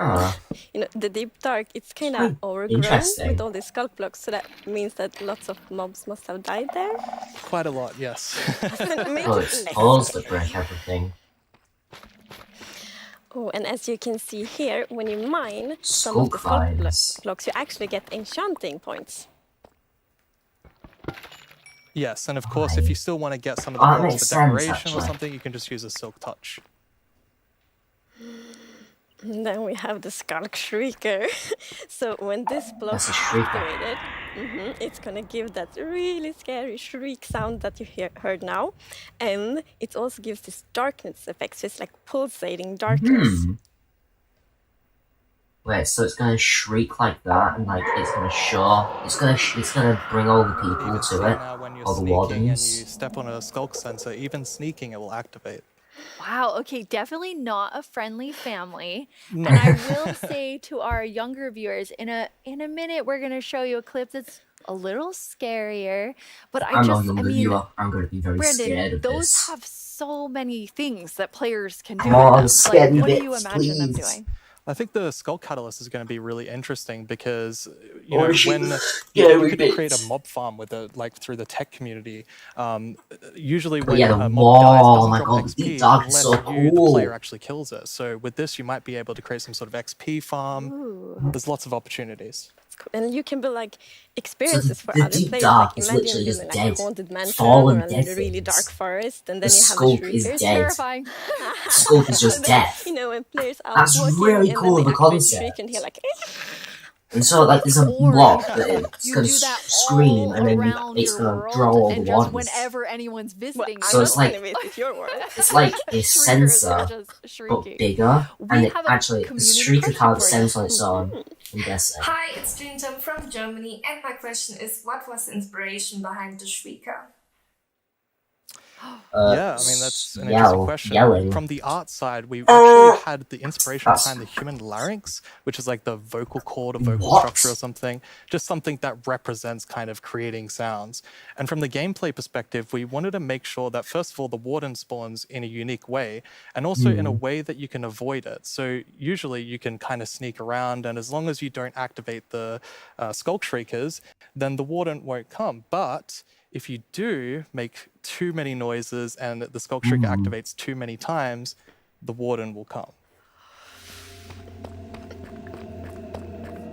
you know, the deep dark, it's kind of overgrown interesting. with all these sculk blocks, so that means that lots of mobs must have died there. Quite a lot, yes. Oh, it's balls that break everything. Oh, and as you can see here, when you mine some of the sculk blocks, you actually get enchanting points. Yes, and of course, if you still want to get some of the blocks for decoration or something, you can just use a silk touch. And then we have the Skulk Shrieker. So when this block is activated, it's gonna give that really scary shriek sound that you heard now. And it also gives this darkness effect, so it's like pulsating darkness. Wait, so it's gonna shriek like that, and like it's gonna bring all the people to it, all the wardens. And you step on a skulk sensor, even sneaking, it will activate. Wow, okay, definitely not a friendly family. And I will say to our younger viewers, in a minute we're gonna show you a clip that's a little scarier. But I'm a younger viewer. I'm gonna be very scared of those this. have so many things that players can do. Come on, with them. scare me What do bits, you imagine them please. doing? I think the Skull Catalyst is going to be really interesting because, you know, when you could create a mob farm with it, like through the tech community, usually when a mob dies, it doesn't drop XP unless you, the player, actually kills it. So with this, you might be able to create some sort of XP farm. Ooh. There's lots of opportunities. And you can build like experiences for the other deep players. dark Like is imagine literally doing just like a dead. haunted mansion Fallen or a dead really things. dark forest, and The then you have sculk the is shriekers. dead. Terrifying. Sculk is just death. You know, when players are That's walking really and cool then of a they activate the concept. shriek and hear like. And so, like, there's a block that it's gonna scream, and then it's gonna draw all the And just ones. whenever anyone's visiting, So it's like it's like a sensor, but bigger, and it actually the shrieker can't sense on its own. I'm guessing. Hi, it's Jinjam from Germany, and my question is, what was the inspiration behind the Shrieker? Yeah, I mean, that's an interesting question. Yelling. From the art side, we actually had the inspiration behind the human larynx, which is like the vocal cord or vocal structure or something, just something that represents kind of creating sounds. And from the gameplay perspective, we wanted to make sure that, first of all, the warden spawns in a unique way, and also in a way that you can avoid it. So usually you can kind of sneak around, and as long as you don't activate the skulk shriekers, then the warden won't come. But if you do make too many noises and the skulk shrieker activates too many times, the warden will come.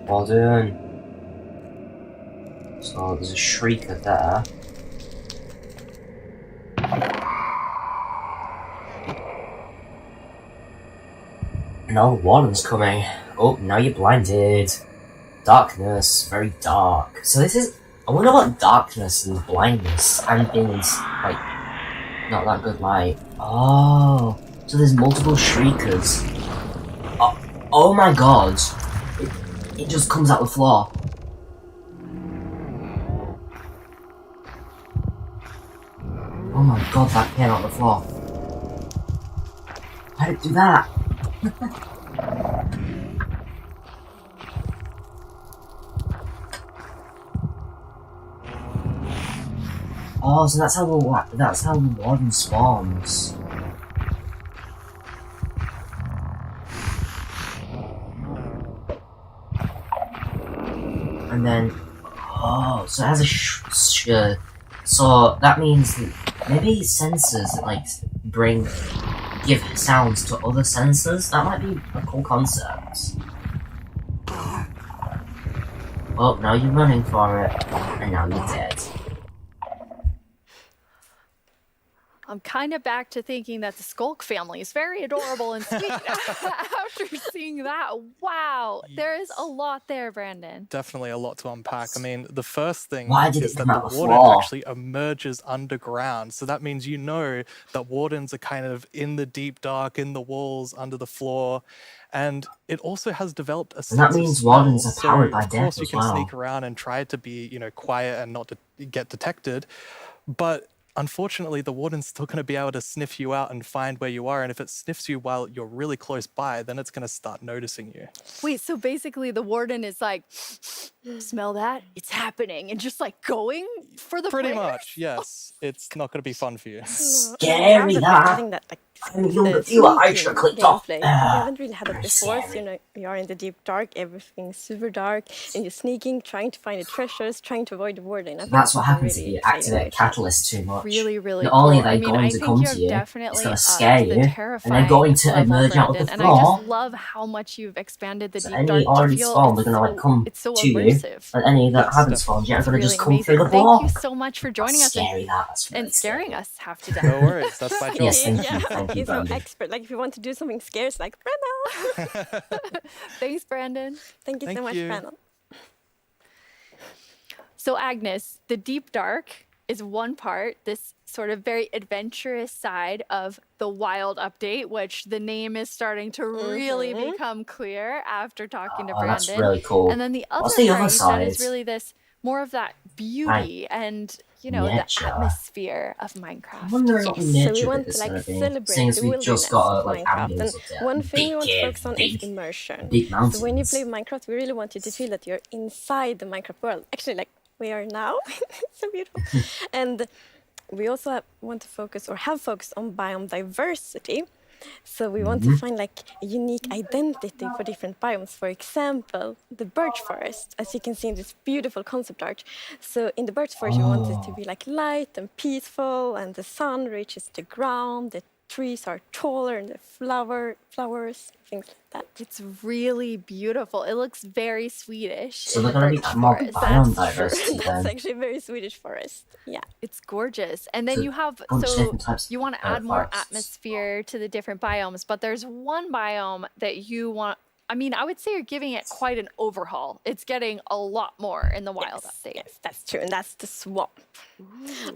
Warden. So there's a shrieker there. No, the warden's coming. Oh, now you're blinded. Darkness, very dark. So this is. I wonder what darkness and blindness and things like not that good light. Oh, so there's multiple shriekers. Oh my god! It just comes out the floor. Oh my god, that came out the floor. Why did it do that? Oh, so that's how the warden spawns. And then, oh, so it has a so that means that maybe sensors that like give sounds to other sensors. That might be a cool concept. Oh, now you're running for it, and now you're dead. I'm kind of back to thinking that the Skulk family is very adorable and sweet after seeing that. Wow, there is a lot there, Brandon. Definitely a lot to unpack. I mean, the first thing is that the warden actually emerges underground. So that means you know that wardens are kind of in the deep dark, in the walls, under the floor. And it also has developed a sense that means wardens are powered by death as well. Of course, you can sneak around and try to be, you know, quiet and not to get detected. But unfortunately, the warden's still going to be able to sniff you out and find where you are. And if it sniffs you while you're really close by, then it's going to start noticing you. Wait, so basically the warden is like, Smell that? It's happening. And just like going for the Pretty players? much, yes. It's not going to be fun for you. Scary, that. I'm a younger viewer. I should have clicked off. gameplay. We haven't really had it Very before, so scary. you are in the deep dark, everything's super dark, and you're sneaking, trying to find the treasures, trying to avoid the warden. I think That's what it's a happens really if you exciting activate way. Catalyst too much. Really, really Not only cool. are they I mean, going I to think come you to have you, it's definitely going to upped scare the you, and they're terrifying going to level, emerge out of the Brandon. And I floor. just love how much you've expanded the So deep any dark. already I feel spawned, they're it's going to like so come it's so to you, immersive. and any that Yes, haven't spawned yet are It's going to really just come through amazing. the Thank floor. you so much for joining That's us scary, that's really and scaring scary. us half to death. No worries, that's my job. Yes, thank you, Yeah, thank you, he's no Brandon. expert. Like if you want to do something scary, it's like Brenna. Thanks, Brandon. Thank you so Thank much, you. Brenna. So, Agnes, the deep dark is one part, this sort of very adventurous side of the wild update, which the name is starting to really become clear after talking to Oh, Brandon. that's really cool. And then the other What's the part other you said is side? really this more of that beauty and, you know, the Nature. atmosphere of I'm Minecraft. wondering what the Yes, so we nature want bit to is like going to be, celebrate seeing as the we've just wilderness got of like Minecraft. avenues And up there, one thing we want to big focus on big, is immersion. big mountains. So when you play Minecraft, we really want you to feel that you're inside the Minecraft world. Actually, like we are now. So beautiful. And we also want to focus or have focused on biome diversity. So we want to find like a unique identity for different biomes. For example, the birch forest, as you can see in this beautiful concept art. So in the birch forest, we want it to be like light and peaceful, and the sun reaches the ground. The trees are taller, and the flowers, things like that. It's really beautiful. It looks very Swedish. So in they're the going to birch be more forest. biome That's true. diversity That's then. actually very Swedish forest. Yeah. It's gorgeous. And then So you have, bunch of so different types you want to of add more forests. atmosphere to the different biomes, but there's one biome that you want, I mean, I would say you're giving it quite an overhaul. It's getting a lot more in the wild update. Yes, that's true. And that's the swamp.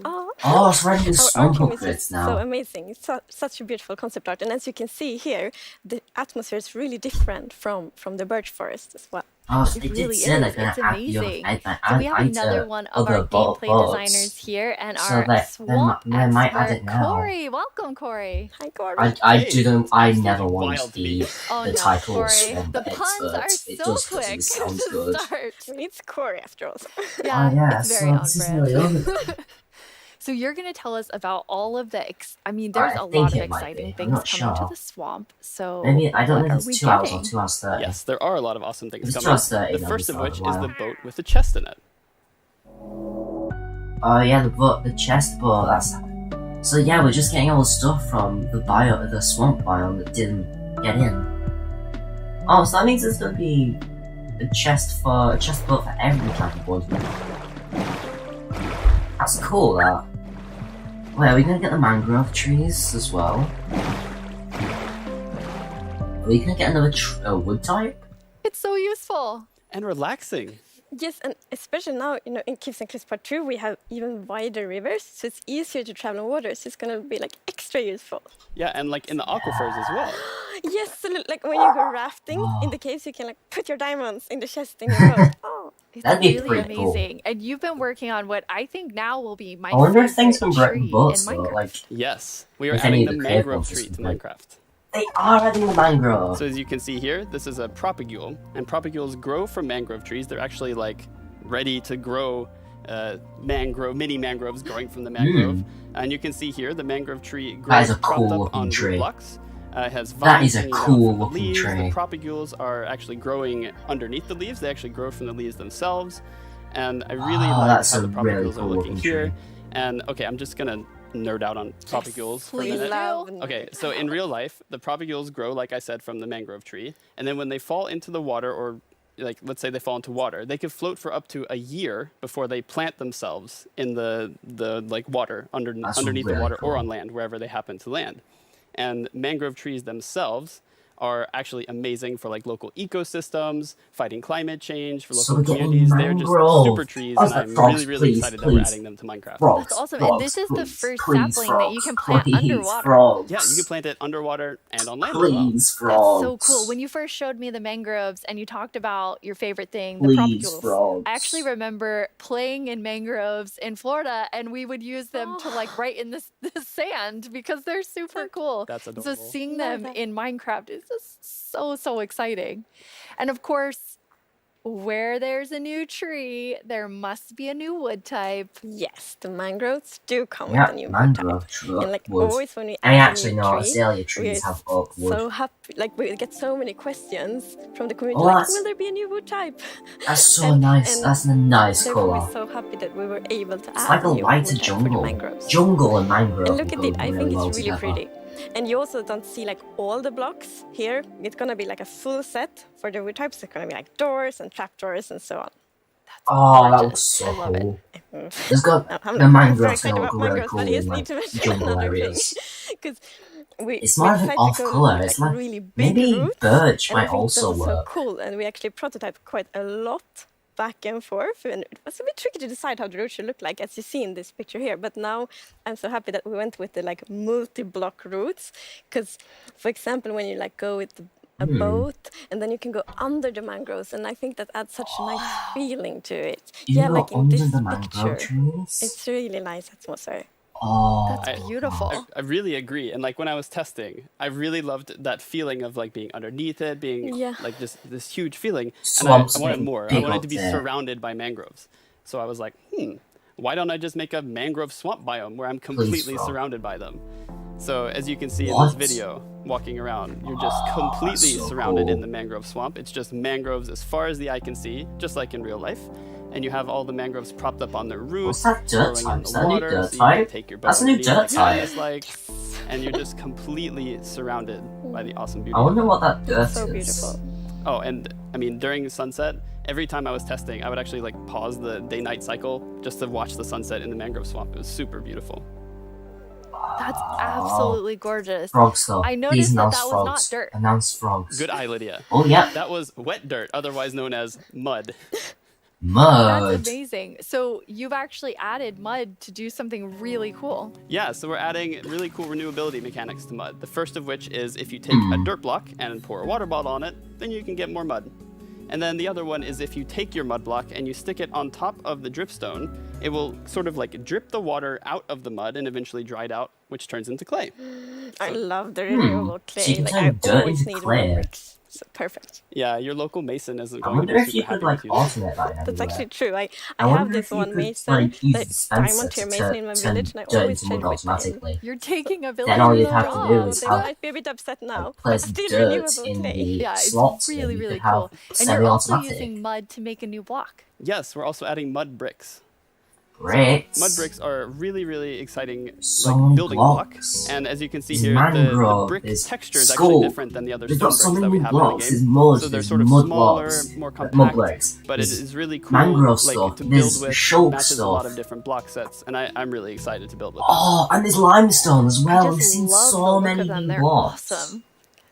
Oh, Oh, it's right in the our swamp team is upgrades just now. so amazing. It's such a beautiful concept art. And as you can see here, the atmosphere is really different from the birch forest as well. Oh, so It they did really say they're is. going It's to add you amazing. So we have another one of other our gameplay boats. designers here and So our they swamp might add expert, it now. Corey. Welcome, Corey. Hi, Corey. I never want the Oh the no, title Corey. swamp The puns are expert. It so just quick doesn't sound good. to start. It's Corey after all. Yeah, Oh yeah, it's so very on this is brand. really over. So you're going to tell us about all of the, I mean, there's I a think lot of it might exciting be. I'm things not coming to sure. the swamp. So Maybe I don't what know are if we it's 2 hours or getting? 2 hours 30. Yes, there are a lot of awesome If things it's 2 coming. hours 30, The then first of for a which is while. the boat with the chest in it. Oh yeah, the chest boat. That's so. Yeah, we're just getting all the stuff from the swamp biome that didn't get in. Oh, so that means there's gonna be a chest boat for every type of wood. That's cool. That. Wait, are we gonna get the mangrove trees as well? Are we gonna get another wood type? It's so useful. And relaxing. Yes, and especially now, in Caves and Cliffs Part 2, we have even wider rivers, so it's easier to travel on water, so it's going to be, like, extra useful. Yeah, and like in the aquifers as well. Yes, so, like, when you go rafting in the caves, you can, like, put your diamonds in the chest in your boat. Oh, It's That'd be really pretty cool. amazing. And you've been working on what I think now will be my I wonder if favorite things can break tree boats in though, Minecraft. like Yes, we are if any adding of the the cave mangrove monsters tree to can break. Minecraft. They are adding the mangrove. So as you can see here, this is a propagule, and propagules grow from mangrove trees. They're actually like ready to grow mini mangroves growing from the mangrove. And you can see here the mangrove tree That is grows a propped cool up looking on tree. wood blocks. It has That vines is a hanging down cool from the looking leaves. tree. The propagules are actually growing underneath the leaves. They actually grow from the leaves themselves. And I really like that's how a the really propagules cool are looking looking here. tree. And okay, I'm just gonna nerd out on propagules for a Please minute. do. Okay, so in real life, the propagules grow, like I said, from the mangrove tree. And then when they fall into the water, or like let's say they fall into water, they can float for up to a year before they plant themselves in the like water That's underneath the really water or cool. on land, wherever they happen to land. And mangrove trees themselves are actually amazing for like local ecosystems, fighting climate change, for So local we're getting communities. They're just mangrove. super trees, Oh, and the I'm frogs, really please, excited that we're please. adding them to Minecraft. Frogs, That's awesome. frogs, And this is the please, first please, sapling that you can plant please, underwater. Frogs. Yeah, you can plant it underwater and on land as well. Please, That's frogs. so cool. When you first showed me the mangroves and you talked about your favorite thing, the Please, propagules, frogs. I actually remember playing in mangroves in Florida, and we would use them to like write in the sand because they're super cool. That's So adorable. seeing them in Minecraft is just so exciting. And of course, Where there's a new tree, there must be a new wood type. Yes, the mangroves do come Yeah, with a new wood mangrove type. And like wood. always when we I add actually a new know tree, azalea trees have oak wood. so happy, like we get so many questions from the community, Oh, like, that's- will there be a new wood type? That's so nice. That's a nice Therefore, colour. we're so happy that we were able to It's add like a a new lighter wood type for the jungle. mangroves. Jungle and mangrove And look at go it, I really think well it's really together. pretty. And you also don't see like all the blocks here. It's gonna be like a full set for the wood types. It's gonna be like doors and trapdoors and so on. Oh, that looks so cool. There's got I'm the not very mangroves excited gonna about look really mangroves, cool but I in just like need to mention jungle another thing. areas. Because It's more of an decided off to go colour. with, It's like like really big maybe roots, birch and I might think also this is so work. cool. And we actually prototyped quite a lot back and forth, and it was a bit tricky to decide how the root should look like, as you see in this picture here. But now I'm so happy that we went with the like multi-block roots, because, for example, when you like go with a boat, and then you can go under the mangroves, and I think that adds such a nice feeling to it. You Yeah, go like in under this the mangrove picture, trees? it's really nice atmosphere. Oh, That's beautiful. I really agree. And like when I was testing, I really loved that feeling of like being underneath it, being Yeah. like this huge feeling. Swamps And I wanted getting more. I big wanted up to be there. surrounded by mangroves. So I was like, why don't I just make a mangrove swamp biome where I'm completely Rob. surrounded by them? So as you can see in What? this video, walking around, you're just completely so surrounded cool. in the mangrove swamp. It's just mangroves as far as the eye can see, just like in real life. And you have all the mangroves propped up on their roots, What's that dirt growing type? in Is the that a new water, dirt so you can type? take your boat That's a new underneath dirt like type. Activeness, like, and you're just completely surrounded by the awesome beauty. I wonder of it. what that dirt So is. beautiful. Oh, and I mean, during sunset, every time I was testing, I would actually like pause the day-night cycle just to watch the sunset in the mangrove swamp. It was super beautiful. That's absolutely gorgeous. Frog stuff. I Please noticed that announce that was frogs. not dirt. Announce frogs. Good eye, Lydia. Oh, yeah. That was wet dirt, otherwise known as mud. Mud. That's amazing. So you've actually added mud to do something really cool. Yeah, so we're adding really cool renewability mechanics to mud. The first of which is if you take a dirt block and pour a water bottle on it, then you can get more mud. And then the other one is if you take your mud block and you stick it on top of the dripstone, it will sort of like drip the water out of the mud and eventually dry it out, which turns into clay. I love the renewable clay. So you can like, turn I dirt always into need clay. more bricks. So perfect. Yeah, your local mason isn't I going to wonder be if super you happy could like with you. alternate that That's everywhere. actually true. I I have wonder this if you one could, mason, like, use the a dispenser diamond tier to mason in my turn village, and I dirt always into change mud my time. automatically. You're taking a village. Then all you'd in have the to do job. is They have might be a bit upset now. But place still dirt renewable in clay. the Yeah, it's slots. really, and you really could have cool. And you're also semi-automatic. using mud to make a new block. Yes, we're also adding mud bricks. Bricks. Mud bricks are really, really exciting So like many building blocks. block. And as you can see There's here, the mangrove, brick there's texture is skull. actually different than the other We've stone got so bricks that many we have blocks. in the There's game. mud, So they're there's sort of mud smaller, blocks, more mud compact, bricks. but it There's is really cool mangrove like, stuff. to There's build with. shulk Matches a lot stuff. of different block sets, and I'm really excited to build with. Oh, and there's limestone as well. I We've just seen love the so look many of them. new They're blocks. awesome.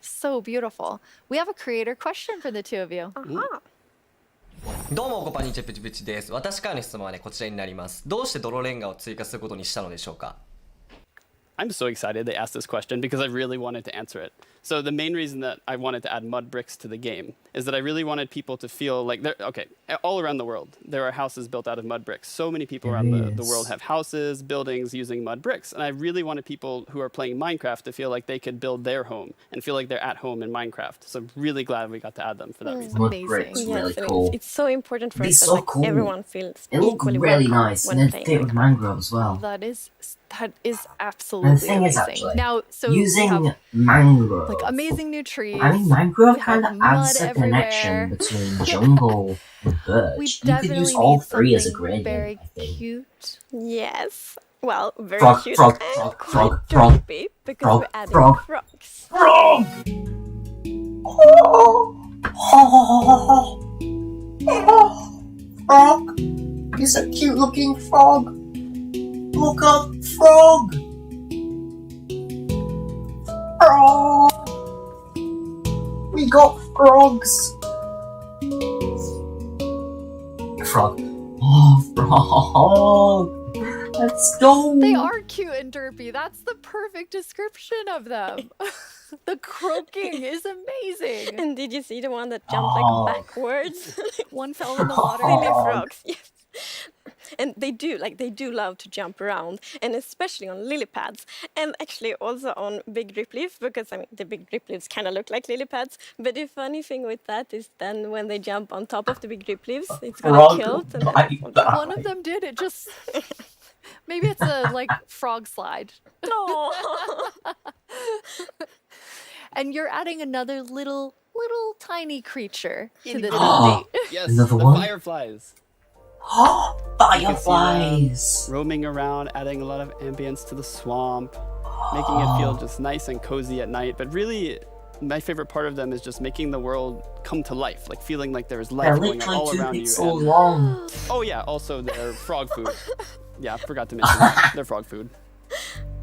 So beautiful. We have a creator question for the two of you. Uh-huh. どうもこんにちはプチプチです。私からの質問はねこちらになります。どうして泥レンガを追加することにしたのでしょうか。 I'm so excited they asked this question because I really wanted to answer it. So the main reason that I wanted to add mud bricks to the game is that I really wanted people to feel like they're okay. All around the world, there are houses built out of mud bricks. So many people around the world have houses, buildings using mud bricks. And I really wanted people who are playing Minecraft to feel like they could build their home and feel like they're at home in Minecraft. So I'm really glad we got to add them for that reason. Mud bricks, Yes, really and cool. it's so important for It's us that so like, cool. everyone feels They look equally really welcome nice, when and they playing fit with Minecraft. mangrove as well. That is absolutely And the thing is, amazing. actually, Now, so we using have mangrove, like amazing new trees. I mean, mangrove we kind have of adds mud a connection everywhere. between jungle and We birch. You could definitely use all need three as a something gradient, very I think. cute. Yes. Well, very Frog, cute frog, and frog, quite frog, frog, derpy because frog, we're adding frog. frogs. Frog! Frog! He's a cute looking frog! Look up, frog! Frog! We got frogs! Frog. Oh, frog! Let's go! They are cute and derpy. That's the perfect description of them. The croaking is amazing. And did you see the one that jumped Oh. like backwards? One fell in the water. Silly Oh. frogs. Yes. And they do love to jump around, and especially on lily pads, and actually also on big drip leaf, because I mean the big drip leaves kind of look like lily pads. But the funny thing with that is then when they jump on top of the big drip leaves, it's gonna kill it. One of them did. It just maybe it's a like frog slide. And you're adding another little tiny creature to this update. Yes, Another the one? fireflies. Fireflies! Roaming around, adding a lot of ambience to the swamp, making it feel just nice and cozy at night. But really, my favorite part of them is just making the world come to life, like feeling like there's life going on all around you. So long. Oh yeah, also their frog food. Yeah, I forgot to mention that. Their frog food.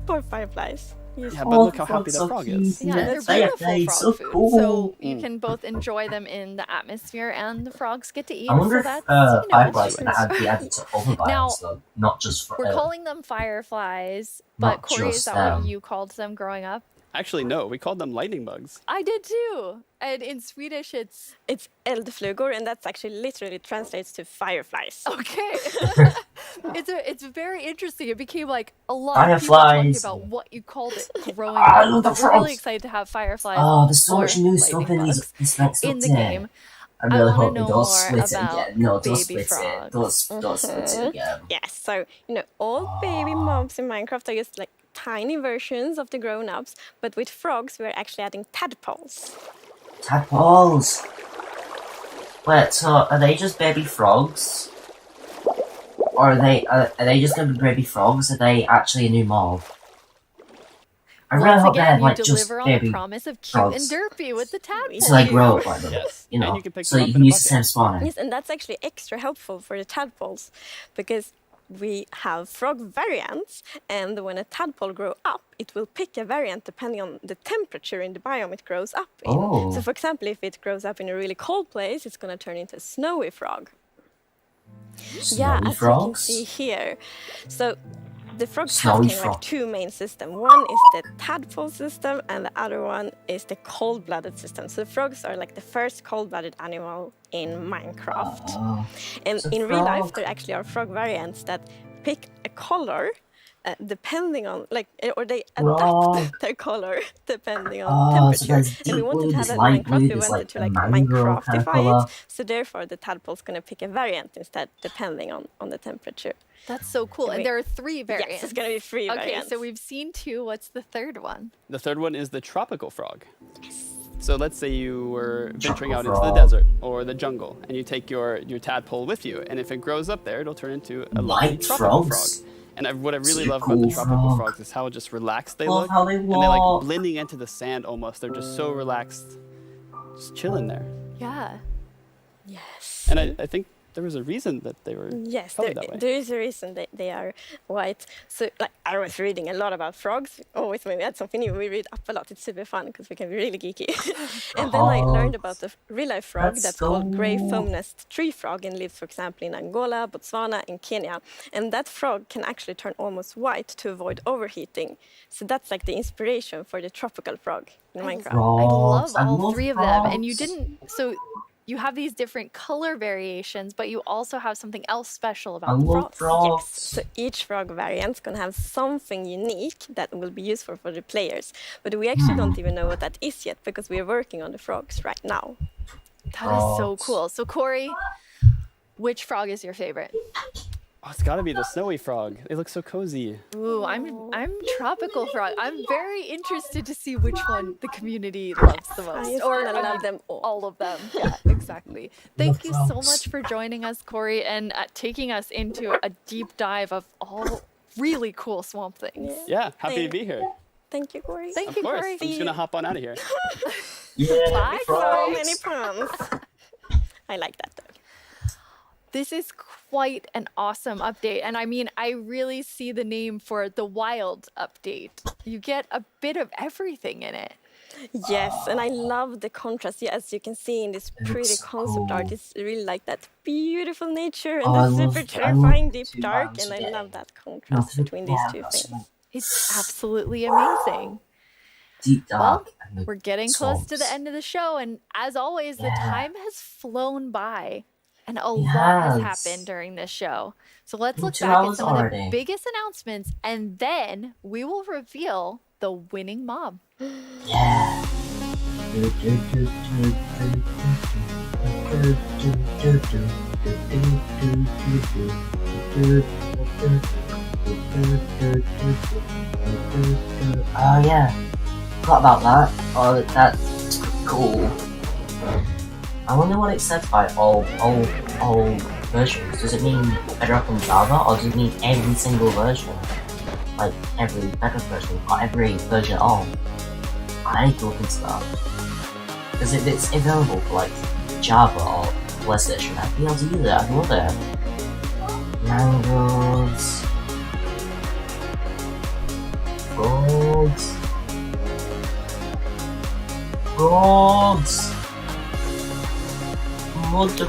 Poor fireflies. Yeah, but look how happy that frog is. Yeah, they're beautiful frog food. So you can both enjoy them in the atmosphere, and the frogs get to eat. I wonder so if that's, fireflies can be added to other biomes, though, not just for. We're calling them fireflies, but Not Corey, is just that what them. you called them growing up? Actually, no, we called them lightning bugs. I did too. And in Swedish, it's eldflugor, and that's actually literally translates to fireflies. Okay. It's very interesting. It became like a lot of people talking Fireflies. about what you called it growing I up. love the So we're really frogs. excited to have fireflies. Oh, there's so or much new stuff lightning in bugs this next in the update. game. I really wanna hope they know don't more split it about again. No, don't baby split it. frogs. Don't split it again. Yes, so all baby mobs in Minecraft are just like tiny versions of the grown-ups, but with frogs we're actually adding tadpoles. Tadpoles! Wait, so are they just baby frogs? Or are they just gonna be baby frogs? Are they actually a new mob? I really Once hope they again, had you like just deliver on the baby promise of cute frogs. and derpy with the tadpoles. So they grow up like them, Yes. you know, And you can pick so them up you in can a use the bucket. same spawner. Yes, and that's actually extra helpful for the tadpoles, because we have frog variants, and when a tadpole grows up, it will pick a variant depending on the temperature in the biome it grows up in. Oh. So for example, if it grows up in a really cold place, it's going to turn into a snowy frog. Snowy as frogs? you can see here. So the frogs Snowy have frog. like two main systems. One is the tadpole system, and the other one is the cold-blooded system. So frogs are like the first cold-blooded animal in Minecraft. And it's a in real life, frog. there actually are frog variants that pick a color depending on, or they Frog. adapt their color depending on So temperature. there's And we deep wanted blue, to have there's that in light Minecraft. blue, We there's wanted like to a like mangrove kind of Minecraftify colour. it. So therefore, the tadpole's going to pick a variant instead, depending on the temperature. That's so cool. And there are 3 variants. Yes, it's going to be 3 Okay, variants. so we've seen 2. What's the third one? The third one is the tropical frog. So let's say you were venturing out Tropical into the frog. desert or the jungle, and you take your tadpole with you, and if it grows up there, it'll turn into a lovely White tropical frogs? frog. And what I really Such a love about the cool tropical frog. frogs is how just relaxed they Love look, how they and they're like walk. blending into the sand almost. They're just so relaxed, just chilling there. Yeah. Yes. And I think there was a reason that they were Yes, colored that way. there is a reason they are white. So, like, I was reading a lot about frogs. Always when we had something new, we read up a lot. It's super fun because we can be really geeky. And then I learned about the real-life frog that's called grey foam-nest tree frog and lives, for example, in Angola, Botswana, and Kenya. And that frog can actually turn almost white to avoid overheating. So that's like the inspiration for the tropical frog in Minecraft. I love Frogs. I all love 3 of them. And you frogs. didn't. So you have these different color variations, but you also have something else special I about the love frogs. frogs. So each frog variant is going to have something unique that will be useful for the players. But we actually don't even know what that is yet because we are working on the frogs right now. That is so Frogs. cool. So Corey, which frog is your favorite? Oh, it's got to be the snowy frog. They look so cozy. Ooh, I'm tropical frog. I'm very interested to see which one the community loves the most. just Or wanna I love mean, them all of them. Yeah, exactly. Thank you so frogs. much for joining us, Corey, and taking us into a deep dive of all really cool swamp things. Yeah, happy to be here. Thank you, Corey. Thank Of you, course. Corey. I'm just gonna hop on out of here. Yeah, Bye, So frogs. many puns. I like that though. This is quite an awesome update. And I mean, I really see the name for the wild update. You get a bit of everything in it. Yes, and I love the contrast. Yeah, as you can see in this pretty looks concept art, cool. it's really like that beautiful nature and Oh, I the love- super I love terrifying deep two dark, bands and I today. love that contrast Nothing between these bad, two that's things. It's absolutely amazing. Deep dark. and the We're getting close to the swamps. end of the show, and as always, the Yeah. time has flown by. And a lot has happened during this show. So let's look back at some of the biggest announcements, and then we will reveal the winning mob. Yeah. Oh yeah, forgot about that. Oh, that's cool. I wonder what it says by all versions. Does it mean Bedrock and Java, or does it mean every single version? Like every Bedrock version, or every version at all? I need to look into that. Because if it's available for like Java or PlayStation, I'd be able to use it. I'd love it. Mangoes. Frogs. Frogs. Mud.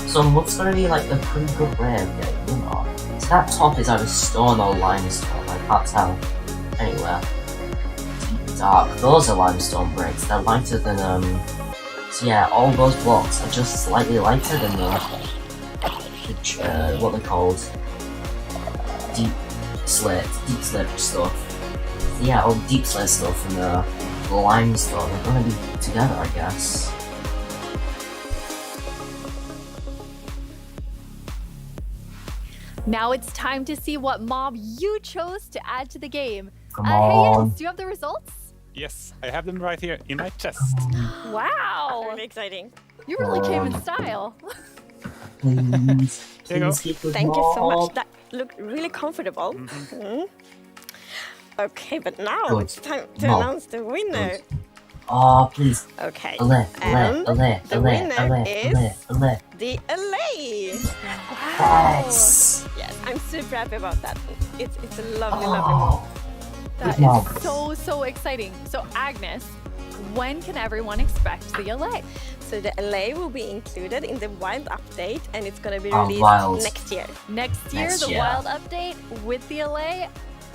So mud's gonna be like a pretty good way of getting, you know. So that top is either stone or limestone, I can't tell. Anyway. Deep dark. Those are limestone bricks. They're lighter than so yeah, all those blocks are just slightly lighter than the what they're called. Deep slate stuff. So yeah, all deep slate stuff and the limestone are gonna be together, I guess. Now it's time to see what mob you chose to add to the game. Come Hey on. Jens, do you have the results? Yes, I have them right here in my chest. Wow! Really exciting. You really came in style. Please. There you go. Thank you so much. That looked really comfortable. Okay, but now Good. it's time to Mob. announce the winner. Oh, please. Okay. And the winner is the LA. Yes. Yes, I'm super happy about that. It's a lovely, lovely mob. That is so exciting. So Agnes, when can everyone expect the LA? So the LA will be included in the Wild update, and it's gonna be Oh, released Wild. next year. Next year, the Wild update with the LA.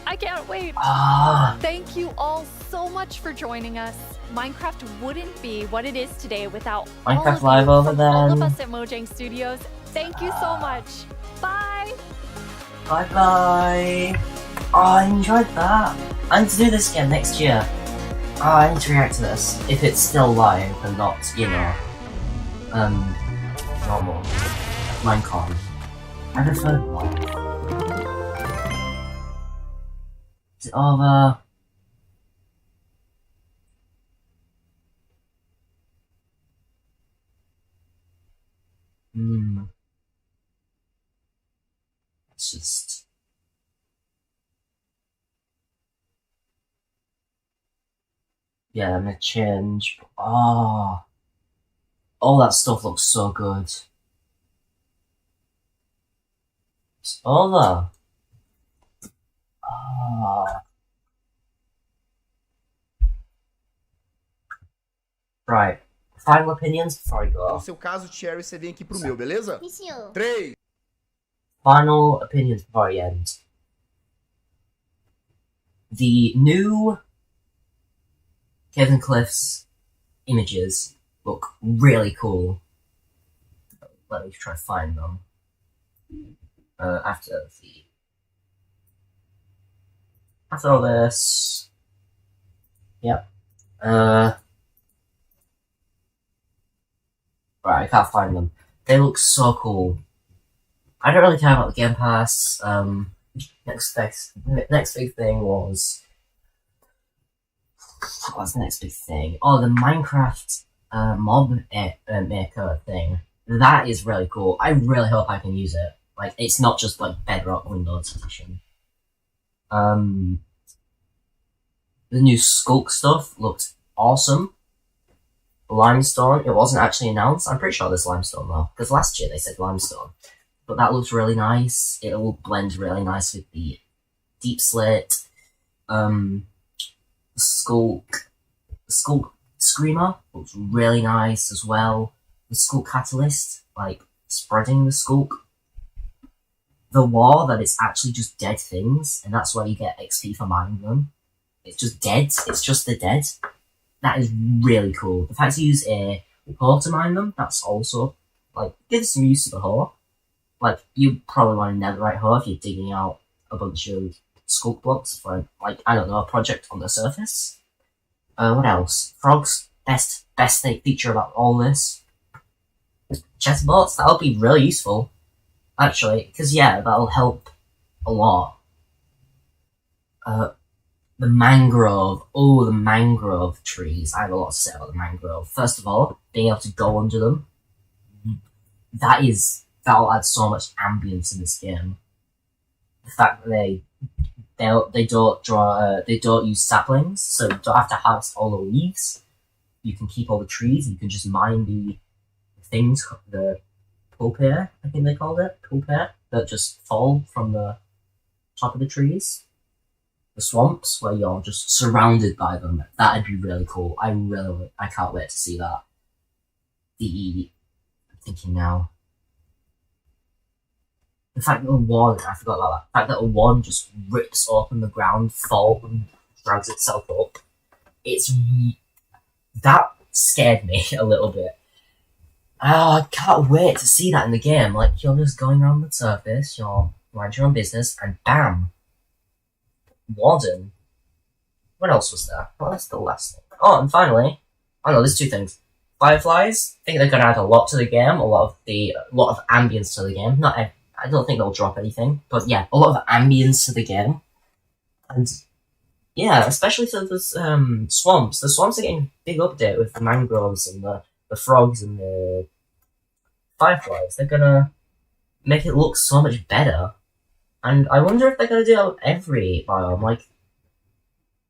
I can't wait. Ah. Thank you all so much for joining us. Minecraft wouldn't be what it is today without Minecraft all of Live over you, from all of then. us at Mojang Studios. Thank you so much. Bye. Bye bye. Oh, I enjoyed that. I need to do this again next year. Oh, I need to react to this if it's still live and not, you know, normal Minecon. I prefer live. Is it over? It's just. Yeah, I'm gonna change. Oh, all that stuff looks so good. It's over. Ah. Right. Final opinions before I go. No seu caso, Cherry, você vem aqui pro meu, beleza? Sim, senhor. 3. Final opinions before I end. The new Kevin Cliff's images look really cool. Let me try to find them. After all this. Yep. Right, I can't find them. They look so cool. I don't really care about the Game Pass. Next big thing was... What's the next big thing? Oh, the Minecraft mob maker thing. That is really cool. I really hope I can use it. Like, it's not just like Bedrock Windows Edition. The new Skulk stuff looked awesome. Limestone, it wasn't actually announced. I'm pretty sure there's limestone though, because last year they said limestone. But that looks really nice. It will blend really nice with the deep slate. Skulk Screamer looks really nice as well. The Skulk Catalyst, like spreading the Skulk. The war that it's actually just dead things, and that's where you get XP for mining them. It's just dead. It's just the dead. That is really cool. The fact to use a hole to mine them, that's also Like, give some use to the hoe. Like, you probably want a netherite hoe if you're digging out a bunch of sculk blocks for, like, I don't know, a project on the surface. What else? Frogs, best thing feature about all this. Chessboards, that'll be really useful, actually, because yeah, that'll help a lot. The mangrove, the mangrove trees, I have a lot to say about the mangrove. First of all, being able to go under them, that'll add so much ambience in this game. The fact that they don't use saplings, so you don't have to harvest all the leaves. You can keep all the trees. You can just mine the things, the pulpare, I think they called it, pulpare, that just fall from the top of the trees. The swamps where you're just surrounded by them. That'd be really cool. I can't wait to see that. I'm thinking now. The fact that I forgot about that. The fact that a wand just rips open the ground, falls and drags itself up. That scared me a little bit. Oh, I can't wait to see that in the game. Like, you're just going around the surface, you're mind your own business, and bam! Warden. What else was there? What was the last thing? Oh, and finally, there's two things. Fireflies. I think they're gonna add a lot to the game, a lot of ambience to the game. I don't think they'll drop anything, but yeah, a lot of ambience to the game. And yeah, especially for the swamps. The swamps are getting a big update with the mangroves and the frogs and the fireflies. They're gonna make it look so much better. And I wonder if they're gonna do that with every biome. Like,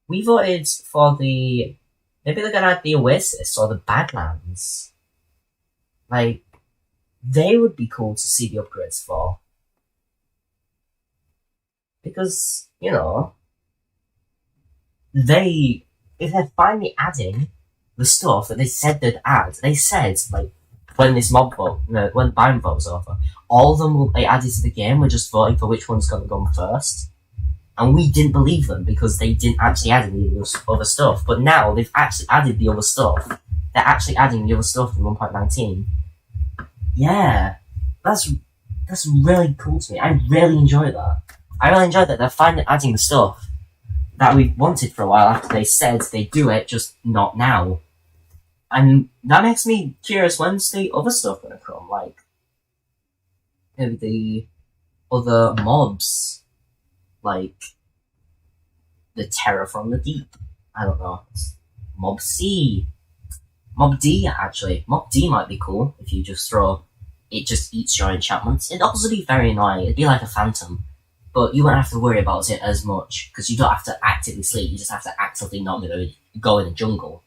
we voted for maybe they're gonna add the Oasis or the Badlands. Like, they would be cool to see the upgrades for. Because, you know, if they're finally adding the stuff that they said they'd add, like, when this when the biome vote was over, all of them will be added to the game. We're just voting for which one's going to go first. And we didn't believe them because they didn't actually add any of this other stuff. But now they've actually added the other stuff. They're actually adding the other stuff in 1.19. Yeah, that's really cool to me. I really enjoy that. I really enjoy that they're finally adding the stuff that we've wanted for a while after they said they'd do it, just not now. And that makes me curious, when's the other stuff gonna come? Like, maybe the other mobs, like the Terror from the Deep. I don't know. Mob C. Mob D, actually. Mob D might be cool if you just it just eats your enchantments. It'd also be very annoying. It'd be like a phantom. But you won't have to worry about it as much, because you don't have to actively sleep, you just have to actively not go in the jungle.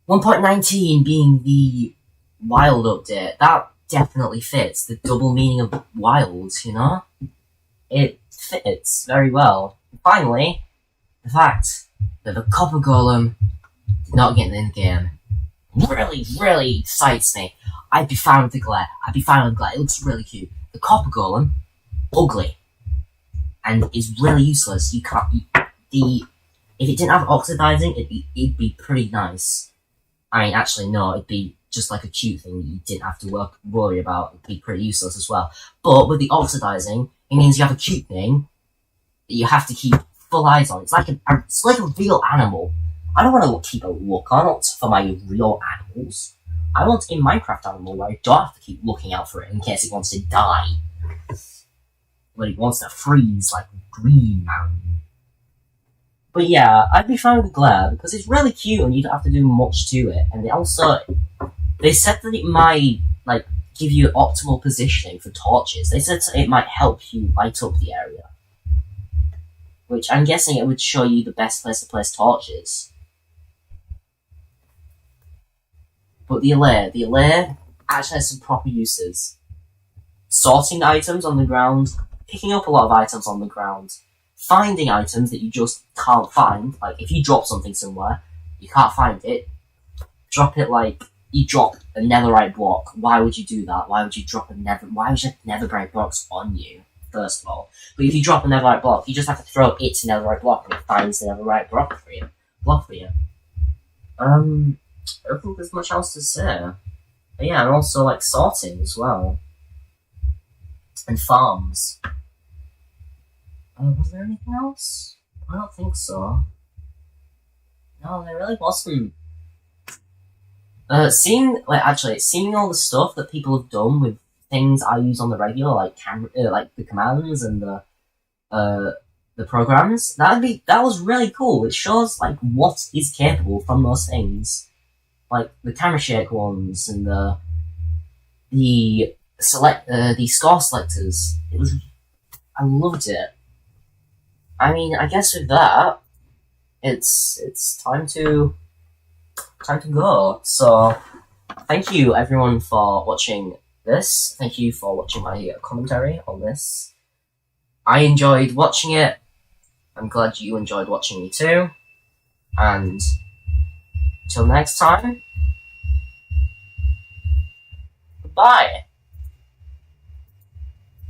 1.19 being the wild update, that definitely fits the double meaning of wild, you know? It fits very well. And finally, the fact that the copper golem did not get in the game really, really excites me. I'd be fine with the glare. It looks really cute. The copper golem, ugly. And is really useless. You can't... If it didn't have oxidizing, it'd be pretty nice. I mean, actually, no, it'd be just like a cute thing that you didn't have to worry about. It'd be pretty useless as well. But with the oxidizing, it means you have a cute thing that you have to keep full eyes on. It's like a real animal. I don't want to keep a look on it for my real animals. I want a Minecraft animal where I don't have to keep looking out for it in case it wants to die. When it wants to freeze like Green Mountain. But yeah, I'd be fine with the glare because it's really cute and you don't have to do much to it. And they said that it might give you optimal positioning for torches. They said it might help you light up the area. Which I'm guessing it would show you the best place to place torches. But the allure actually has some proper uses. Sorting items on the ground, picking up a lot of items on the ground, finding items that you just can't find. Like, if you drop something somewhere, you can't find it, drop it like you drop a netherite block. Why would you do that? Why would you have netherite blocks on you, first of all? But if you drop a netherite block, you just have to throw it to netherite block and it finds the netherite block for you. I don't think there's much else to say. Yeah, and also like sorting as well. And farms. Was there anything else? I don't think so. No, there really wasn't. Seeing all the stuff that people have done with things I use on the regular, like the commands and the programs, that was really cool. It shows like what is capable from those things, like the camera shake ones and the score selectors. I loved it. I mean, I guess with that, it's time to go. So, thank you everyone for watching this. Thank you for watching my commentary on this. I enjoyed watching it. I'm glad you enjoyed watching me too. And till next time, goodbye.